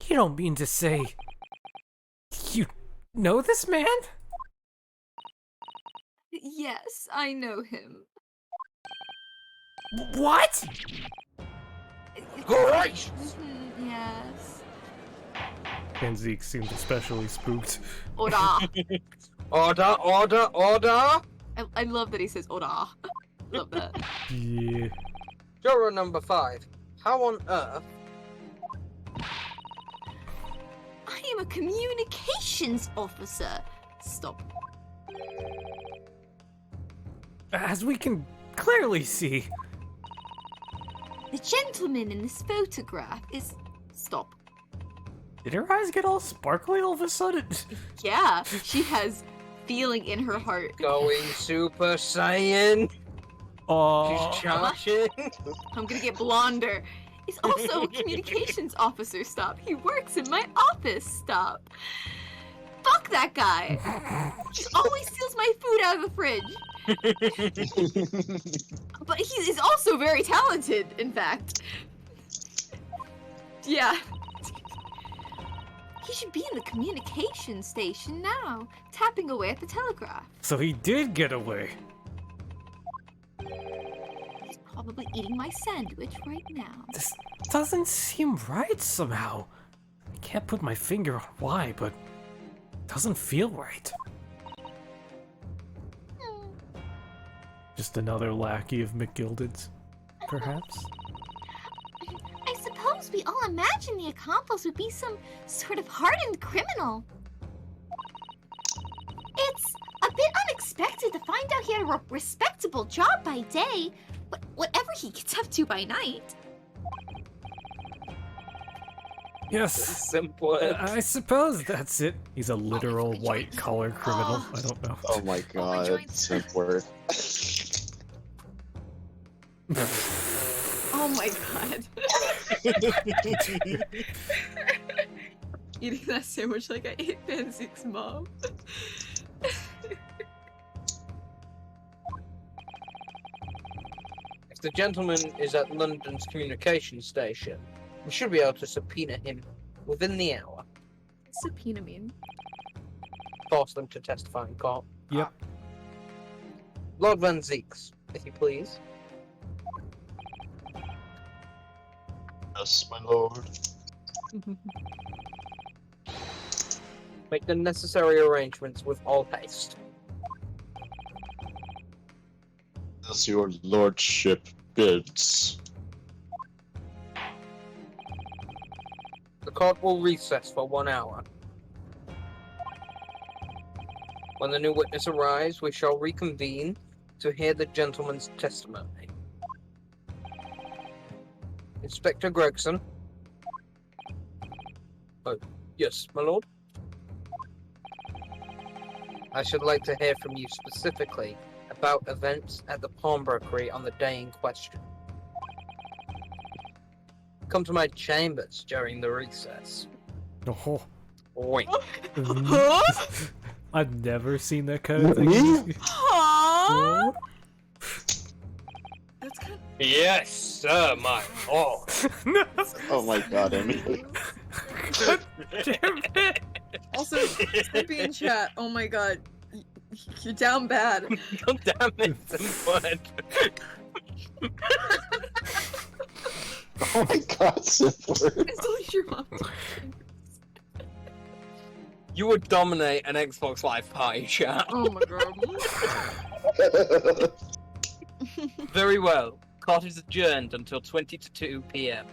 You don't mean to say you know this man? Yes, I know him. What? Great! Yes. And Zeke seemed especially spooked. Ora. Order, order, order! I love that he says ora. Love that. Yeah. Juror number 5. How on earth? I am a communications officer. Stop. As we can clearly see. The gentleman in this photograph is. Stop. Did her eyes get all sparkly all of a sudden? Yeah, she has feeling in her heart. Going Super Saiyan? Oh. She's charging? I'm gonna get blonder. He's also a communications officer. Stop. He works in my office. Stop. Fuck that guy. He always steals my food out of the fridge. But he is also very talented, in fact. Yeah. He should be in the communication station now, tapping away at the telegraph. So he did get away. He's probably eating my sandwich right now. This doesn't seem right somehow. I can't put my finger on why, but it doesn't feel right. Just another lackey of McGilded's, perhaps? I suppose we all imagine the accomplice would be some sort of hardened criminal. find out he had a respectable job by day, but whatever he gets up to by night. Yes. Simple. I suppose that's it. He's a literal white-collar criminal. I don't know. Oh my god, simp word. Oh my god. Eating that sandwich like I ate Van Zeke's mom. If the gentleman is at London's communication station, we should be able to subpoena him within the hour. Subpoena mean? Force them to testify in court. Yep. Lord Van Zeeks, if you please. Yes, my lord. Make the necessary arrangements with all haste. As your lordship bids. The court will recess for 1 hour. When the new witness arrives, we shall reconvene to hear the gentleman's testimony. Inspector Gregson. Oh, yes, my lord. I should like to hear from you specifically about events at the pawnbrokery on the day in question. Come to my chambers during the recess. Oh. Wink. I've never seen that kind of thing. Huh? That's kind of... Yes, sir, my lord. No. Oh my god, Immy. God damn it. Also, Slippy in chat, oh my god. You're down bad. God damn it, Simple. Oh my god, simp word. It's like your mom. You would dominate an Xbox Live Party chat. Oh my god. Very well. Court is adjourned until 20 to 2 p.m.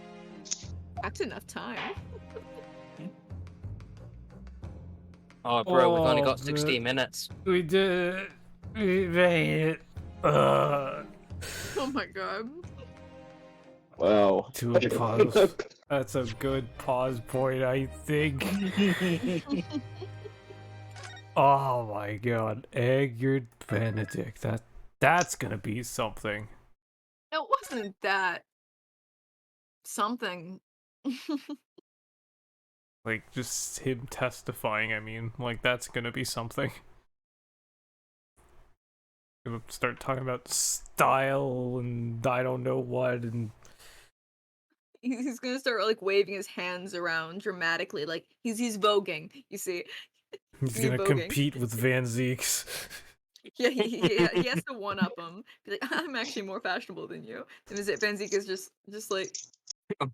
That's enough time. Oh, bro, we've only Oh, got 16 minutes. We did it. We made it. Oh my god. Wow. To a pause. That's a good pause point, I think. Oh my god. Egg Benedict. That's gonna be something. It wasn't that. Something. Like, just him testifying, I mean. Like, that's gonna be something. Gonna start talking about style and I don't know what, and He's gonna start like waving his hands around dramatically, like he's voguing. You see, he's gonna voguing. compete with Van Zeeks. Yeah, he has to one up him. Be like, I'm actually more fashionable than you. And is it Van Zeke is just like,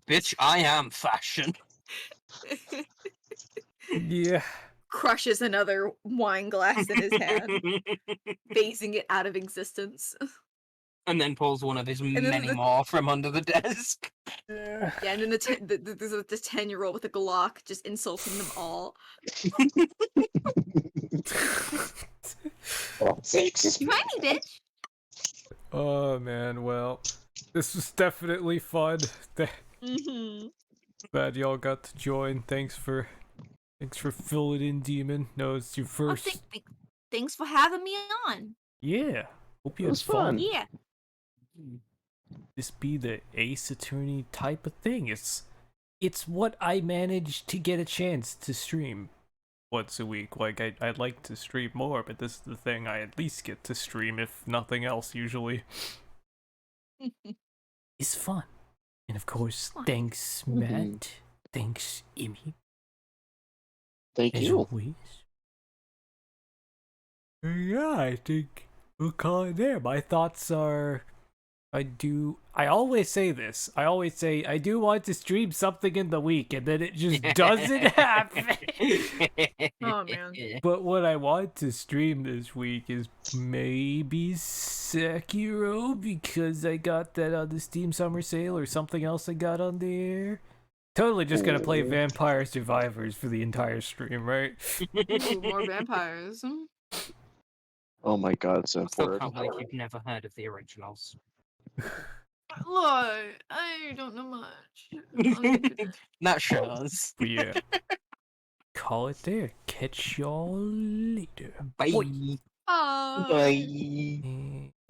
Bitch, I am fashion. Yeah. crushes another wine glass in his hand, phasing it out of existence. And then pulls one of his then many more from under the desk. Yeah. Yeah, and then there's the 10-year-old with a Glock just insulting them all. Try me, bitch. Oh man, well, this was definitely fun. Glad y'all got to join. Thanks for filling in, Demon. No, it's your Oh, first. thanks for having me on. Yeah. Hope you It had was fun. fun. Yeah. This be the Ace Attorney type of thing. It's what I managed to get a chance to stream once a week. Like, I'd like to stream more, but this is the thing I at least get to stream, if nothing else, usually. It's fun. And of course, thanks, Matt. Thanks, Immy. Thank As you. always. Yeah, I think we'll call it there. My thoughts are... I always say this. I always say, I do want to stream something in the week, and then it just doesn't happen. Oh man. But what I want to stream this week is maybe Sekiro, because I got that on the Steam Summer Sale, or something else I got on there. Totally just gonna play Vampire Survivors for the entire stream, right? Ooh, more vampires. Oh my god, I still Sanford. can't believe you've never heard of the originals. Look, I don't know much. That shows. But yeah. Call it there. Catch y'all later. Bye. Boy. Bye. Bye. Eh.